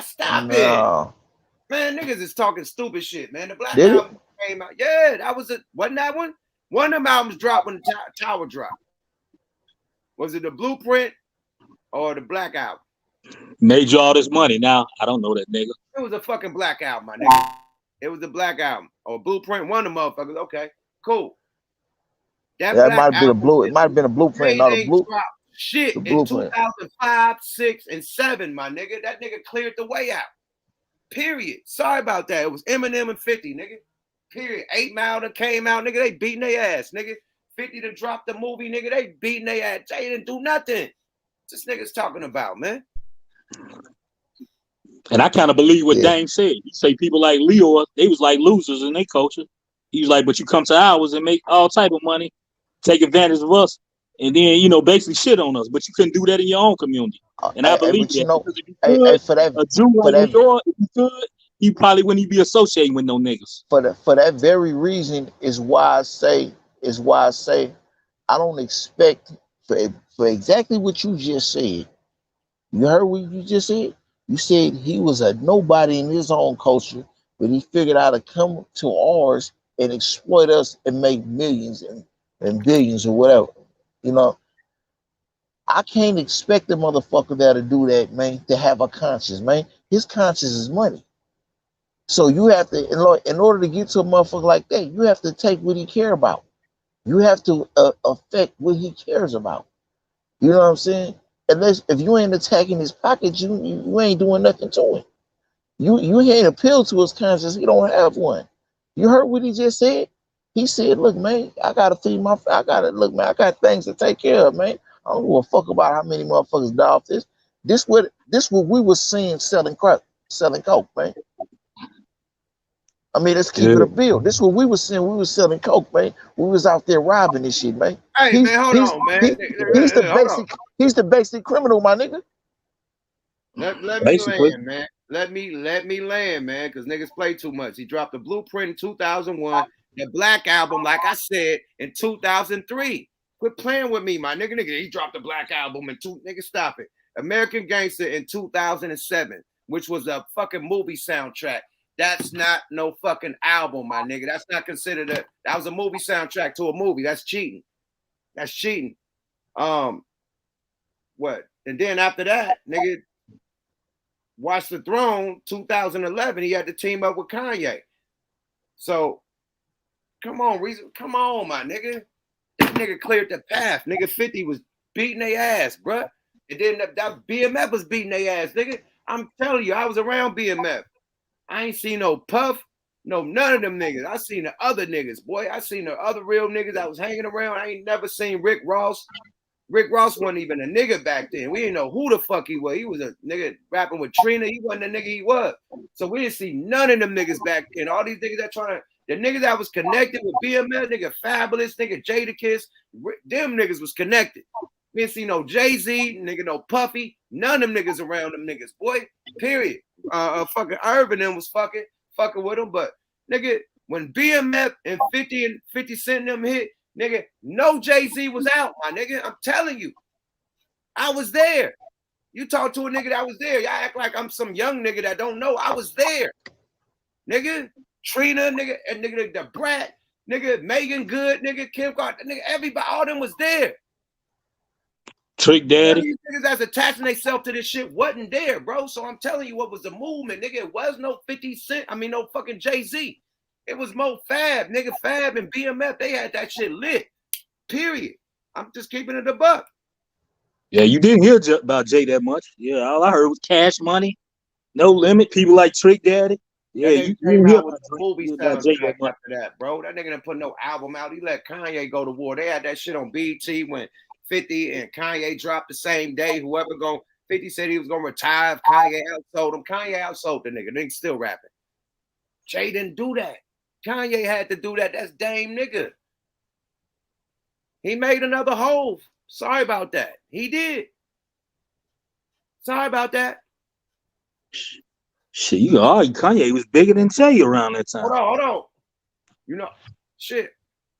Stop it. Man, niggas is talking stupid shit, man. The Black Album came out. Yeah, that was it. Wasn't that one? One of them albums dropped when the Tower dropped. Was it the Blueprint or the Black Album? Made you all this money. Now, I don't know that nigga. It was a fucking Black Album, my nigga. It was the Black Album. Or Blueprint, one of the motherfuckers. Okay, cool. That might have been a blue. It might have been a Blueprint, not a blue. Shit, in 2005, 6, and 7, my nigga. That nigga cleared the way out. Period. Sorry about that. It was Eminem and 50, nigga. Period. 8 Mile that came out, nigga. They beating their ass, nigga. 50 to drop the movie, nigga. They beating their ass. Jay didn't do nothing. This nigga's talking about, man. And I kind of believe what Dame said. He say people like Leo, they was like losers in their culture. He was like, but you come to ours and make all type of money, take advantage of us, and then, you know, basically shit on us. But you couldn't do that in your own community. And I believe that. You know, he probably wouldn't be associating with no niggas. For that very reason is why I say I don't expect for exactly what you just said. You heard what you just said? You said he was a nobody in his own culture, but he figured out to come to ours and exploit us and make millions and billions or whatever. You know, I can't expect the motherfucker that'll do that, man, to have a conscience, man. His conscience is money. So you have to, in order to get to a motherfucker like that, you have to take what he care about. You have to affect what he cares about. You know what I'm saying? Unless if you ain't attacking his pocket, you ain't doing nothing to him. You ain't appeal to his conscience. He don't have one. You heard what he just said? He said, "Look, man, I gotta feed my. I got things to take care of, man. I don't give a fuck about how many motherfuckers die off this. This what we were seeing selling coke, man. I mean, let's keep it a bill. This is what we were seeing. We were selling coke, man. We was out there robbing this shit, man. Hey, man, hold on, man. He's the basic criminal, my nigga. Let me land, man. Let me land, man, because niggas play too much. He dropped the Blueprint in 2001, the Black Album, like I said, in 2003. Quit playing with me, my nigga. He dropped the Black Album in nigga, stop it. American Gangster in 2007, which was a fucking movie soundtrack. That's not no fucking album, my nigga. That's not considered that was a movie soundtrack to a movie. That's cheating. That's cheating. What? And then after that, nigga, Watch the Throne, 2011, he had to team up with Kanye. So, come on, my nigga. This nigga cleared the path. Nigga, 50 was beating their ass, bruh. And then that BMF was beating their ass, nigga. I'm telling you, I was around BMF. I ain't seen no Puff, none of them niggas. I seen the other niggas, boy. I seen the other real niggas that was hanging around. I ain't never seen Rick Ross. Rick Ross wasn't even a nigga back then. We didn't know who the fuck he was. He was a nigga rapping with Trina. He wasn't the nigga he was. So we didn't see none of them niggas back then. All these niggas that the niggas that was connected with BMF, nigga Fabulous, nigga Jadakiss, them niggas was connected. We didn't see no Jay-Z, nigga, no Puffy, none of them niggas around them niggas, boy. Period. Fucking Irvin them was fucking with them, but nigga, when BMF and 50 Cent them hit, nigga, no Jay-Z was out, my nigga. I'm telling you, I was there. You talk to a nigga that was there. Y'all act like I'm some young nigga that don't know. I was there, nigga. Trina, nigga, and nigga the Brat, nigga Megan Good, nigga Kim Kardashian, nigga everybody, all them was there. Trick Daddy. These niggas that's attaching themselves to this shit wasn't there, bro. So I'm telling you what was the movement, nigga. It was no 50 Cent. I mean, no fucking Jay-Z. It was Mo Fab, nigga. Fab and BMF. They had that shit lit. Period. I'm just keeping it a buck. Yeah, you didn't hear about Jay that much. Yeah, all I heard was Cash Money, No Limit, people like Trick Daddy. Yeah, That you nigga came didn't hear out with about the movie Jay that soundtrack much. after that, bro. That nigga didn't put no album out. He let Kanye go to war. They had that shit on BT when 50 and Kanye dropped the same day. Whoever 50 said he was gonna retire if Kanye outsold him. Kanye outsold the nigga. Nigga still rapping. Jay didn't do that. Kanye had to do that. That's Dame nigga. He made another hole. Sorry about that. He did. Sorry about that. Shit, you argue Kanye was bigger than Jay around that time. Hold on. You know, shit.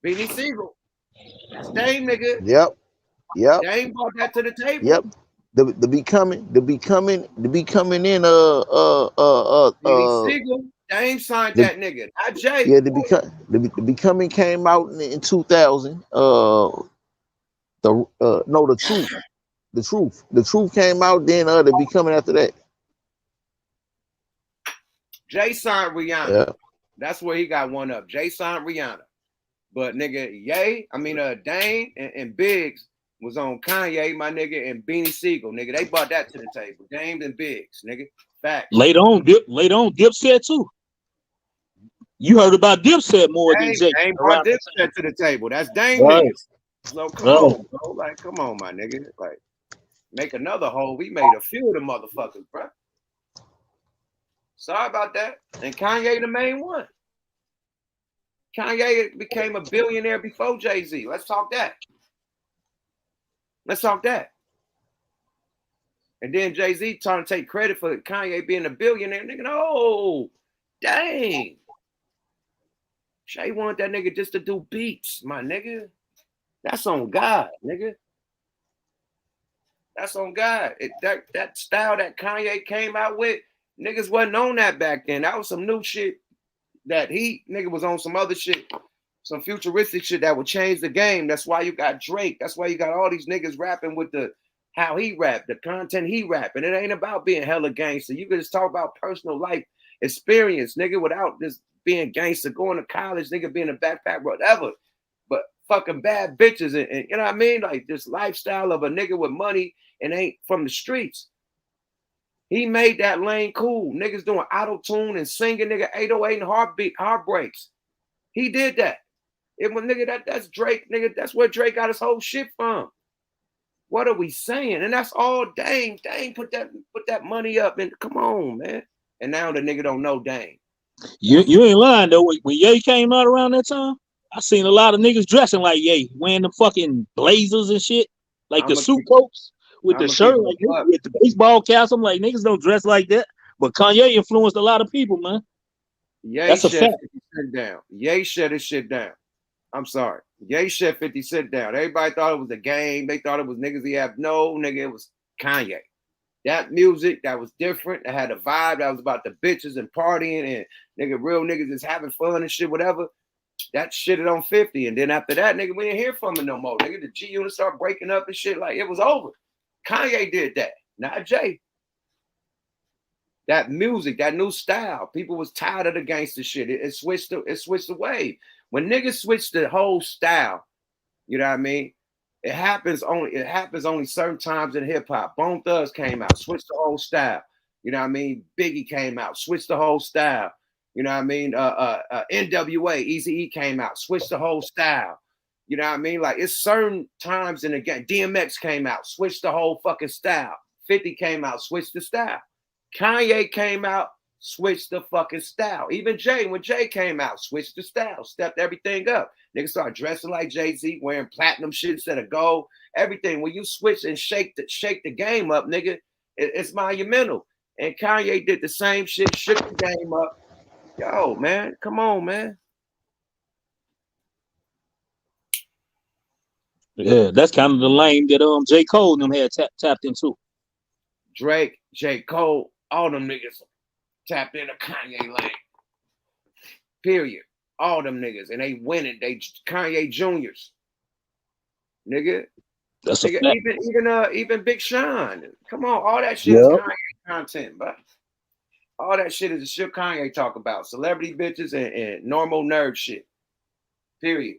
Beanie Siegel. That's Dame nigga. Yep. Dame brought that to the table. Yep. To be coming in Beanie Siegel. Dame signed that nigga, not Jay. Yeah, the Becoming came out in 2000. The Truth came out, then the Becoming after that. Jay signed Rihanna. Yeah. That's where he got one up. Jay signed Rihanna. But nigga, Dame and Biggs was on Kanye, my nigga, and Beanie Siegel. Nigga, they brought that to the table. Dame and Biggs, nigga. Facts. Later on, Dipset too. You heard about Dipset more than Jay. Dame brought Dipset to the table. That's Dame right. niggas. So come on, bro. Like, come on, my nigga. Like, make another hole. We made a few of the motherfuckers, bro. Sorry about that. And Kanye the main one. Kanye became a billionaire before Jay-Z. Let's talk that. And then Jay-Z trying to take credit for Kanye being a billionaire. Nigga, no. Dang. Shay wanted that nigga just to do beats, my nigga. That's on God, nigga. That's on God. That style that Kanye came out with, niggas wasn't on that back then. That was some new shit that nigga was on some other shit, some futuristic shit that would change the game. That's why you got Drake. That's why you got all these niggas rapping with how he rap, the content he rapping. It ain't about being hella gangster. You can just talk about personal life experience, nigga, without just being gangster, going to college, nigga, being a backpack, whatever. But fucking bad bitches and you know what I mean? Like this lifestyle of a nigga with money and ain't from the streets. He made that lane cool. Niggas doing auto-tune and singing, nigga, 808 and heartbreaks. He did that. It was nigga, that's Drake, nigga. That's where Drake got his whole shit from. What are we saying? And that's all Dame. Dame put that money up and come on, man. And now the nigga don't know Dame. You ain't lying though. When Ye came out around that time, I seen a lot of niggas dressing like Ye, wearing the fucking blazers and shit, like the suit coats with the shirt, like with the baseball caps. I'm like, niggas don't dress like that. But Kanye influenced a lot of people, man. Ye That's a shut fact. 50 Cent down. Ye shut his shit down. I'm sorry. Ye shut 50 Cent down. Everybody thought it was a game. They thought it was niggas he had. No, nigga, it was Kanye. That music that was different, that had a vibe that was about the bitches and partying and nigga, real niggas is having fun and shit, whatever. That shit on 50. And then after that, nigga, we didn't hear from him no more. Nigga, the G unit started breaking up and shit. Like it was over. Kanye did that, not Jay. That music, that new style, people was tired of the gangster shit. It switched the wave. When niggas switch the whole style, you know what I mean? It happens only certain times in hip hop. Bone Thugs came out, switched the whole style. You know what I mean? Biggie came out, switched the whole style. You know what I mean? NWA, Eazy-E came out, switched the whole style. You know what I mean? Like it's certain times in the game. DMX came out, switched the whole fucking style. 50 came out, switched the style. Kanye came out, switched the fucking style. Even Jay, when Jay came out, switched the style, stepped everything up. Niggas started dressing like Jay-Z, wearing platinum shit instead of gold. Everything. When you switch and shake the game up, nigga, it's monumental. And Kanye did the same shit, shook the game up. Yo, man, come on, man. Yeah, that's kind of the lane that J. Cole and them had tapped into. Drake, J. Cole, all them niggas tapped into Kanye lane. Period. All them niggas. And they winning. They Kanye Juniors. Nigga. That's a Nigga, fact. even Big Sean. Come on, all that shit is Yep. Kanye content, bro. All that shit is the shit Kanye talk about. Celebrity bitches and normal nerd shit. Period.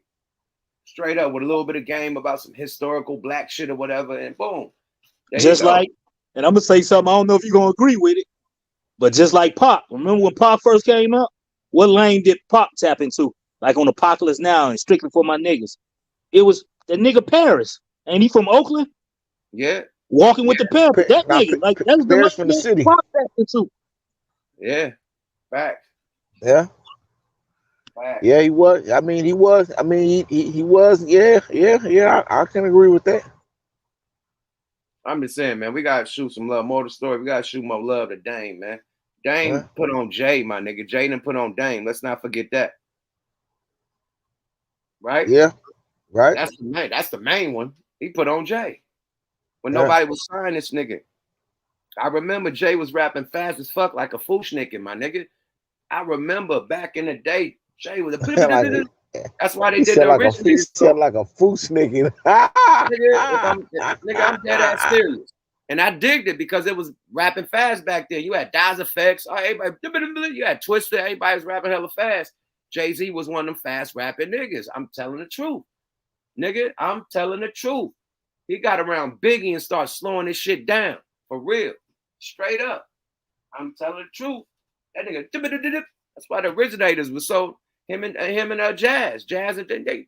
Straight up with a little bit of game about some historical black shit or whatever, and boom. There Just you go. like, and I'm gonna say something. I don't know if you're gonna agree with it, but just like Pop. Remember when Pop first came out? What lane did Pop tap into? Like on Apocalypse Now and Strictly for My Niggas. It was the nigga Paris. Ain't he from Oakland? Yeah. Walking with the Panthers. That nigga, like that's the Paris from the lane city. Pop tapped into. Yeah. Fact. Yeah. Fact. Yeah, he was. I mean, he was. I mean, he was. Yeah. I can agree with that. I'm just saying, man, we gotta shoot some love. More to the story. We gotta shoot more love to Dame, man. Dame Yeah. put on Jay, my nigga. Jay done put on Dame. Let's not forget that. Right? Yeah. Right. That's the main one. He put on Jay. When Yeah. nobody was signing this nigga. I remember Jay was rapping fast as fuck like a Fushnikin, my nigga. I remember back in the day, Jay was a that's why they He did said the like original. he said like a Fushnikin. Nigga, I'm dead ass serious. And I digged it because it was rapping fast back then. You had Daz Effects, everybody, you had Twister, everybody was rapping hella fast. Jay-Z was one of them fast rapping niggas. I'm telling the truth. Nigga, I'm telling the truth. He got around Biggie and started slowing this shit down. For real. Straight up. I'm telling the truth. That nigga, that's why the originators were so him and Jazz and they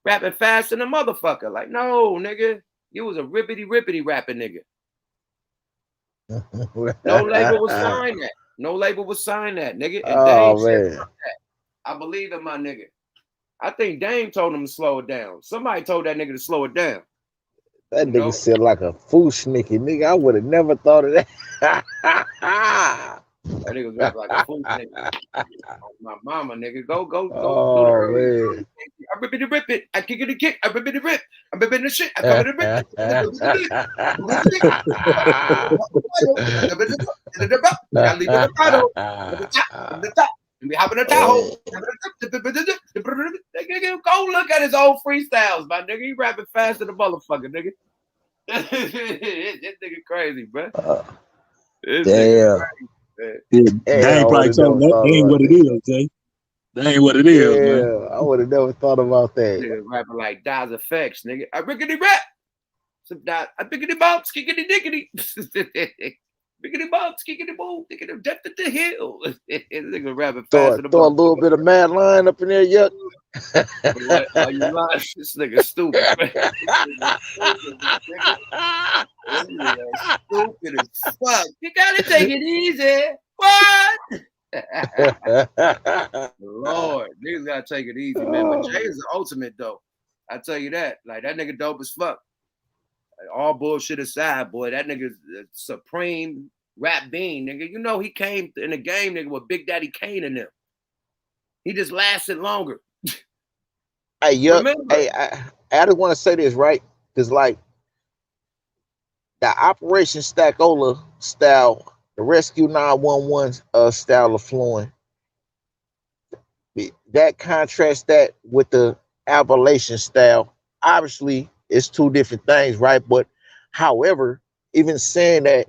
rapping fast than a motherfucker. Like, no, nigga, you was a rippity rapping nigga. No label was sign that. No label was sign that, nigga. And Dame said, fuck that. I believe in my nigga. I think Dame told him to slow it down. Somebody told that nigga to slow it down. That nigga said like a Fushnikin, nigga. I would have never thought of that. That nigga was rapping like a fool nigga. My mama, nigga. Go. Oh man. I rip it. I kick it. I rip it. I rip it the shit. I cover the rip. I leave the bottle. The top. We hop in the Tahoe. Go look at his old freestyles, my nigga. He rapping faster than a motherfucker, nigga. This nigga crazy, bro. Damn. They ain't probably told him that ain't what it is, Jay. That ain't what it is, man. I would have never thought about that. Nigga rapping like Daz Effects, nigga. I rickety rap. Some I biggity bumps, kickity dickety. Biggity bumps, kickity boom, dickety depth at the hill. Nigga rapping faster than Throw a little bit of Mad Lion up in there, yuck. Are you lying? This nigga stupid, man. Stupid as fuck. You gotta take it easy. What? Lord, niggas gotta take it easy, man. But Jay is the ultimate though. I tell you that. Like that nigga dope as fuck. Like, all bullshit aside, boy, that nigga's a supreme rap being, nigga. You know he came in the game, nigga, with Big Daddy Kane in them. He just lasted longer. Hey, yuck. Hey, I just want to say this, right? Because like the Operation Stackola style, the Rescue 911 style of flowing, that contrasts that with the Appalachian style. Obviously, it's two different things, right? But however, even saying that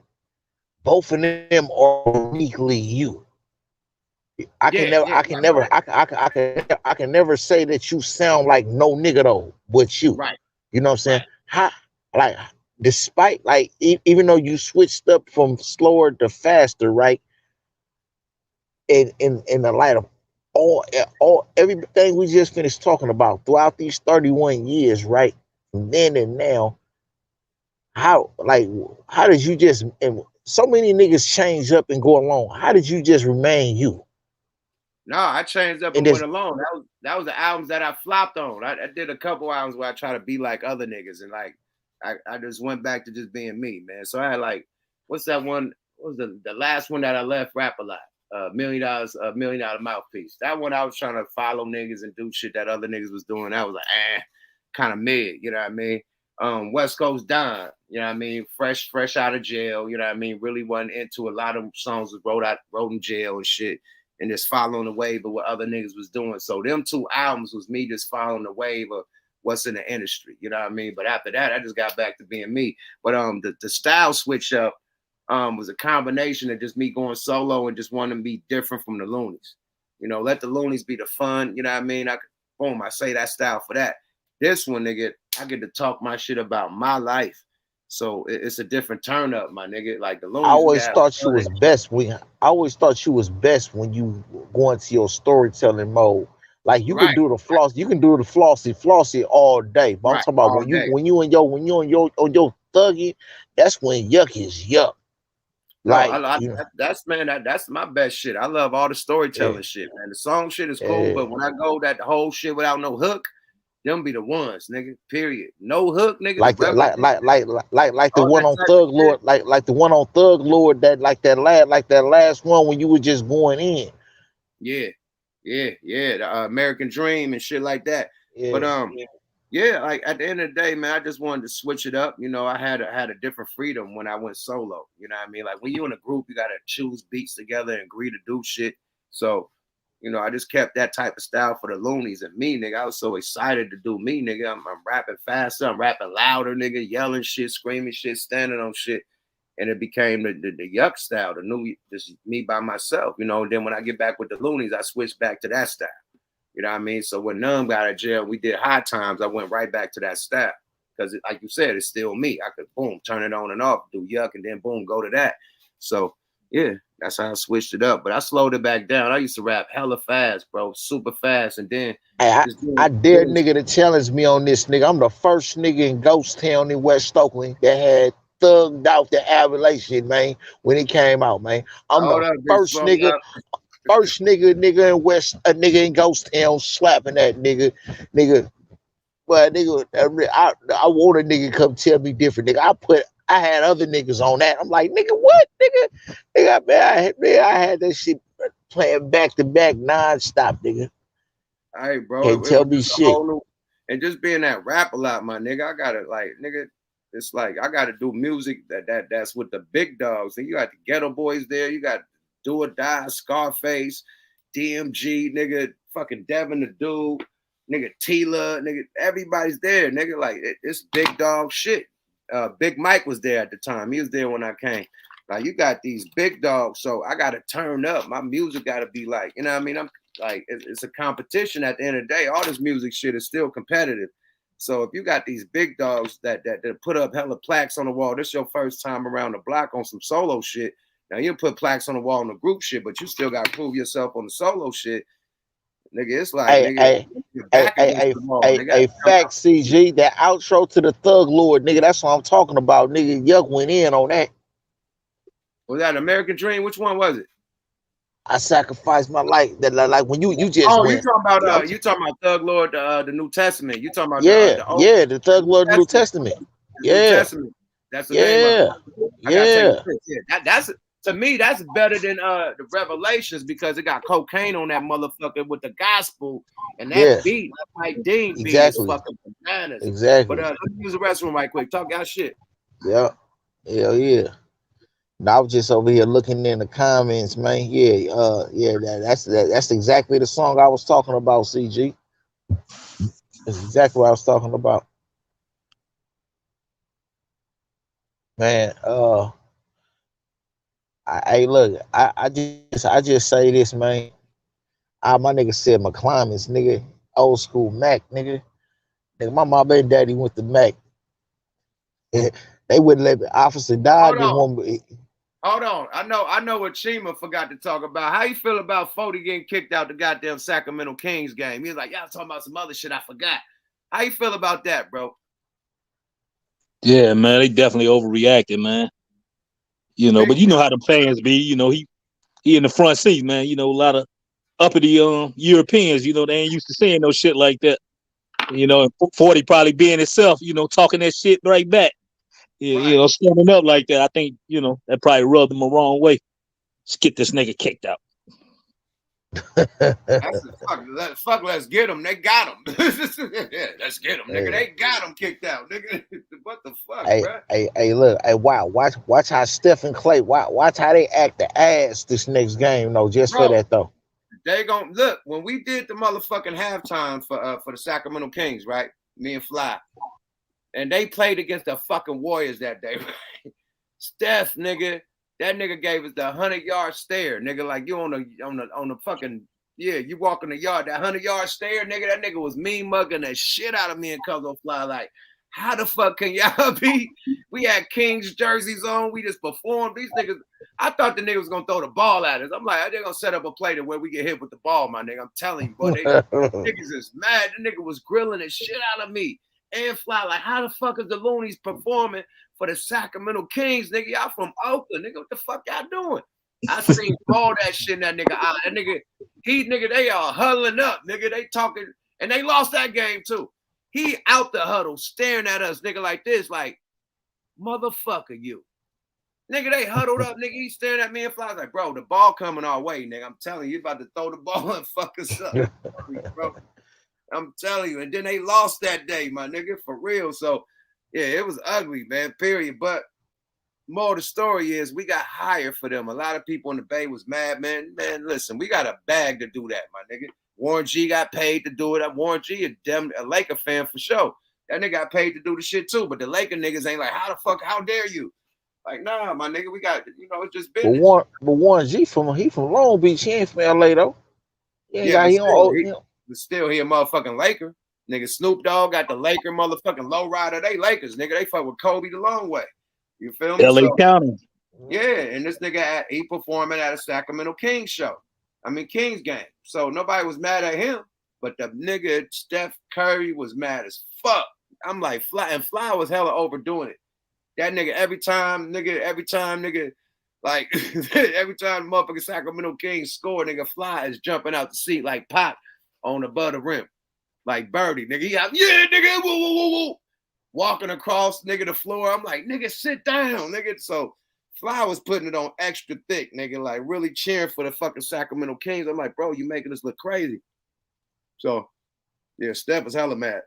both of them are uniquely you. I can never say that you sound like no nigga though, but you. Right. You know what I'm saying? How, like, despite like even though you switched up from slower to faster, right? In the light of all everything we just finished talking about throughout these 31 years, right? From then and now, how did you just, and so many niggas change up and go along? How did you just remain you? No, I changed up and went along. That was the albums that I flopped on. I did a couple albums where I try to be like other niggas, and like I just went back to just being me, man. So I had like, what's that one? What was the last one that I left? Rap a Lot. $1 Million Mouthpiece. That one I was trying to follow niggas and do shit that other niggas was doing. I was like, kind of mid, you know what I mean? West Coast Don, you know what I mean? Fresh out of jail, you know what I mean? Really wasn't into a lot of songs was wrote in jail and shit, and just following the wave of what other niggas was doing. So them two albums was me just following the wave of what's in the industry. You know what I mean? But after that, I just got back to being me. But the style switch up was a combination of just me going solo and just wanting to be different from the Loonies. You know, let the Loonies be the fun. You know what I mean? I say that style for that. This one, nigga, I get to talk my shit about my life. So it's a different turn up, my nigga. Like the Loonies. I always thought you was best when you go into your storytelling mode. Like you can do the floss, you can do the flossy all day. But I'm talking about when you on your thugging, that's when yuck is yuck. Like that's my best shit. I love all the storytelling shit, man. The song shit is cool, but when I go that whole shit without no hook, them be the ones, nigga. Period. No hook, nigga. Like the one on Thug Lord, like the one on Thug Lord, that last one when you were just going in. Yeah. The American Dream and shit like that. But like at the end of the day, man, I just wanted to switch it up. You know, I had a different freedom when I went solo. You know what I mean? Like when you in a group, you gotta choose beats together and agree to do shit. So, you know, I just kept that type of style for the Loonies and me, nigga. I was so excited to do me, nigga. I'm rapping faster, I'm rapping louder, nigga, yelling shit, screaming shit, standing on shit. And it became the yuck style, the new, just me by myself, you know. And then when I get back with the Loonies, I switched back to that style. You know what I mean? So when Numb got out of jail, we did High Times. I went right back to that style because, like you said, it's still me. I could boom, turn it on and off, do yuck, and then boom, go to that. So yeah, that's how I switched it up. But I slowed it back down. I used to rap hella fast, bro, super fast, and then I dare nigga to challenge me on this, nigga. I'm the first nigga in Ghost Town in West Oakland that had thugged out the Appalachian, man, when it came out, man. I'm the first nigga in West, a nigga in Ghost Town slapping that nigga. Well, nigga, I want a nigga come tell me different, nigga. I had other niggas on that. I'm like, nigga, what, nigga, man, I had that shit playing back to back nonstop, nigga. Hey, bro, can't tell me shit. And just being that rap a lot, my nigga, I gotta like, nigga. It's like I got to do music that's with the big dogs. And you got the Ghetto Boys there. You got Do or Die, Scarface, DMG, nigga, fucking Devin the Dude, nigga, Tila, nigga. Everybody's there, nigga. Like it's big dog shit. Big Mike was there at the time. He was there when I came. Like you got these big dogs, so I got to turn up. My music got to be like, you know what I mean? I'm like, it's a competition at the end of the day. All this music shit is still competitive. So if you got these big dogs that put up hella plaques on the wall, this your first time around the block on some solo shit. Now you put plaques on the wall on the group shit, but you still got to prove yourself on the solo shit. Nigga, it's like, fact, CG, that outro to the Thug Lord, nigga, that's what I'm talking about, nigga. Yuck went in on that. Was that an American Dream? Which one was it? I sacrificed my life. That like when you just went. You talking about Thug Lord, the New Testament. You talking about the Thug Lord New Testament. New Testament. That's the name of it. That's to me, that's better than the Revelations because it got cocaine on that motherfucker with the gospel and that beat. That Mike Dean beat is fucking bananas. Exactly. But let me use the restroom right quick. Talk y'all shit. Yeah. Hell yeah. Now I was just over here looking in the comments, man. That's exactly the song I was talking about, CG. That's exactly what I was talking about. Man, I just say this, man. My nigga said McClymonds, nigga, old school Mac, nigga. My mom and daddy went to Mac. They wouldn't let the officer die. Hold on. I know what Chima forgot to talk about. How you feel about 40 getting kicked out the goddamn Sacramento Kings game? He was like, y'all talking about some other shit I forgot. How you feel about that, bro? Yeah, man, they definitely overreacted, man. You know, but you know how the fans be. You know, he in the front seat, man. You know, a lot of uppity Europeans, you know, they ain't used to seeing no shit like that. You know, and 40 probably being himself, you know, talking that shit right back. Yeah, you know, standing up like that. I think, you know, that probably rubbed them the wrong way. Let's get this nigga kicked out. Fuck, let's get him. They got him. Yeah, let's get him, nigga. They got him kicked out, nigga. What the fuck, bro? Hey, look, wow, watch how Stephen Clay, watch how they act the ass this next game, though, just for that, though. They gonna look when we did the motherfucking halftime for the Sacramento Kings, right? me and Fly. And they played against the fucking Warriors that day. Steph, nigga, that nigga gave us the 100-yard stare, nigga. Like you on the fucking, yeah, you walk in the yard, that 100-yard stare, nigga. That nigga was mean mugging the shit out of me and Cuzzo Fly. Like, how the fuck can y'all be? We had Kings jerseys on. We just performed. These niggas, I thought the nigga was gonna throw the ball at us. I'm like, they're gonna set up a play to where we get hit with the ball, my nigga. I'm telling you, boy, niggas is mad. The nigga was grilling the shit out of me. And Fly, like, how the fuck is the Loonies performing for the Sacramento Kings, nigga? Y'all from Oakland, nigga. What the fuck y'all doing? I seen all that shit in that nigga eye. That nigga, they all huddling up, nigga. They talking, and they lost that game too. He out the huddle, staring at us, nigga, like this, like, motherfucker, you. Nigga, they huddled up, nigga. He staring at me and Fly. Like, bro, the ball coming our way, nigga. I'm telling you, about to throw the ball and fuck us up, bro. I'm telling you. And then they lost that day, my nigga, for real. So, yeah, it was ugly, man, period. But more of the story is we got hired for them. A lot of people in the Bay was mad, man. Man, listen, we got a bag to do that, my nigga. Warren G got paid to do it. Warren G a Laker fan for sure. That nigga got paid to do the shit too. But the Laker niggas ain't like, how the fuck, how dare you? Like, nah, my nigga, we got, it's just business. But Warren G from Long Beach. He ain't from LA though. But still, he a motherfucking Laker. Nigga, Snoop Dogg got the Laker motherfucking lowrider. They Lakers, nigga. They fuck with Kobe the long way. You feel me? LA County. Yeah, and this nigga, he performing at a Sacramento Kings show. Kings game. So nobody was mad at him, but the nigga Steph Curry was mad as fuck. I'm like, Fly was hella overdoing it. That nigga, every time, nigga, like, every time motherfucking Sacramento Kings score, nigga, Fly is jumping out the seat like Pop on above the rim. Like Birdie, nigga, he out, yeah, nigga, woo, woo, woo, woo. Walking across, nigga, the floor. I'm like, nigga, sit down, nigga. So Fly was putting it on extra thick, nigga, like really cheering for the fucking Sacramento Kings. I'm like, bro, you making us look crazy. So, yeah, Steph was hella mad.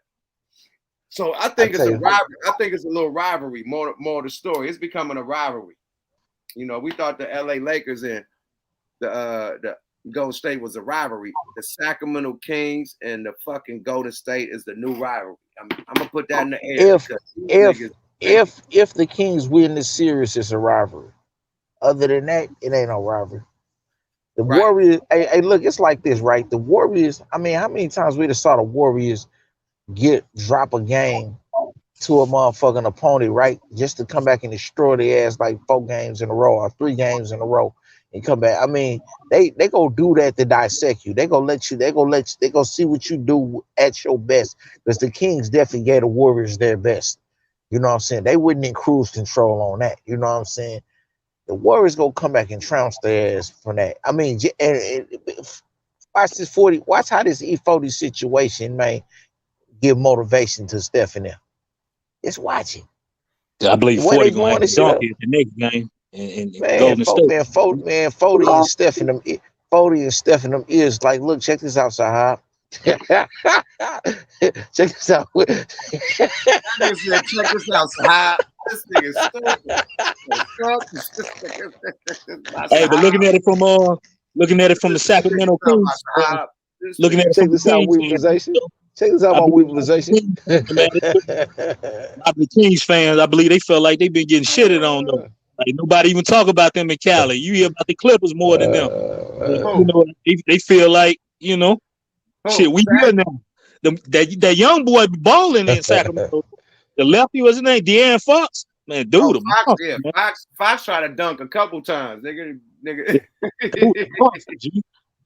So I think it's a rivalry. I think it's a little rivalry, more the story. It's becoming a rivalry. We thought the LA Lakers and the Golden State was a rivalry. The Sacramento Kings and the fucking Golden State is the new rivalry. I'm gonna put that in the air. If the Kings win this series, it's a rivalry. Other than that, it ain't no rivalry. The Warriors, hey, look, it's like this, right? The Warriors, how many times we just saw the Warriors drop a game to a motherfucking opponent, right? Just to come back and destroy their ass like 4 games in a row or 3 games in a row and come back. They go do that to dissect you. They go see what you do at your best. Because the Kings definitely gave the Warriors their best. You know what I'm saying? They wouldn't in cruise control on that. You know what I'm saying? The Warriors go come back and trounce their ass from that. Watch this 40. Watch how this E-40 situation may give motivation to Steph and them. Just watch it. I believe 40 gonna have to dunk it the next game. And Golden State. 40 and Steph and them. 40 and Steph and them is like, look, check this out, Sahab. Check this out. Check this out, Sahab. This nigga stupid. Hey, but looking at it from the Sacramento Kings, looking at it from the weaponization. Check this out about weaponization. The Kings fans, I believe they felt like they've been getting shitted on though. Like nobody even talk about them in Cali. You hear about the Clippers more than them. They feel like, shit, we here now. That young boy balling in Sacramento. The lefty, was his name? De'Aaron Fox? Man, dude. Fox tried to dunk a couple times. Nigga.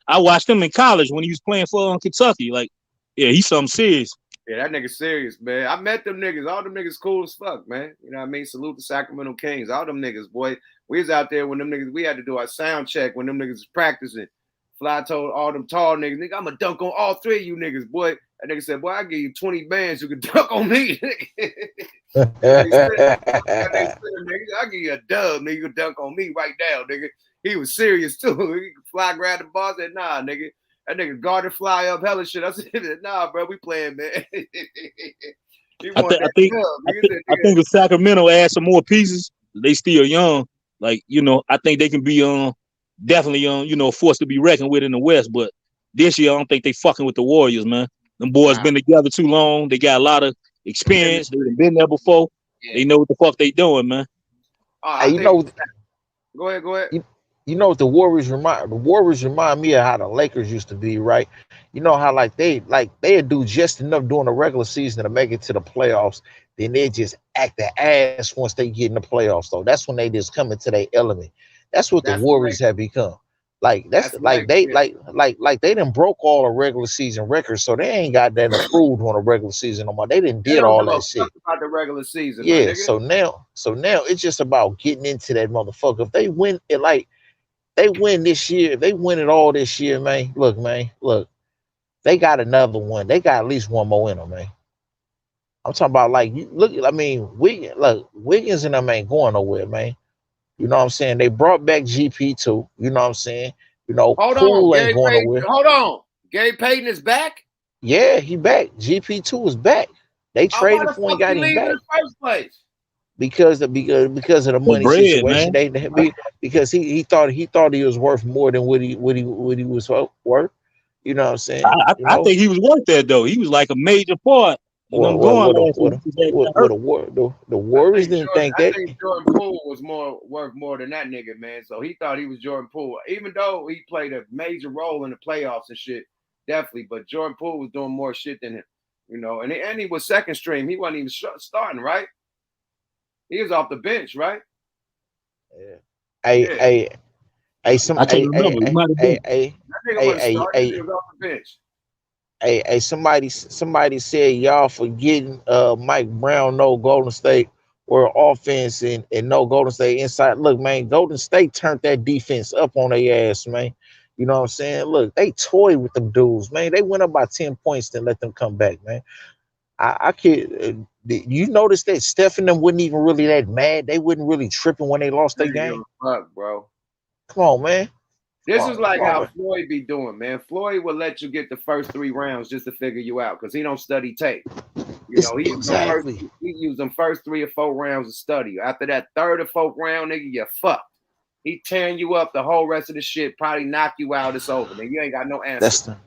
I watched him in college when he was playing for Kentucky. Like, yeah, he's something serious. Yeah, that nigga serious, man. I met them niggas. All them niggas cool as fuck, man. You know what I mean? Salute the Sacramento Kings. All them niggas, boy. We was out there when them niggas, we had to do our sound check when them niggas was practicing. Fly told all them tall niggas, nigga, I'm going to dunk on all 3 of you niggas, boy. That nigga said, boy, I'll give you 20 bands. You can dunk on me. I'll give you a dub, nigga. You can dunk on me right now, nigga. He was serious, too. Fly grabbed the ball, said, nah, nigga. That nigga guarded Fly up hella shit. I said, nah, bro, we playing, man. I think if Sacramento add some more pieces, they still young. Like, I think they can be definitely forced to be reckoned with in the West. But this year, I don't think they fucking with the Warriors, man. Them boys been together too long. They got a lot of experience. They've been there before. Yeah. They know what the fuck they doing, man. Hey, you know, Go ahead. you know what the Warriors remind me of how the Lakers used to be, right? You know how they'd do just enough during the regular season to make it to the playoffs, then they just act the ass once they get in the playoffs. So that's when they just come into their element. That's what the Warriors have become. Like they done broke all the regular season records, so they ain't got that improved on the regular season no more. They done did all that shit. About the regular season, Yeah, my nigga. so now it's just about getting into that motherfucker. If they win it, like they win this year, they win it all this year, man. Look, they got another one. They got at least one more in them, man. I'm talking about like you look. I mean, Wiggins and them ain't going nowhere, man. You know what I'm saying? They brought back GP2. You know what I'm saying? You know, Poole ain't going nowhere. Hold on. Gary Payton is back? Yeah, he back. GP2 is back. They traded for and got him back. In the first place? Because of the money situation. Because he thought he was worth more than what he was worth. You know what I'm saying? I think he was worth that though. He was like a major part. The Warriors didn't think that. I think Jordan Poole was worth more than that nigga, man. So he thought he was Jordan Poole, even though he played a major role in the playoffs and shit. Definitely, but Jordan Poole was doing more shit than him, you know. And he was second string. He wasn't even starting, right? He was off the bench, right? Yeah. Somebody said y'all forgetting Mike Brown, no Golden State or offense and no Golden State inside. Look, man, Golden State turned that defense up on their ass, man. You know what I'm saying? Look, they toyed with them dudes, man. They went up by 10 points, then let them come back, man. I can't. You notice that Steph and them wasn't even really that mad. They wasn't really tripping when they lost their game. Fuck, bro. Come on, man. This is like how Floyd be doing, man. Floyd will let you get the first 3 rounds just to figure you out because he don't study tape. You know, he used them first 3 or 4 rounds of study. After that 3rd or 4th round, nigga, you're fucked. He tearing you up the whole rest of the shit, probably knock you out. It's over. Then you ain't got no answer.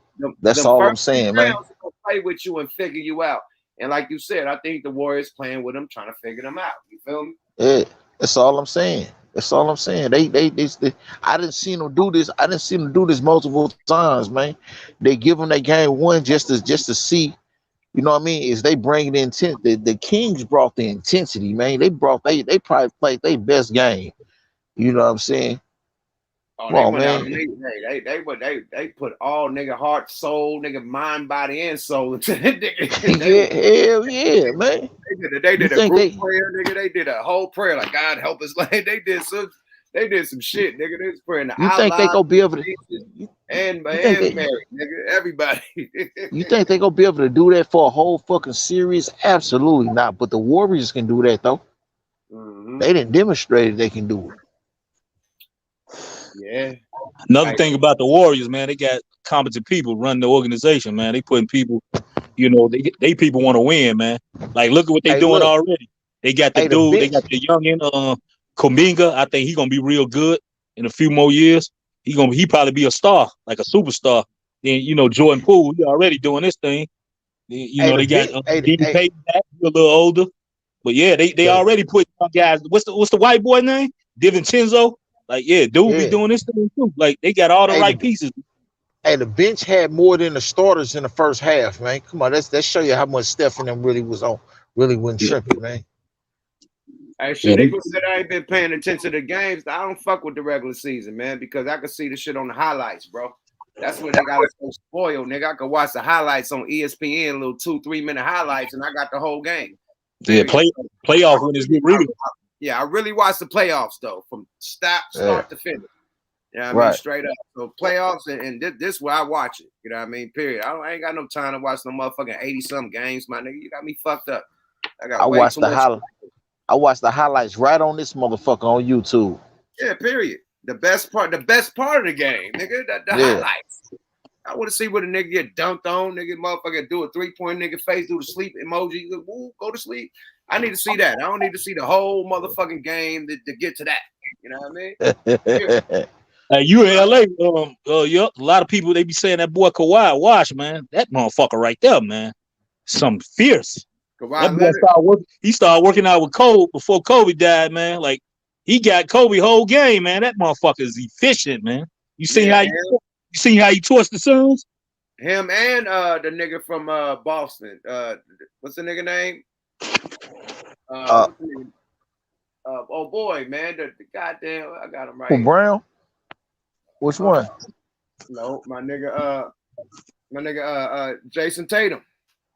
That's all I'm saying, man. Gonna play with you and figure you out. And like you said, I think the Warriors playing with them, trying to figure them out. You feel me? Yeah, that's all I'm saying. That's all I'm saying. They I didn't see them do this. I didn't see them do this multiple times, man. They give them that game 1 just to see. You know what I mean? Is they bring the intent? The Kings brought the intensity, man. They probably played their best game. You know what I'm saying? Oh, Come on, man. They put all nigga heart, soul, nigga mind, body, and soul into that nigga. Hell yeah, man. They did a group prayer, nigga. They did a whole prayer, like God help us. Like they did some shit, nigga. They was praying. You think they gonna be able to? And Mary, nigga, everybody. You think they gonna be able to do that for a whole fucking series? Absolutely not. But the Warriors can do that though. Mm-hmm. They didn't demonstrate they can do it. Yeah. Another thing about the Warriors, man, they got competent people running the organization, man. They putting people, you know, they people want to win, man. Like, look at what they doing already. They got the dude, they got the youngin, Kuminga. I think he gonna be real good in a few more years. He probably be a star, like a superstar. Then you know, Jordan Poole, he already doing this thing. You know, they got D.B. Payton back, a little older. But yeah, they already put young guys. What's the white boy name? DiVincenzo. Like, dude be doing this thing too. Like, they got all the right pieces. Hey, the bench had more than the starters in the first half, man. Come on, let's show you how much Steph and them really wasn't tripping, man. Hey, shit, niggas said I ain't been paying attention to the games. I don't fuck with the regular season, man, because I can see the shit on the highlights, bro. That's when they got us so spoiled, nigga. I could watch the highlights on ESPN, little 2-3 minute highlights, and I got the whole game. Yeah, playoff winners get real. Yeah, I really watch the playoffs though, from start to finish. You know what I mean? Straight up. So playoffs and this is where I watch it. You know what I mean? Period. I ain't got no time to watch no motherfucking 80-something games, my nigga. You got me fucked up. I watched the highlights right on this motherfucker on YouTube. Yeah, period. The best part of the game, nigga. The highlights. I want to see what a nigga get dunked on, nigga, motherfucker do a 3-point nigga face, do the sleep emoji, go to sleep. I need to see that. I don't need to see the whole motherfucking game to get to that. You know what I mean? You in LA? Yep. A lot of people they be saying that boy Kawhi Wash, man. That motherfucker right there, man. Something fierce. That Kawhi boy Leonard. started working. He started working out with Kobe before Kobe died, man. Like he got Kobe whole game, man. That motherfucker is efficient, man. You seen Yeah, how you seen how he torched the Suns? him and the nigga from Boston. What's the nigga name? What's the nigga? Oh boy, man, the goddamn, I got him right Who, here. Brown? Which one? No, my nigga, Jason Tatum.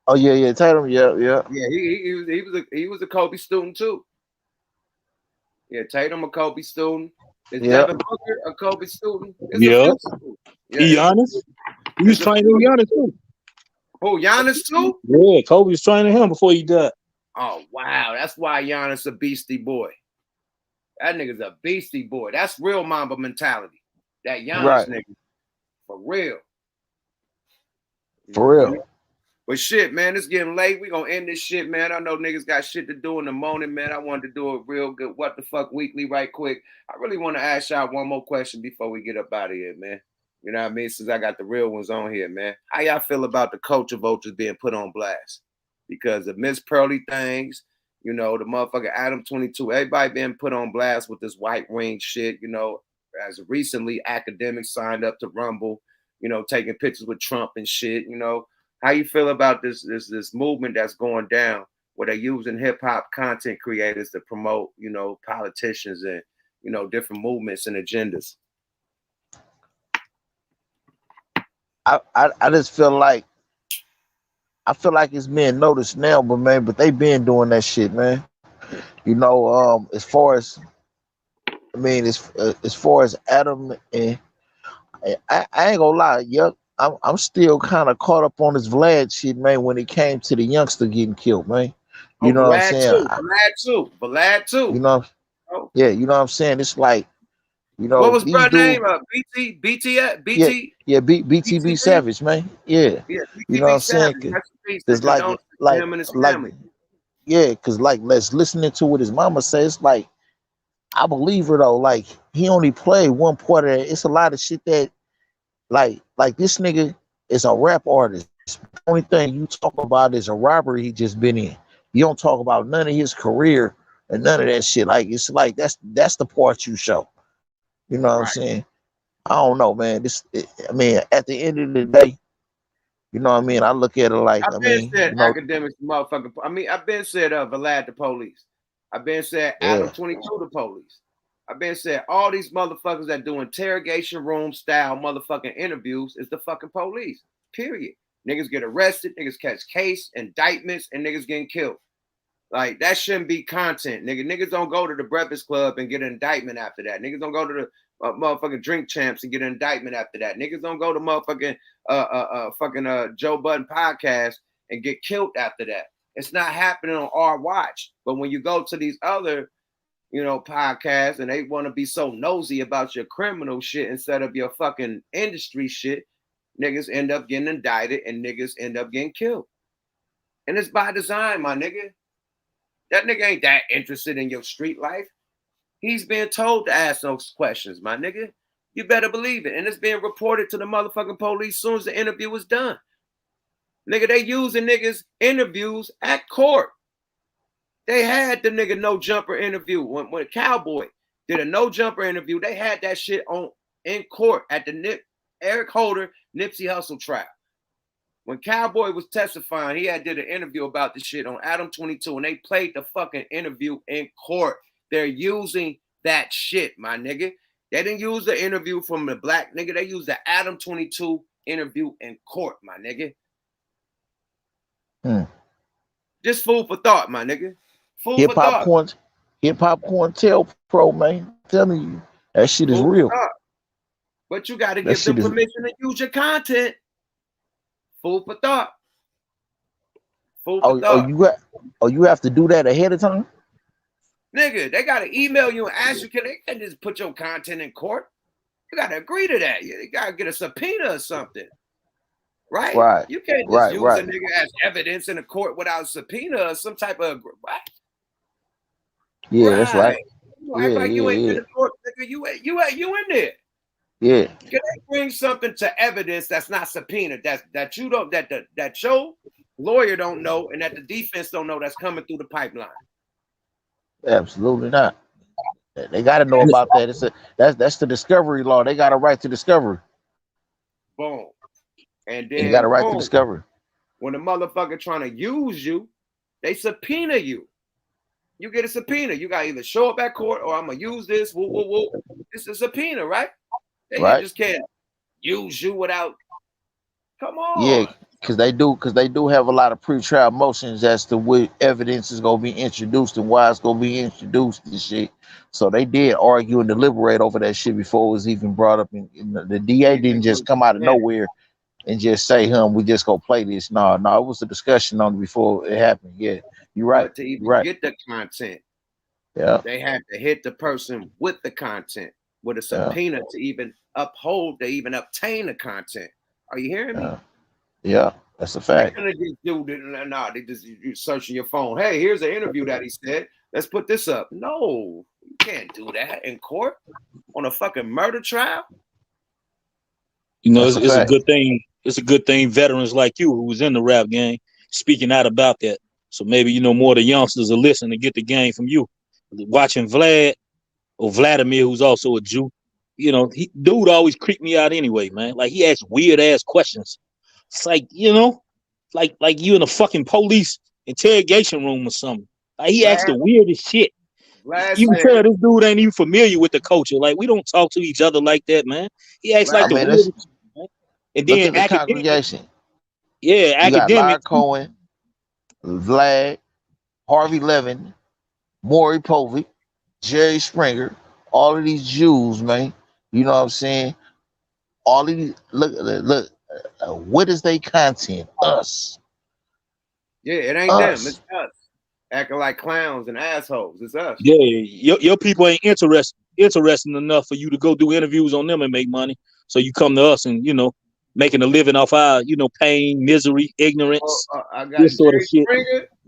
Oh yeah, Tatum. Yeah. Yeah, he was a Kobe student too. Yeah, Tatum a Kobe student. Is Devin Booker a Kobe student? Yeah. Giannis. He was training Giannis too. Oh, Giannis too? Yeah, Kobe was training him before he died. Oh wow, that's why Giannis a beastie boy. That nigga's a beastie boy. That's real Mamba mentality. That Giannis nigga. For real. For real. But shit, man, it's getting late. We gonna end this shit, man. I know niggas got shit to do in the morning, man. I wanted to do a real good What the Fuck Weekly right quick. I really want to ask y'all one more question before we get up out of here, man. You know what I mean? Since I got the real ones on here, man. How y'all feel about the culture vultures being put on blast? Because of Miss Pearly things, you know, the motherfucker Adam 22, everybody being put on blast with this white ring shit, you know, as recently academics signed up to Rumble, you know, taking pictures with Trump and shit, you know. How you feel about this movement that's going down where they're using hip hop content creators to promote, you know, politicians and, you know, different movements and agendas? I just feel like it's being noticed now, but they been doing that shit, man. You know, as far as Adam and I ain't gonna lie, yuck. I'm still kind of caught up on this Vlad shit, man, when it came to the youngster getting killed, man. You know what I'm saying? Vlad too. You know, yeah, you know what I'm saying? It's like, you know, what was these brother dudes, name? BT? BTB Savage, man. Yeah. Yeah, You know what I'm saying? Cause like let's listening to what his mama says, like, I believe her though. Like, he only played one part of it. It's a lot of shit that like this nigga is a rap artist. The only thing you talk about is a robbery he just been in. You don't talk about none of his career and none of that shit. Like, it's like that's the part you show. You know what I'm saying? I don't know, man. I mean, at the end of the day, you know what I mean? I look at it like, I've been said academics, motherfucker. I mean, I've been said Vlad the police. I've been said Adam 22 the police. I've been said all these motherfuckers that do interrogation room style motherfucking interviews is the fucking police. Period. Niggas get arrested, niggas catch case, indictments, and niggas getting killed. Like, that shouldn't be content, nigga. Niggas don't go to the Breakfast Club and get an indictment after that. Niggas don't go to the motherfucking Drink Champs and get an indictment after that. Niggas don't go to motherfucking Joe Budden podcast and get killed after that. It's not happening on our watch. But when you go to these other, you know, podcasts and they want to be so nosy about your criminal shit instead of your fucking industry shit, niggas end up getting indicted and niggas end up getting killed. And it's by design, my nigga. That nigga ain't that interested in your street life. He's being told to ask those questions, my nigga. You better believe it. And it's being reported to the motherfucking police as soon as the interview was done. Nigga, they using niggas' interviews at court. They had the nigga no jumper interview. When Cowboy did a no jumper interview, they had that shit on in court at the Eric Holder Nipsey Hussle trial. When Cowboy was testifying, he had did an interview about this shit on Adam 22, and they played the fucking interview in court. They're using that shit, my nigga. They didn't use the interview from the black nigga. They used the Adam 22 interview in court, my nigga. Just food for thought, my nigga. Hip hop Corn Pro, man. I'm telling you, that shit is real. But you got to give them permission to use your content. Food for thought. Food for thought. You have to do that ahead of time? Nigga, they got to email you and ask you, they can't just put your content in court. You got to agree to that. You got to get a subpoena or something. Right? You can't just use a nigga as evidence in a court without a subpoena or some type of what? Yeah, that's right. You act like you ain't in the court, nigga. You in there. Yeah. Can they bring something to evidence that's not subpoenaed, that you don't, that your lawyer don't know, and that the defense don't know, that's coming through the pipeline? Absolutely not. They got to know about that. That's the discovery law. They got a right to discovery. Boom. And They got a then right to boom, discovery. when the motherfucker trying to use you, they subpoena you. You get a subpoena. You got to either show up at court or I'm gonna use this. Woo, woo, woo. It's a subpoena, right? They Right. just can't use you without. Come Yeah, on. because they do have a lot of pre-trial motions as to what evidence is gonna be introduced and why it's gonna be introduced and shit. So they did argue and deliberate over that shit before it was even brought up. And the DA didn't just come out of nowhere and just say, we just gonna play this." No, it was a discussion on it before it happened. Yeah, you're right. But to even You're right. get the content, Yeah. they had to hit the person with the content with a subpoena to even uphold, to even obtain the content. Are you hearing me? Yeah, that's a fact. They just you searching your phone. Hey, here's an interview that he said. Let's put this up. No, you can't do that in court on a fucking murder trial. You know, it's a good thing. It's a good thing veterans like you who was in the rap game speaking out about that. So maybe, more of the youngsters are listening to get the game from you. Watching Vlad or Vladimir, who's also a Jew, dude always creeped me out anyway, man. Like he asks weird ass questions. It's like, like you in a fucking police interrogation room or something. Like he asks the weirdest shit. You can tell this dude ain't even familiar with the culture. Like we don't talk to each other like that, man. He acts like the weirdest shit, man. And Look then at the congregation. Yeah, you got Lara academics. Cohen, Vlad, Harvey Levin, Maury Povey, Jerry Springer, all of these Jews, man. You know what I'm saying? All of these, look, what is their content? Us. Yeah, it ain't them, it's us. Acting like clowns and assholes. It's us. Yeah, your people ain't interesting enough for you to go do interviews on them and make money. So you come to us and making a living off our pain, misery, ignorance, I got this sort of shit.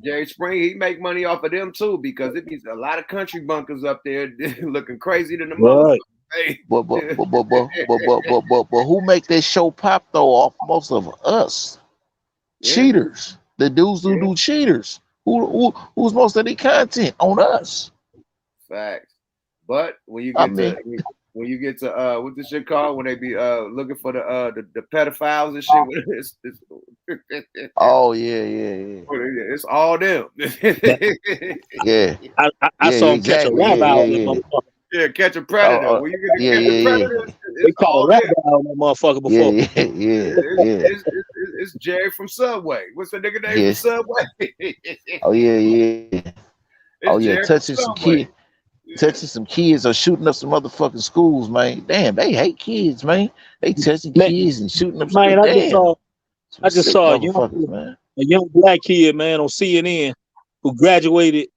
Jerry Springer, he make money off of them too, because it be a lot of country bunkers up there looking crazy than the motherfucker. Hey. But who make that show pop though? Off most of us, cheaters. The dudes who do cheaters. Who's most of the content on us? Facts. But when you get to what's this shit called, when they be looking for the pedophiles and shit. Oh yeah. It's all them. Yeah. I saw him catch a rabbit. Yeah, catch a predator. When you get to catch a predator, they caught a rabbit on that motherfucker before. It's Jerry from Subway. What's the nigga name from Subway? Oh yeah. Touching some kids or shooting up some motherfucking schools, man. Damn, they hate kids, man. They touching kids and shooting up. Man, I just saw a young black kid, man, on CNN who graduated.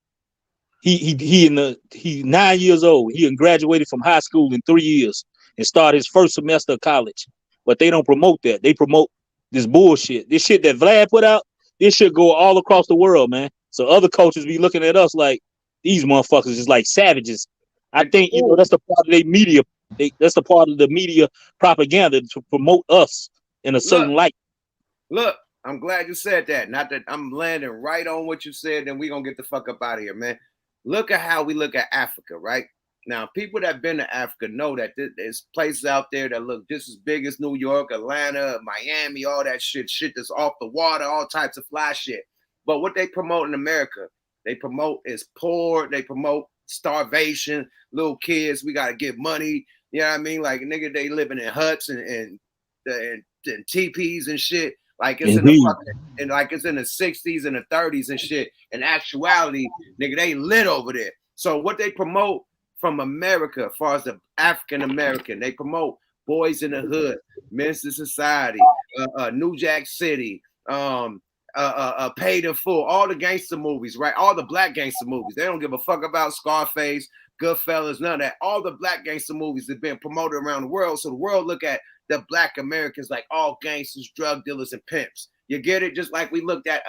He's 9 years old. He graduated from high school in 3 years and started his first semester of college. But they don't promote that. They promote this bullshit. This shit that Vlad put out, this should go all across the world, man. So other cultures be looking at us like these motherfuckers is like savages. I think that's the part of their media. That's the part of the media propaganda to promote us in a certain light. Look, I'm glad you said that. Not that I'm landing right on what you said, then we're gonna get the fuck up out of here, man. Look at how we look at Africa, right? Now, people that have been to Africa know that there's places out there that look just as big as New York, Atlanta, Miami, all that shit that's off the water, all types of fly shit. But what they promote in America, they promote is poor, they promote starvation, little kids, we gotta get money. You know what I mean? Like, nigga, they living in huts and teepees and shit. Like it's in the 60s and the 30s and shit. In actuality, nigga, they lit over there. So what they promote from America, as far as the African American, they promote Boys in the Hood, Men's Society, New Jack City, Paid in Full, all the gangster movies, right? All the black gangster movies. They don't give a fuck about Scarface, Goodfellas, none of that. All the black gangster movies have been promoted around the world. So the world look at the black Americans like all gangsters, drug dealers, and pimps. You get it? Just like we looked at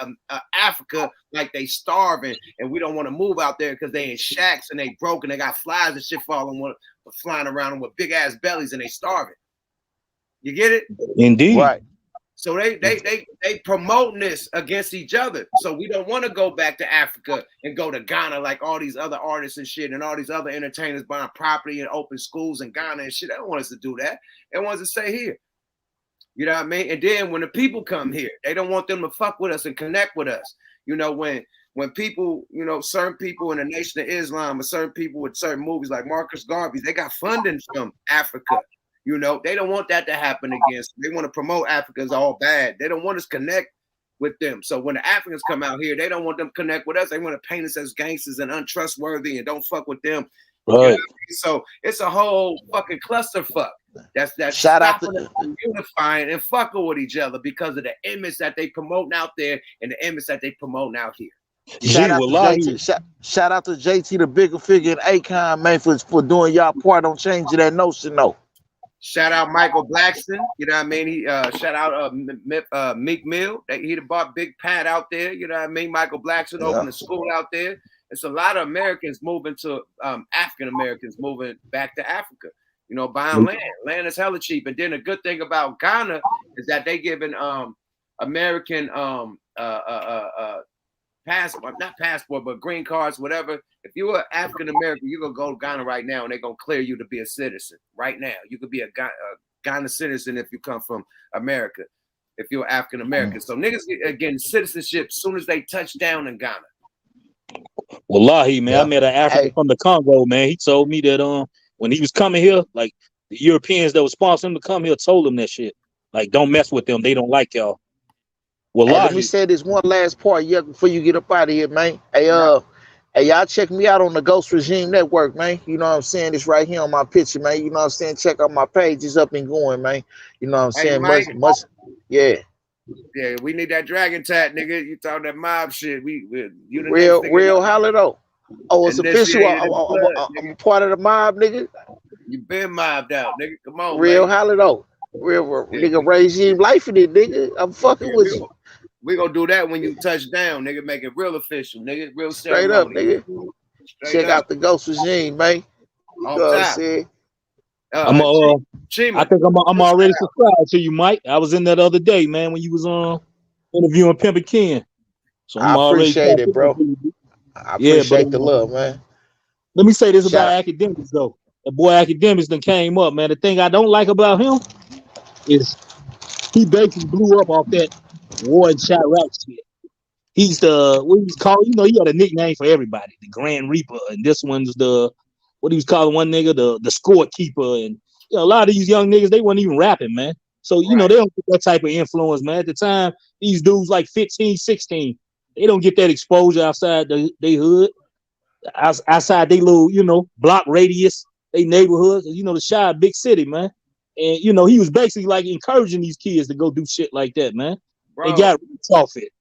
Africa, like they starving, and we don't want to move out there because they in shacks and they broken. They got flies and shit flying around them with big ass bellies, and they starving. You get it? Indeed. Right. So they promoting this against each other. So we don't want to go back to Africa and go to Ghana like all these other artists and shit and all these other entertainers buying property and open schools in Ghana and shit. They don't want us to do that. They want us to stay here. You know what I mean? And then when the people come here, they don't want them to fuck with us and connect with us. You know, when people, you know, certain people in the Nation of Islam or certain people with certain movies like Marcus Garvey, they got funding from Africa. You know, they don't want that to happen again. So they want to promote Africa as all bad. They don't want us to connect with them. So when the Africans come out here, they don't want them to connect with us. They want to paint us as gangsters and untrustworthy and don't fuck with them. Right. You know what I mean? So it's a whole fucking clusterfuck. That's Shout out stopping us from unifying and fucking with each other because of the image that they promote out there and the image that they promote out here. Shout out, shout out to JT, the bigger figure, and Akon, man, for doing y'all part on changing that notion, though. Shout out Michael Blackston, you know what I mean? He shout out Meek Mill. He bought Big Pat out there, you know what I mean? Michael Blackston opened a school out there. It's a lot of Americans moving to African Americans moving back to Africa, you know, buying land. Land is hella cheap. And then the good thing about Ghana is that they giving American not passport, but green cards, whatever. If you're an African American, you're gonna go to Ghana right now, and they're gonna clear you to be a citizen right now. You could be a Ghana citizen if you come from America, if you're African American. So niggas get getting citizenship as soon as they touch down in Ghana. Wallahi, man, I met an African from the Congo, man. He told me that when he was coming here, like the Europeans that was sponsoring him to come here told him that shit. Like, don't mess with them. They don't like y'all. Hey, let me say this one last part before you get up out of here, man. Hey, y'all check me out on the Ghost Regime Network, man. You know what I'm saying? It's right here on my picture, man. You know what I'm saying? Check out my page. It's up and going, man. You know what I'm saying? Much, yeah. Yeah, we need that dragon tat, nigga. You talking that mob shit. You real holler though. Oh, it's official. I'm part of the mob, nigga. You been mobbed out, nigga. Come on, real man. holler though. Real nigga, regime life in it, nigga. I'm fucking with you. We gonna do that when you touch down, nigga. Make it real official, nigga. Real straight up, nigga. Check out the Ghost Regime, man. You know what I'm saying? I think I'm already subscribed to you, Mike. I was in that other day, man, when you was interviewing Pimpin' Ken. So I appreciate it, bro. I appreciate the love, man. Let me say this about Academics, though. The boy Academics done came up, man. The thing I don't like about him is he basically blew up off that war and Chirac shit. He's what he's called, you know, he had a nickname for everybody, the Grand Reaper, and this one's what he was calling one nigga, the scorekeeper, and you know, a lot of these young niggas, they weren't even rapping, man. So, you know, they don't get that type of influence, man. At the time, these dudes like 15, 16, they don't get that exposure outside they hood, outside they little, you know, block radius, they neighborhoods. You know, the Chi, big city, man. And, you know, he was basically like encouraging these kids to go do shit like that, man. Bro. And got rich off it.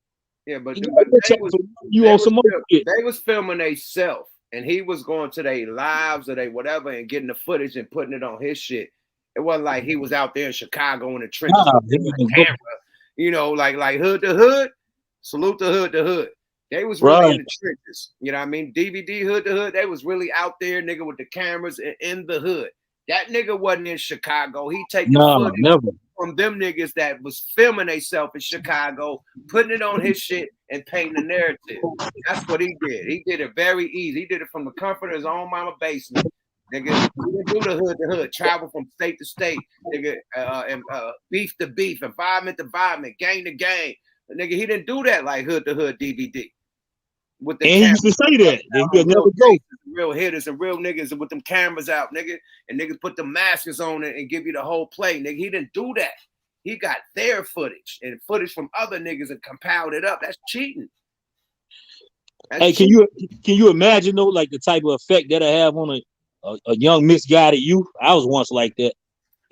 Yeah, but they was filming themselves, and he was going to their lives or they whatever and getting the footage and putting it on his shit. It wasn't like he was out there in Chicago in the trenches with the camera, you know, like hood to hood, salute to hood. They was really in the trenches, you know what I mean? DVD hood to hood, they was really out there, nigga, with the cameras in the hood. That nigga wasn't in Chicago. He take the footage from them niggas that was filming themselves in Chicago, putting it on his shit and painting the narrative. That's what he did. He did it very easy. He did it from the comfort of his own mama basement. Nigga, he didn't do the hood to hood, travel from state to state, nigga, and beef to beef, environment to environment, gang to gang. Nigga, he didn't do that like hood to hood DVD. With the and he used to say that. Real hitters and real niggas with them cameras out, nigga, and niggas put the masks on it and give you the whole play, nigga. He didn't do that. He got their footage and footage from other niggas and compiled it up. That's cheating. Hey, can you imagine though, like the type of effect that I have on a young misguided youth? I was once like that,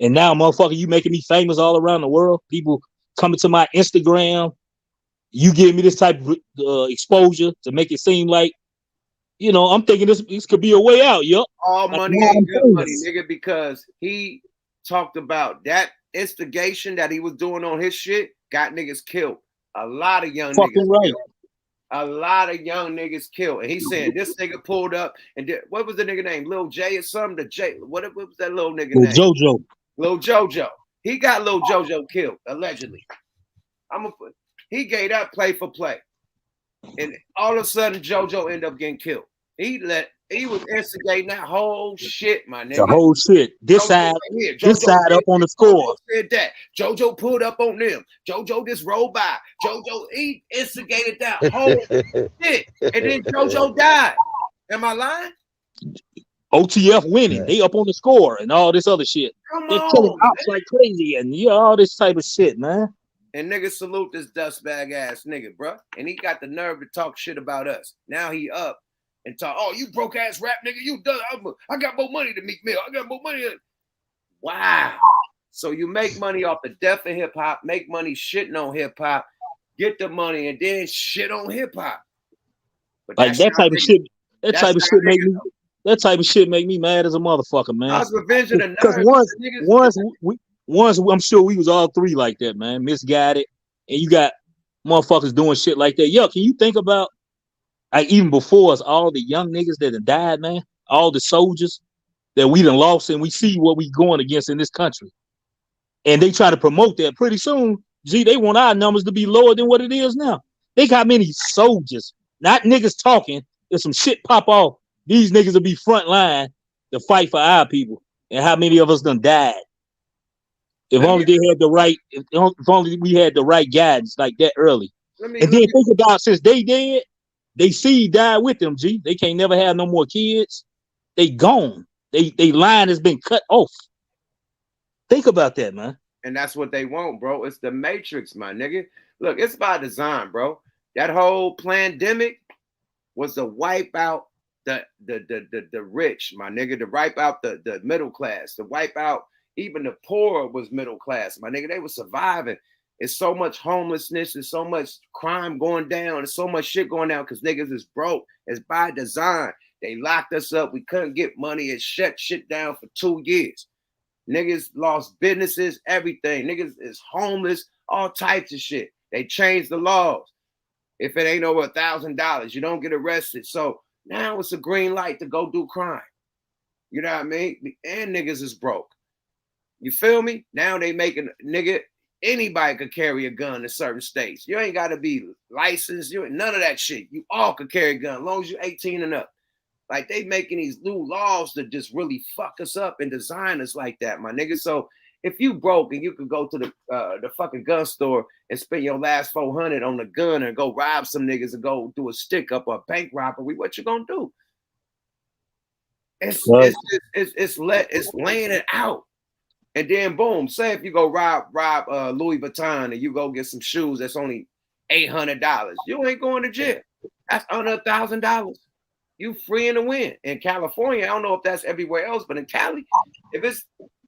and now, motherfucker, you making me famous all around the world. People coming to my Instagram. You give me this type of exposure to make it seem like, you know, I'm thinking this could be a way out, yo. All money ain't good money, nigga, because he talked about that instigation that he was doing on his shit, got niggas killed. A lot of young Fucking niggas right. killed. A lot of young niggas killed. And he's saying this nigga pulled up and did, what was the nigga name? Lil J or something? The J, what was that little nigga Lil name? JoJo. Lil JoJo. He got Lil JoJo killed, allegedly. He gave that play for play. And all of a sudden, JoJo ended up getting killed. He was instigating that whole shit, my nigga. The whole shit. This JoJo side, right here. this JoJo side up on the score. said that. JoJo pulled up on them. JoJo just rolled by. JoJo, he instigated that whole shit. And then JoJo died. Am I lying? OTF winning. They up on the score and all this other shit. They're killing ops like crazy and all this type of shit, man. And niggas salute this dustbag ass nigga, bro. And he got the nerve to talk shit about us. Now he up and talk, oh, you broke ass rap nigga, you done. I got more money than Meek Mill. I got more money. Wow. So you make money off the death of hip hop, make money shitting on hip hop, get the money, and then shit on hip hop. Like that type of shit. That type of shit make me. That type of shit make me mad as a motherfucker, man. I was revenging the because once I'm sure we was all three like that, man, misguided, and you got motherfuckers doing shit like that. Yo, can you think about, like, even before us, all the young niggas that have died, man, all the soldiers that we done lost, and we see what we going against in this country, and they try to promote that. Pretty soon, gee, they want our numbers to be lower than what it is now. They got many soldiers, not niggas talking. If some shit pop off, these niggas will be front line to fight for our people. And how many of us done died? If only they had the right, if only we had the right guidance like that early. And then think about, since they dead, they seed died with them, G. They can't never have no more kids. They gone. They line has been cut off. Think about that, man. And that's what they want, bro. It's the Matrix, my nigga. Look, it's by design, bro. That whole pandemic was to wipe out the rich, my nigga, to wipe out the middle class, to wipe out even the poor was middle class, my nigga. They were surviving. It's so much homelessness, there's so much crime going down, there's so much shit going down because niggas is broke. It's by design. They locked us up. We couldn't get money. It shut shit down for 2 years. Niggas lost businesses, everything. Niggas is homeless, all types of shit. They changed the laws. If it ain't over $1,000, you don't get arrested. So now it's a green light to go do crime. You know what I mean? And niggas is broke. You feel me? Now they making, nigga, anybody could carry a gun in certain states. You ain't got to be licensed. You none of that shit. You all could carry a gun as long as you're 18 and up. Like, they making these new laws to just really fuck us up and design us like that, my nigga. So if you broke and you could go to the fucking gun store and spend your last $400 on the gun and go rob some niggas and go do a stick up or a bank robbery, what you gonna do? It's laying it out. And then boom, say if you go rob Louis Vuitton and you go get some shoes that's only $800, you ain't going to jail. That's under $1,000. You free in the wind. In California, I don't know if that's everywhere else, but in Cali, if it's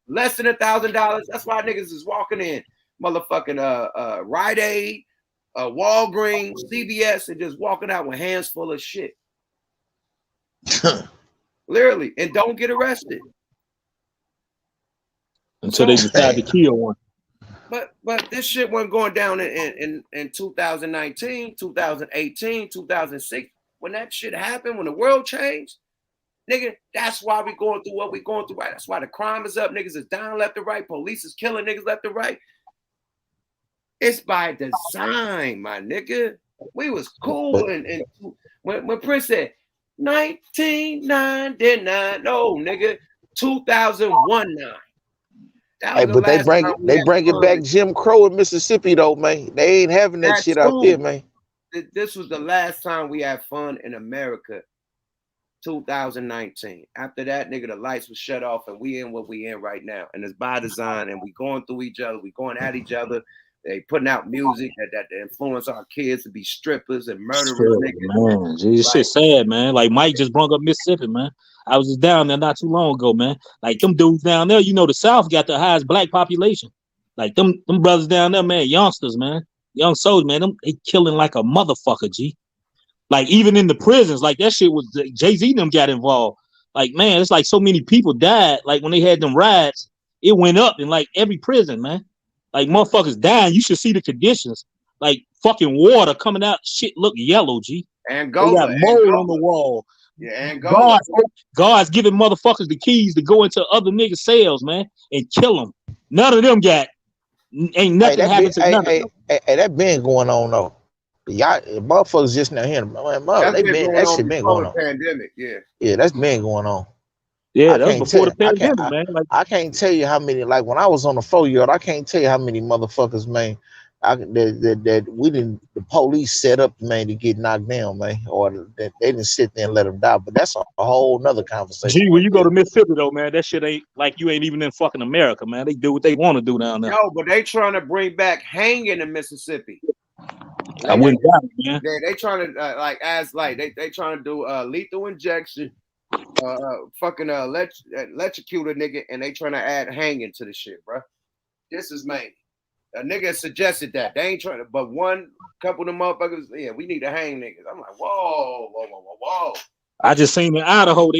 less than $1,000, that's why niggas is walking in motherfucking Rite Aid, Walgreens, CVS, and just walking out with hands full of shit. Literally, and don't get arrested. Until they decide to kill one. But this shit wasn't going down in 2019, 2018, 2006. When that shit happened, when the world changed, nigga, that's why we going through what we going through, right? That's why the crime is up. Niggas is down left and right. Police is killing niggas left and right. It's by design, my nigga. We was cool. And when Prince said 1999, no, nigga, 2001 9. Hey, but they bring it back Jim Crow in Mississippi though, man. They ain't having that shit out there, man. This was the last time we had fun in America, 2019. After that, nigga, the lights was shut off and we in what we in right now. And it's by design and we going through each other. We going at each other. They putting out music that influence our kids to be strippers and murderers. Man, this shit sad, man. Like Mike just brought up Mississippi, man. I was just down there not too long ago, man. Like them dudes down there, you know, the South got the highest black population. Like them brothers down there, man, youngsters, man, young soldiers, man, they killing like a motherfucker, G. Like even in the prisons, like that shit was Jay-Z them got involved. Like, man, it's like so many people died. Like when they had them riots, it went up in like every prison, man. Like motherfuckers dying. You should see the conditions like fucking water coming out. Shit look yellow, G. Angola, they got mold on the wall. Yeah, Angola. God's giving motherfuckers the keys to go into other niggas' cells, man, and kill them. None of them ain't nothing happened to none of them. Hey, that been going on though. Y'all motherfuckers just now here. That shit been going on. Pandemic, yeah. Yeah, that's been going on. Yeah, that was before the pandemic, man. Like, I can't tell you how many. Like when I was on the 4-year-old, I can't tell you how many motherfuckers, man. That we didn't. The police set up, man, to get knocked down, man, or that they didn't sit there and let them die. But that's a whole nother conversation. Gee, when you go to Mississippi though, man, that shit ain't like you ain't even in fucking America, man. They do what they want to do down there. No, but they trying to bring back hanging in Mississippi. I wouldn't doubt it, man. They trying to they trying to do lethal injection, fucking electrocute a nigga, and they trying to add hanging to the shit, bro. This is man. A nigga suggested that they ain't trying to, but one couple of them motherfuckers, yeah, we need to hang niggas. I'm like, whoa. I just seen in Idaho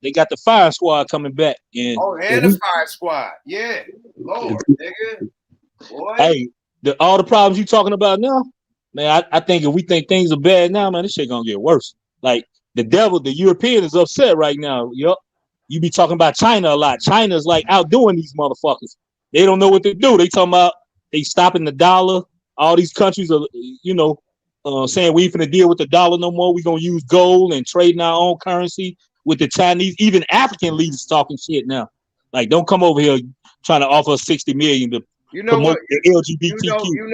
they got the fire squad coming back, and the fire squad, yeah, Lord, nigga, boy. Hey, all the problems you talking about now, man. I think if we think things are bad now, man, this shit gonna get worse. Like the European is upset right now. Yup, you be talking about China a lot. China's like outdoing these motherfuckers. They don't know what to do. They talking about they stopping the dollar. All these countries are, saying we ain't finna deal with the dollar no more. We gonna use gold and trading our own currency with the Chinese. Even African leaders talking shit now. Like, don't come over here trying to offer us $60 million to promote the LGBTQ. You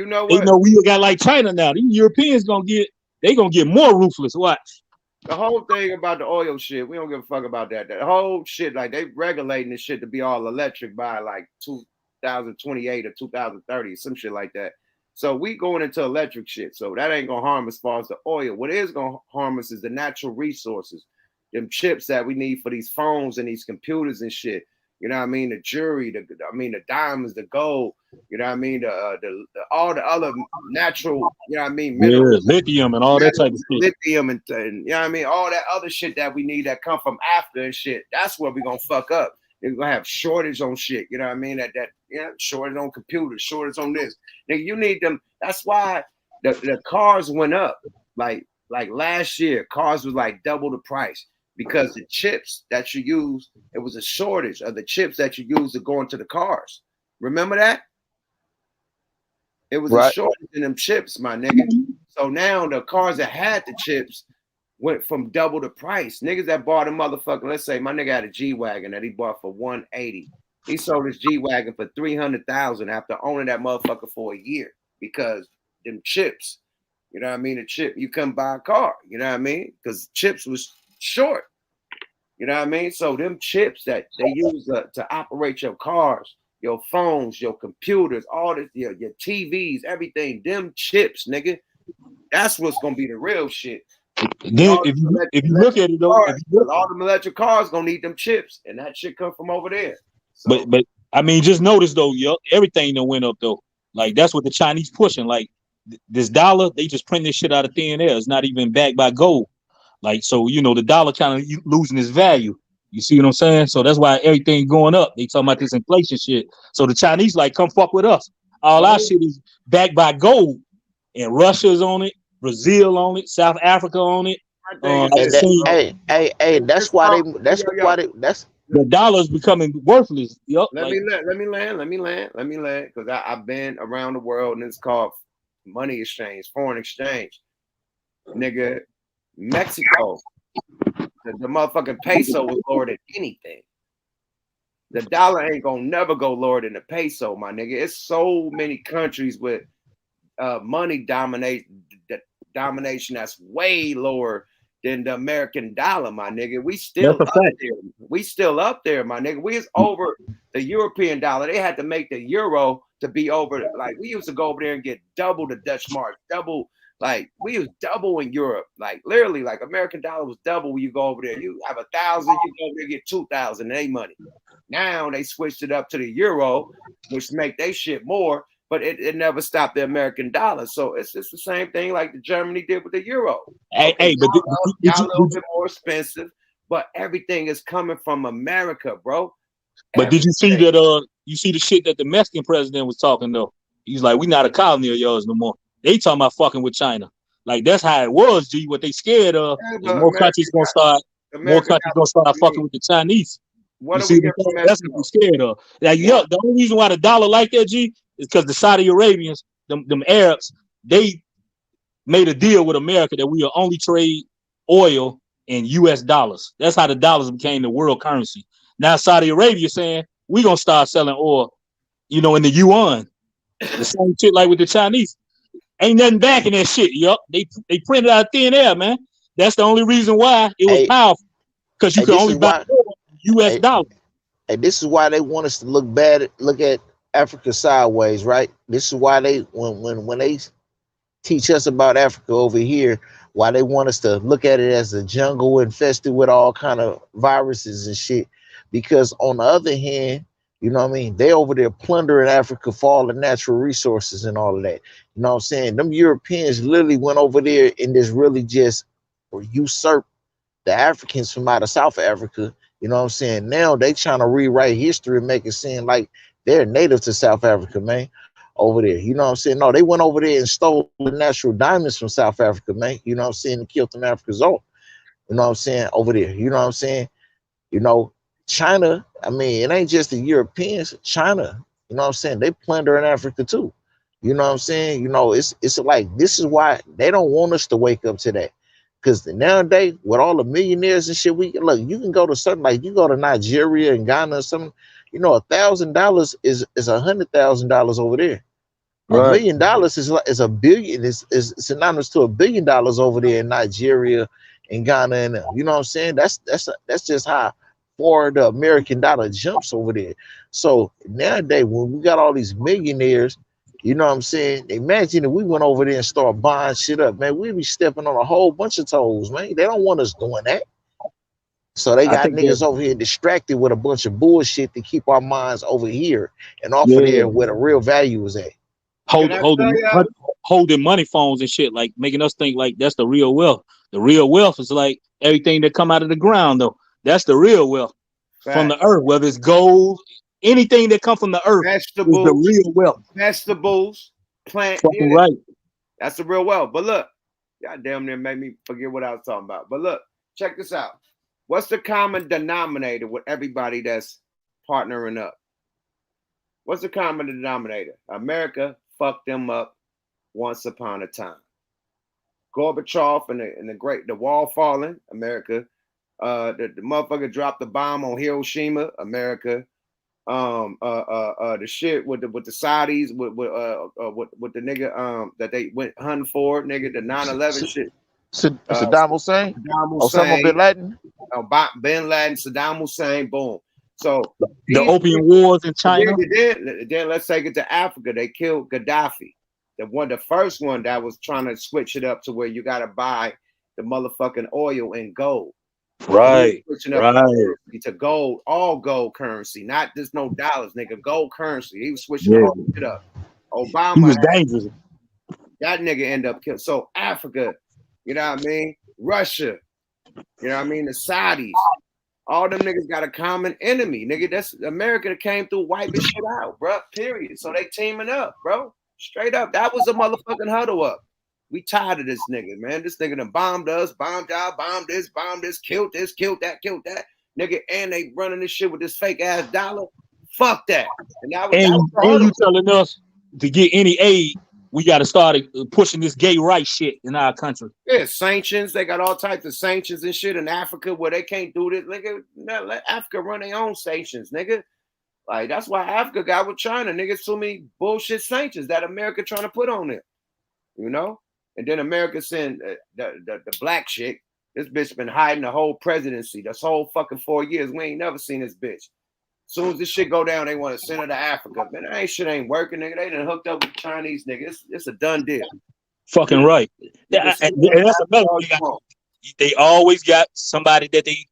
know what? They know we got like China now. These Europeans gonna get more ruthless. Watch. The whole thing about the oil shit, we don't give a fuck about that. The whole shit, like they regulating this shit to be all electric by like 2028 or 2030, some shit like that. So we going into electric shit. So that ain't gonna harm as far as the oil. What is gonna harm us is the natural resources, them chips that we need for these phones and these computers and shit. You know what I mean? The jewelry, the diamonds, the gold. You know what I mean? The all the other natural. You know what I mean? Minerals, lithium and all that type of shit. Lithium and you know what I mean? All that other shit that we need that come from Africa and shit. That's where we gonna fuck up. We're gonna have shortage on shit. You know what I mean? Shortage on computers, shortage on this. Nigga, you need them. That's why the cars went up. Like last year, cars was like double the price. Because the chips that you use, it was a shortage of the chips that you use to go into the cars. Remember that? It was a shortage in them chips, my nigga. So now the cars that had the chips went from double the price. Niggas that bought a motherfucker, let's say my nigga had a G-Wagon that he bought for $180. He sold his G-Wagon for $300,000 after owning that motherfucker for a year because them chips, you know what I mean? The chip, you couldn't buy a car, you know what I mean? Because chips was short. You know what I mean? So them chips that they use to operate your cars, your phones, your computers, all this, your TVs, everything, them chips, nigga, that's what's gonna be the real shit. Then if you look at it though, all the electric cars gonna need them chips, and that shit come from over there. So, but I mean, just notice though, everything done went up though. Like that's what the Chinese pushing. Like this dollar, they just print this shit out of thin air. It's not even backed by gold. Like, so, the dollar kind of losing its value. You see what I'm saying? So that's why everything going up. They talking about this inflation shit. So the Chinese like, come fuck with us. All our shit is backed by gold. And Russia's on it, Brazil on it, South Africa on it. That's why the dollar's becoming worthless. Let me land. Because I've been around the world and it's called money exchange, foreign exchange. Nigga. Mexico, the motherfucking peso was lower than anything. The dollar ain't gonna never go lower than the peso, my nigga. It's so many countries with money domination that's way lower than the American dollar, my nigga. We still up there. We still up there, my nigga. We is over the European dollar. They had to make the euro to be over. Like we used to go over there and get double the Dutch mark, double. Like we was double in Europe, like literally, like American dollar was double when you go over there. You have 1,000, you go over there get 2,000 in their money. Now they switched it up to the euro, which make they shit more, but it never stopped the American dollar. So it's just the same thing like the Germany did with the euro. But a little bit more expensive, but everything is coming from America, bro. But did you see that? You see the shit that the Mexican president was talking though. He's like, we not a colony of yours no more. They talking about fucking with China. Like that's how it was, G. What they scared of is more countries gonna start fucking with the Chinese. What you do see we get from that's what they're scared of. Like, yeah, the only reason why the dollar like that, G, is because the Saudi Arabians, them Arabs, they made a deal with America that we will only trade oil in US dollars. That's how the dollars became the world currency. Now Saudi Arabia saying we're gonna start selling oil, in the yuan. The same shit like with the Chinese. Ain't nothing back in that shit, yup. They printed out thin air, man. That's the only reason why it was powerful. Because you can only buy US dollars. And this is why they want us to look at Africa sideways, right? This is why they when they teach us about Africa over here, why they want us to look at it as a jungle infested with all kind of viruses and shit. Because on the other hand, you know what I mean, they over there plundering Africa for all the natural resources and all of that. You know what I'm saying? Them Europeans literally went over there and just really just usurped the Africans from out of South Africa. You know what I'm saying? Now they trying to rewrite history and make it seem like they're native to South Africa, man, over there. You know what I'm saying? No, they went over there and stole the natural diamonds from South Africa, man. You know what I'm saying? And killed them Africans off. You know what I'm saying? Over there. You know what I'm saying? China, I mean, it ain't just the Europeans. China, you know what I'm saying? They plunder in Africa too. You know what I'm saying? It's like, this is why they don't want us to wake up to that. Because nowadays, with all the millionaires and shit, you can go to something like, you go to Nigeria and Ghana or something, $1,000 is $100,000 over there. Right. $1 million is a billion, is synonymous to $1 billion over there in Nigeria and Ghana, and you know what I'm saying? That's just how far the American dollar jumps over there. So nowadays, when we got all these millionaires, you know what I'm saying? Imagine if we went over there and start buying shit up, man. We'd be stepping on a whole bunch of toes, man. They don't want us doing that. So they got niggas over here distracted with a bunch of bullshit to keep our minds over here and off of there where the real value is at. Holding money phones and shit, like making us think like that's the real wealth. The real wealth is like everything that come out of the ground, though. That's the real wealth from the earth, whether it's gold, anything that come from the earth vegetables, is the real wealth. Vegetables, plant, right. That's the real wealth. But look, God damn near made me forget what I was talking about. But look, check this out. What's the common denominator with everybody that's partnering up? What's the common denominator? America fucked them up once upon a time. Gorbachev and the wall falling, America. The motherfucker dropped the bomb on Hiroshima, America. The shit with the Saudis, with the nigga that they went hunting for, nigga, the 9/11 shit. Saddam Hussein, Osama bin Laden, Bin Laden, Saddam Hussein, boom. So the opium wars in China. Then let's take it to Africa. They killed Gaddafi, the first one that was trying to switch it up to where you gotta buy the motherfucking oil in gold. Right. Switching up to gold, all gold currency, not just no dollars, nigga. Gold currency. He was switching the whole shit up. Obama, he was dangerous. That nigga ended up killed. So Africa, you know what I mean? Russia, you know what I mean? The Saudis, all them niggas got a common enemy, nigga. That's America that came through wiping shit out, bro. Period. So they teaming up, bro. Straight up. That was a motherfucking huddle up. We tired of this nigga, man. This nigga done bombed us, bombed y'all, bombed this, killed this, killed that, nigga. And they running this shit with this fake ass dollar. Fuck that. And you telling us to get any aid, we got to start pushing this gay rights shit in our country. Yeah, sanctions. They got all types of sanctions and shit in Africa where they can't do this, nigga. Let Africa run their own sanctions, nigga. Like that's why Africa got with China, nigga. So many bullshit sanctions that America trying to put on it, you know. And then America sent the black chick. This bitch been hiding the whole presidency. This whole fucking 4 years. We ain't never seen this bitch. Soon as this shit go down, they want to send her to Africa. Man, that shit ain't working, nigga. They done hooked up with the Chinese nigga. It's a done deal. Fucking right. And that's another thing. They always got somebody that they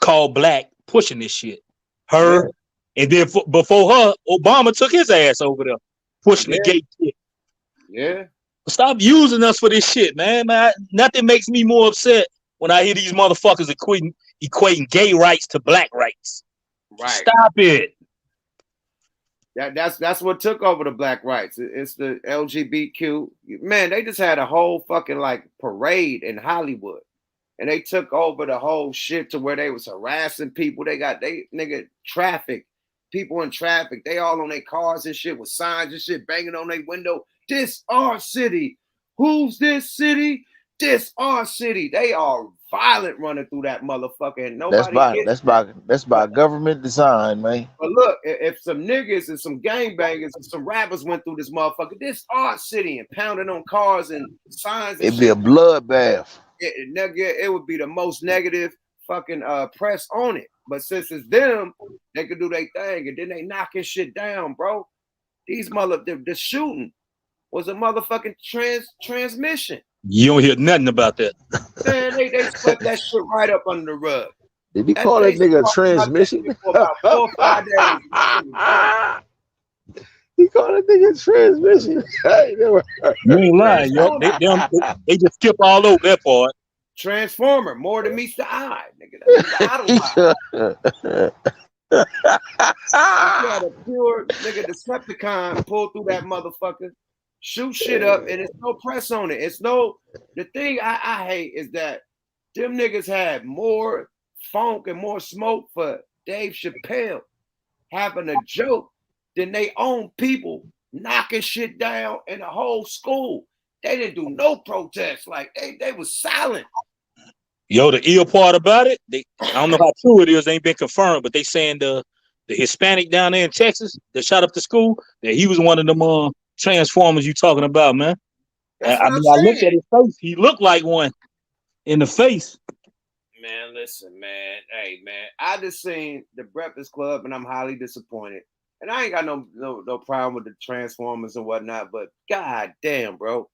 call black pushing this shit. Her. Yeah. And then before her, Obama took his ass over there pushing the gay shit. Yeah. Stop using us for this shit, man. Nothing makes me more upset when I hear these motherfuckers equating gay rights to black rights. Right. Stop it. That's what took over the black rights. It's the LGBTQ. Man, they just had a whole fucking like parade in Hollywood. And they took over the whole shit to where they was harassing people. They nigga traffic, people in traffic. They all on their cars and shit with signs and shit banging on their window. This our city. Who's this city? This our city. They are violent running through that motherfucker, and nobody. That's by government design, man. But look, if some niggas and some gangbangers and some rappers went through this motherfucker, this our city, and pounding on cars and signs. It'd be a bloodbath. It would be the most negative fucking press on it. But since it's them, they could do their thing, and then they knocking shit down, bro. These the shooting was a motherfucking transmission. You don't hear nothing about that. Man, they swept that shit right up under the rug. Did he call that nigga a transmission? For about 4 or 5 days. He called that nigga a transmission. You ain't lying, yo. They just skip all over that part. Transformer, more than meets the eye, nigga. You had a pure nigga Decepticon pull through that motherfucker, shoot shit up, and it's no press on it. The thing I hate is that them niggas had more funk and more smoke for Dave Chappelle having a joke than they own people knocking shit down in the whole school. They didn't do no protests. Like they was silent. Yo, the ill part about it, I don't know how true it is, ain't been confirmed, but they saying the Hispanic down there in Texas that shot up the school, that he was one of them Transformers you talking about, man. I looked at his face. He looked like one in the face. Man, listen, man. Hey, man, I just seen the Breakfast Club, and I'm highly disappointed. And I ain't got no problem with the Transformers and whatnot, but god damn, bro.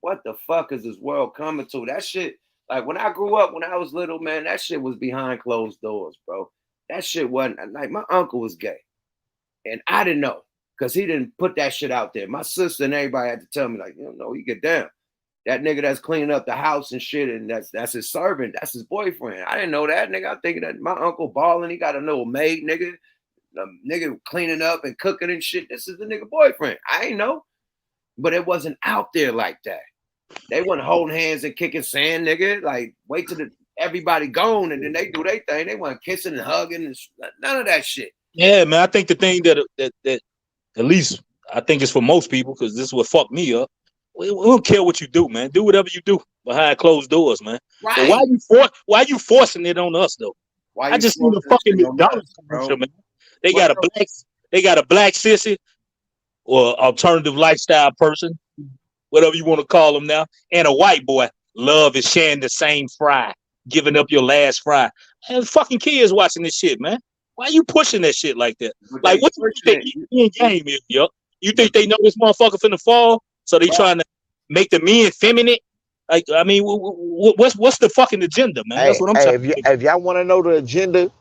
What the fuck is this world coming to? That shit, like when I grew up, when I was little, man, that shit was behind closed doors, bro. That shit wasn't, like, my uncle was gay. And I didn't know, because he didn't put that shit out there. My sister and everybody had to tell me, like, you get down. That nigga that's cleaning up the house and shit, and that's his servant, that's his boyfriend. I didn't know that, nigga. I'm thinking that my uncle balling, he got a little maid, nigga. A nigga cleaning up and cooking and shit. This is the nigga boyfriend. I ain't know. But it wasn't out there like that. They wasn't holding hands and kicking sand, nigga. Like, wait till everybody gone and then they do their thing. They weren't kissing and hugging and none of that shit. Yeah, man. I think the thing that at least I think is for most people, because this is what fucked me up. We don't care what you do, man. Do whatever you do behind closed doors, man. Right. So why you forcing it on us though? I just need a fucking McDonald's commercial, man. They got a black sissy or alternative lifestyle person, whatever you want to call them now, and a white boy. Love is sharing the same fry, giving up your last fry. And fucking kids watching this shit, man. Why you pushing that shit like that? Like, what you think the game is, yo? You think they know this motherfucker finna fall, so they trying to make the men feminine? Like, I mean, what's the fucking agenda, man? That's what I'm saying. If y'all want to know the agenda,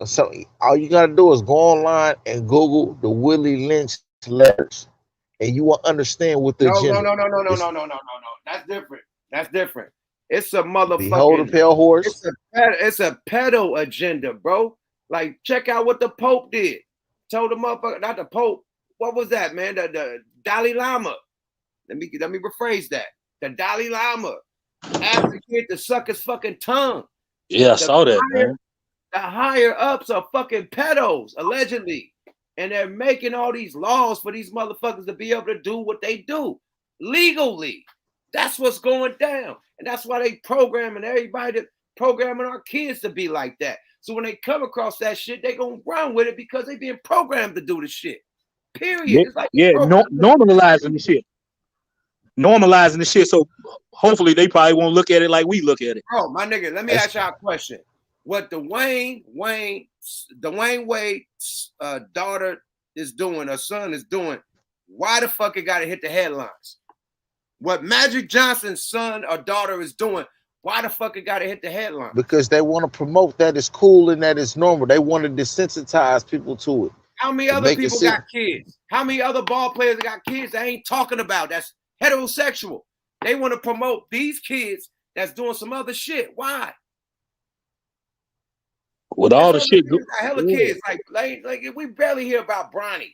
so all you gotta do is go online and Google the Willie Lynch letters, and you will understand what the agenda. No. That's different. It's a motherfucking. Behold a pale horse. It's a pedo agenda, bro. Like, check out what the Pope did. Told the motherfucker, not the Pope. What was that, man? The Dalai Lama. Let me rephrase that. The Dalai Lama asked the kid to suck his fucking tongue. Yeah, I saw that, man. The higher ups are fucking pedos, allegedly. And they're making all these laws for these motherfuckers to be able to do what they do legally. That's what's going down. And that's why they programming our kids to be like that. So when they come across that shit, they gonna run with it because they being programmed to do the shit. Period. Yeah, it's like normalizing the shit. Normalizing the shit. So hopefully they probably won't look at it like we look at it. Oh, my nigga, let me ask y'all a question. What Dwayne Wade's daughter is doing, her son is doing, why the fuck it gotta hit the headlines? What Magic Johnson's son or daughter is doing, why the fuck it gotta hit the headlines? Because they want to promote that it's cool and that it's normal. They want to desensitize people to it. How many other people got kids? How many other ball players got kids they ain't talking about? That's heterosexual. They want to promote these kids that's doing some other shit. Why? With all the shit, hella kids, like we barely hear about Bronny.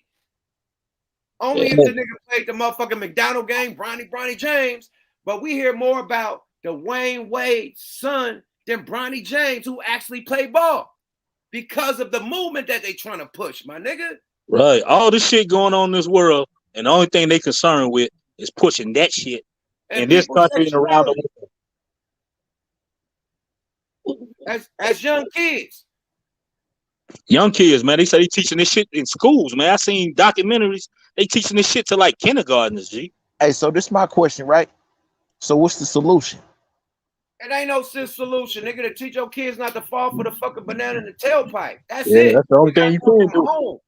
Only if the nigga played the motherfucking McDonald game, Bronny James. But we hear more about Dwayne Wade's son than Bronny James, who actually played ball because of the movement that they trying to push, my nigga. Right. All this shit going on in this world, and the only thing they concerned with is pushing that shit in this country and around the world. As young kids. Young kids, man, they say they teaching this shit in schools, man. I seen documentaries. They teaching this shit to like kindergartners, G. Hey, so this is my question, right? So what's the solution? It ain't no solution, nigga, to teach your kids not to fall for the fucking banana in the tailpipe. That's it. That's the only thing you can do. Home.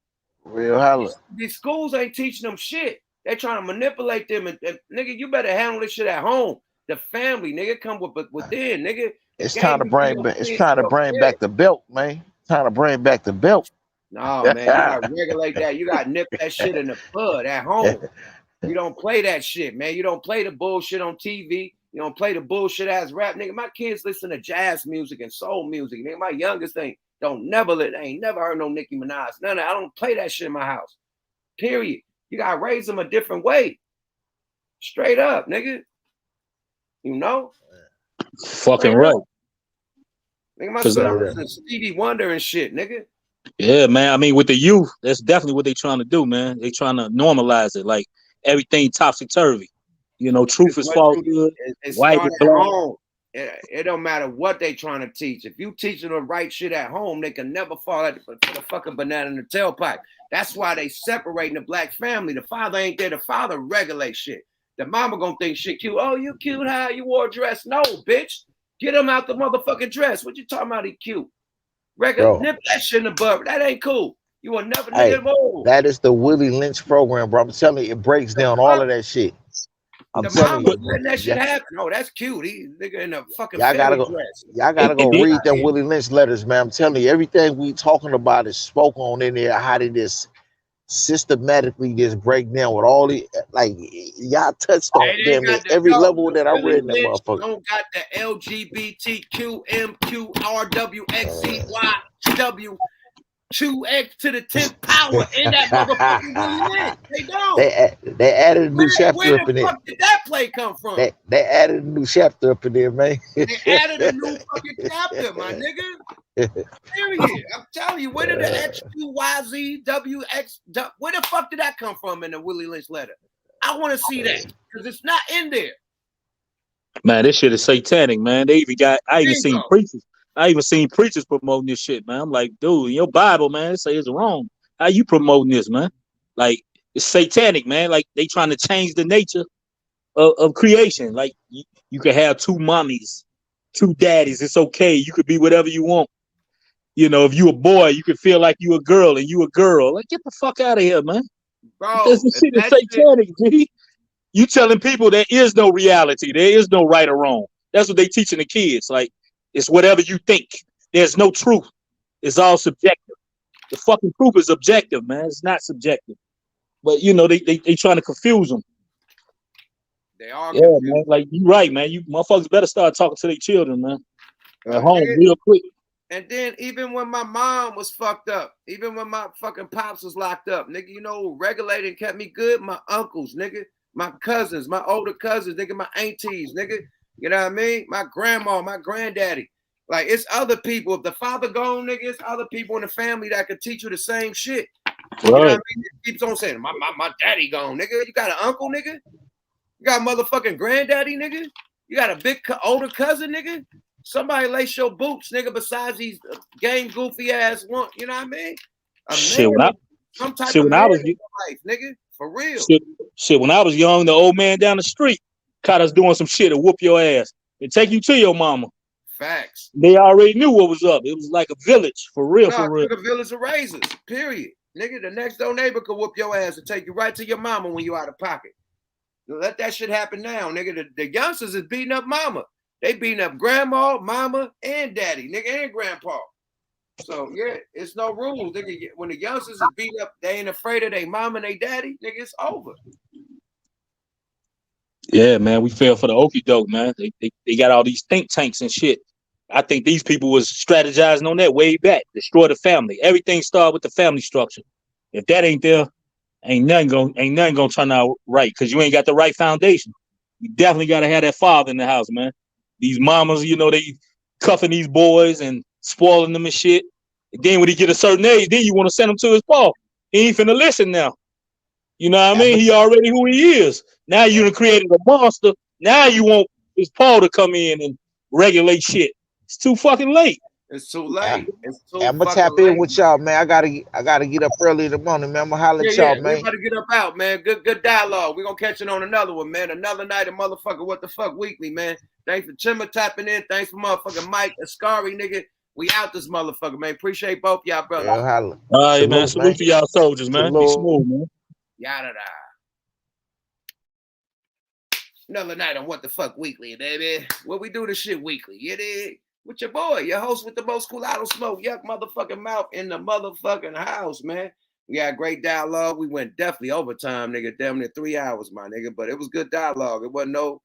Real holla. These schools ain't teaching them shit. They're trying to manipulate them. And nigga, you better handle this shit at home. The family, nigga, come within, nigga. It's trying to bring back. It's trying to bring back the belt, man. Trying to bring back the belt. No, man, you gotta regulate that. You gotta nip that shit in the bud at home. You don't play that shit, man. You don't play the bullshit on TV. You don't play the bullshit ass rap, nigga. My kids listen to jazz music and soul music, nigga. My youngest ain't never heard no Nicki Minaj. None of I don't play that shit in my house. Period. You gotta raise them a different way. Straight up, nigga. You know? Fucking right. Nigga, my son listen to Stevie Wonder and shit, nigga. Yeah, man. I mean, with the youth, that's definitely what they trying to do, man. They trying to normalize it, like everything topsy-turvy. You know, truth is false. It's white is black. It don't matter what they trying to teach. If you teaching the right shit at home, they can never fall at the fucking banana in the tailpipe. That's why they separating the black family. The father ain't there. The father regulate shit. The mama gonna think shit cute. Oh, you cute, how you wore a dress? No, bitch. Get him out the motherfucking dress. What you talking about? He cute. Nip that shit in the butt. That ain't cool. You will never get him old. That is the Willie Lynch program, bro. I'm telling you, it breaks down all of that shit. I'm telling you, letting that shit happen. Oh, that's cute. He nigga in a fucking y'all gotta go. dress. Y'all gotta go read them Willie Lynch letters, man. I'm telling you, everything we talking about is spoke on in there. How did this systematically just break down with all the like y'all touched on damn near every level that I read in that motherfucker. Don't got the LGBTQMQRWXCYW 2x to the 10th power in that motherfucking Willie Lynch. They don't. They added a new chapter up in there. Where the fuck did that play come from? They added a new chapter up in there, man. They added a new fucking chapter, my nigga. Period. I'm telling you, where did the XQYZWX? Where the fuck did that come from in the Willie Lynch letter? I want to see that because it's not in there. Man, this shit is satanic, man. They even got. I even seen preachers promoting this shit, man. I'm like, dude, in your Bible, man, it say it's wrong. How you promoting this, man? Like, it's satanic, man. Like, they trying to change the nature of creation. Like, you can have two mommies, two daddies. It's okay. You could be whatever you want. You know, if you a boy, you could feel like you a girl and you a girl. Like, get the fuck out of here, man. Bro, this shit is satanic, G. You telling people there is no reality. There is no right or wrong. That's what they teaching the kids. Like, it's whatever you think. There's no truth. It's all subjective. The fucking truth is objective, man. It's not subjective. But you know, they trying to confuse them. They are. Yeah, man. Like you right, man. You motherfuckers better start talking to their children, man. At home, real quick. And then even when my mom was fucked up, even when my fucking pops was locked up, nigga, you know who regulated and kept me good? My uncles, nigga. My cousins, my older cousins, nigga, my aunties, nigga. You know what I mean? My grandma, my granddaddy. Like, it's other people. If the father gone, nigga, it's other people in the family that could teach you the same shit. Right. You know what I mean? It keeps on saying, my daddy gone, nigga. You got an uncle, nigga? You got a motherfucking granddaddy, nigga? You got a big older cousin, nigga? Somebody lace your boots, nigga, besides these game goofy ass one. You know what I mean? When I was life, nigga. For real. Shit, when I was young, the old man down the street caught us doing some shit to whoop your ass and take you to your mama. Facts. They already knew what was up. It was like a village, for real, for real. A village of razors, period. Nigga, the next door neighbor could whoop your ass and take you right to your mama when you out of pocket. Let that shit happen now, nigga. The youngsters is beating up mama. They beating up grandma, mama, and daddy, nigga, and grandpa. So yeah, it's no rules, nigga. When the youngsters is beating up, they ain't afraid of their mom and their daddy, nigga. It's over. Yeah, man, we fell for the okie doke, man. They got all these think tanks and shit. I think these people was strategizing on that way back. Destroy the family. Everything started with the family structure. If that ain't there, ain't nothing gonna turn out right because you ain't got the right foundation. You definitely gotta have that father in the house, man. These mamas, you know, they cuffing these boys and spoiling them and shit. And then when he get a certain age, then you want to send him to his paw. He ain't finna listen now. You know what I mean? He already who he is. Now you done created a monster. Now you want his paw to come in and regulate shit. It's too fucking late. It's too late. It's too I'm gonna fucking tap in late. with y'all, man. I gotta get up early in the morning, man. I'm gonna holler at y'all, We man. about to get up out, man. Good dialogue. We're gonna catch it on another one, man. Another night of motherfucker What the Fuck Weekly, man. Thanks for Chimmer tapping in. Thanks for motherfucking Mike Ascari, nigga. We out this motherfucker, man. Appreciate both y'all, brother. Yeah, holla. All right, Salute, man. Salute to y'all soldiers, man. Be Salute. smooth, man. Yada da. Another night on What the Fuck Weekly, baby. What we do this shit weekly, you dig? With your boy, your host with the most cool out of smoke, yuck motherfucking mouth in the motherfucking house, man. We had great dialogue. We went definitely overtime, nigga. Damn near 3 hours, my nigga. But it was good dialogue. It wasn't no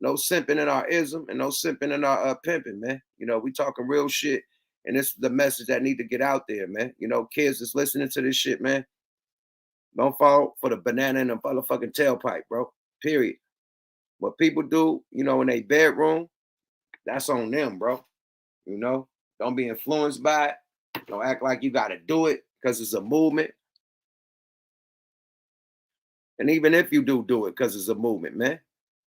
simping in our ism and no simping in our pimping, man. You know, we talking real shit. And this is the message that need to get out there, man. You know, kids that's listening to this shit, man. Don't fall for the banana in the motherfucking tailpipe, bro. Period. What people do, you know, in their bedroom, that's on them, bro. You know, don't be influenced by it. Don't act like you got to do it because it's a movement. And even if you do it because it's a movement, man,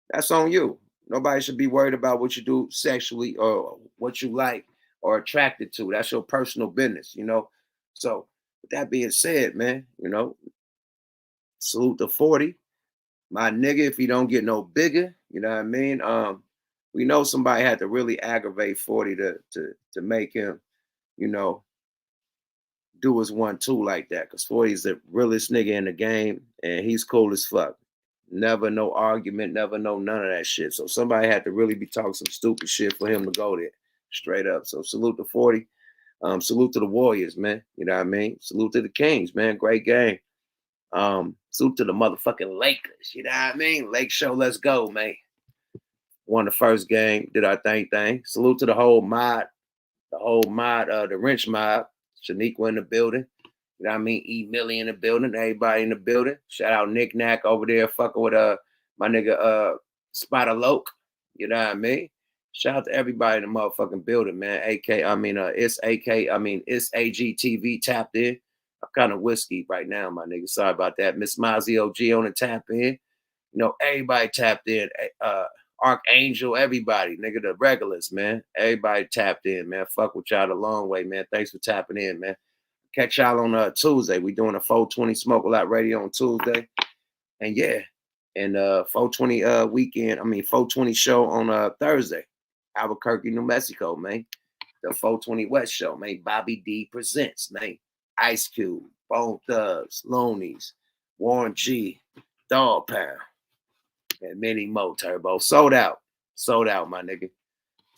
that's on you. Nobody should be worried about what you do sexually or what you like or attracted to. That's your personal business, you know. So with that being said, man, you know, salute to 40. My nigga, if he don't get no bigger, you know what I mean? We know somebody had to really aggravate 40 to make him, you know, do his 1-2 like that. Because 40 is the realest nigga in the game, and he's cool as fuck. Never no argument, never no none of that shit. So somebody had to really be talking some stupid shit for him to go there, straight up. So salute to 40. Salute to the Warriors, man. You know what I mean? Salute to the Kings, man. Great game. Salute to the motherfucking Lakers. You know what I mean? Lake Show, let's go, man. Won the first game, did our thing. Salute to the whole mod, the wrench mob. Shaniqua in the building. You know what I mean? E Millie in the building, everybody in the building. Shout out Nick Nack over there fucking with my nigga Spider Loke. You know what I mean? Shout out to everybody in the motherfucking building, man. It's AGTV tapped in. I'm kind of whiskey right now, my nigga. Sorry about that. Miss Mozzie OG on the tap in. You know, everybody tapped in. Archangel, everybody, nigga, the regulars, man. Everybody tapped in, man. Fuck with y'all the long way, man. Thanks for tapping in, man. Catch y'all on Tuesday. We doing a 420 Smoke a Lot Radio on Tuesday. And yeah, and 420 weekend, 420 show on Thursday. Albuquerque, New Mexico, man. The 420 West show, man. Bobby D presents, man. Ice Cube, Bone Thugs, Loonies, Warren G, Dog Pound, and many more, Turbo. Sold out, my nigga.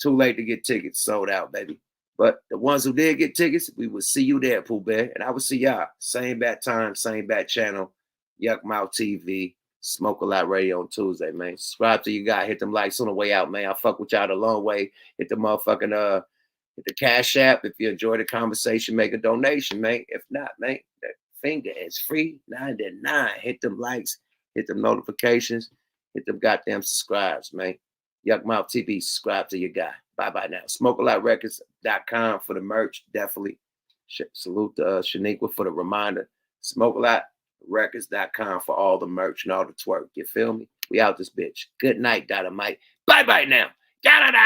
Too late to get tickets. Sold out, baby. But the ones who did get tickets, we will see you there, Pooh Bear. And I will see y'all. Same bat time, same bat channel. Yuck Mouth TV. Smoke a Lot Radio on Tuesday, man. Subscribe to you guys. Hit them likes on the way out, man. I'll fuck with y'all the long way. Hit the motherfucking hit the Cash App. If you enjoy the conversation, make a donation, man. If not, man, that finger is free. 99. Hit them likes. Hit them notifications. Hit them goddamn subscribes, man. Yuck Mouth TV, subscribe to your guy. Bye-bye now. SmokeALotRecords.com for the merch, definitely. Salute to Shaniqua for the reminder. SmokeALotRecords.com for all the merch and all the twerk. You feel me? We out this bitch. Good night, Dynamite. Bye-bye now. Da-da-da!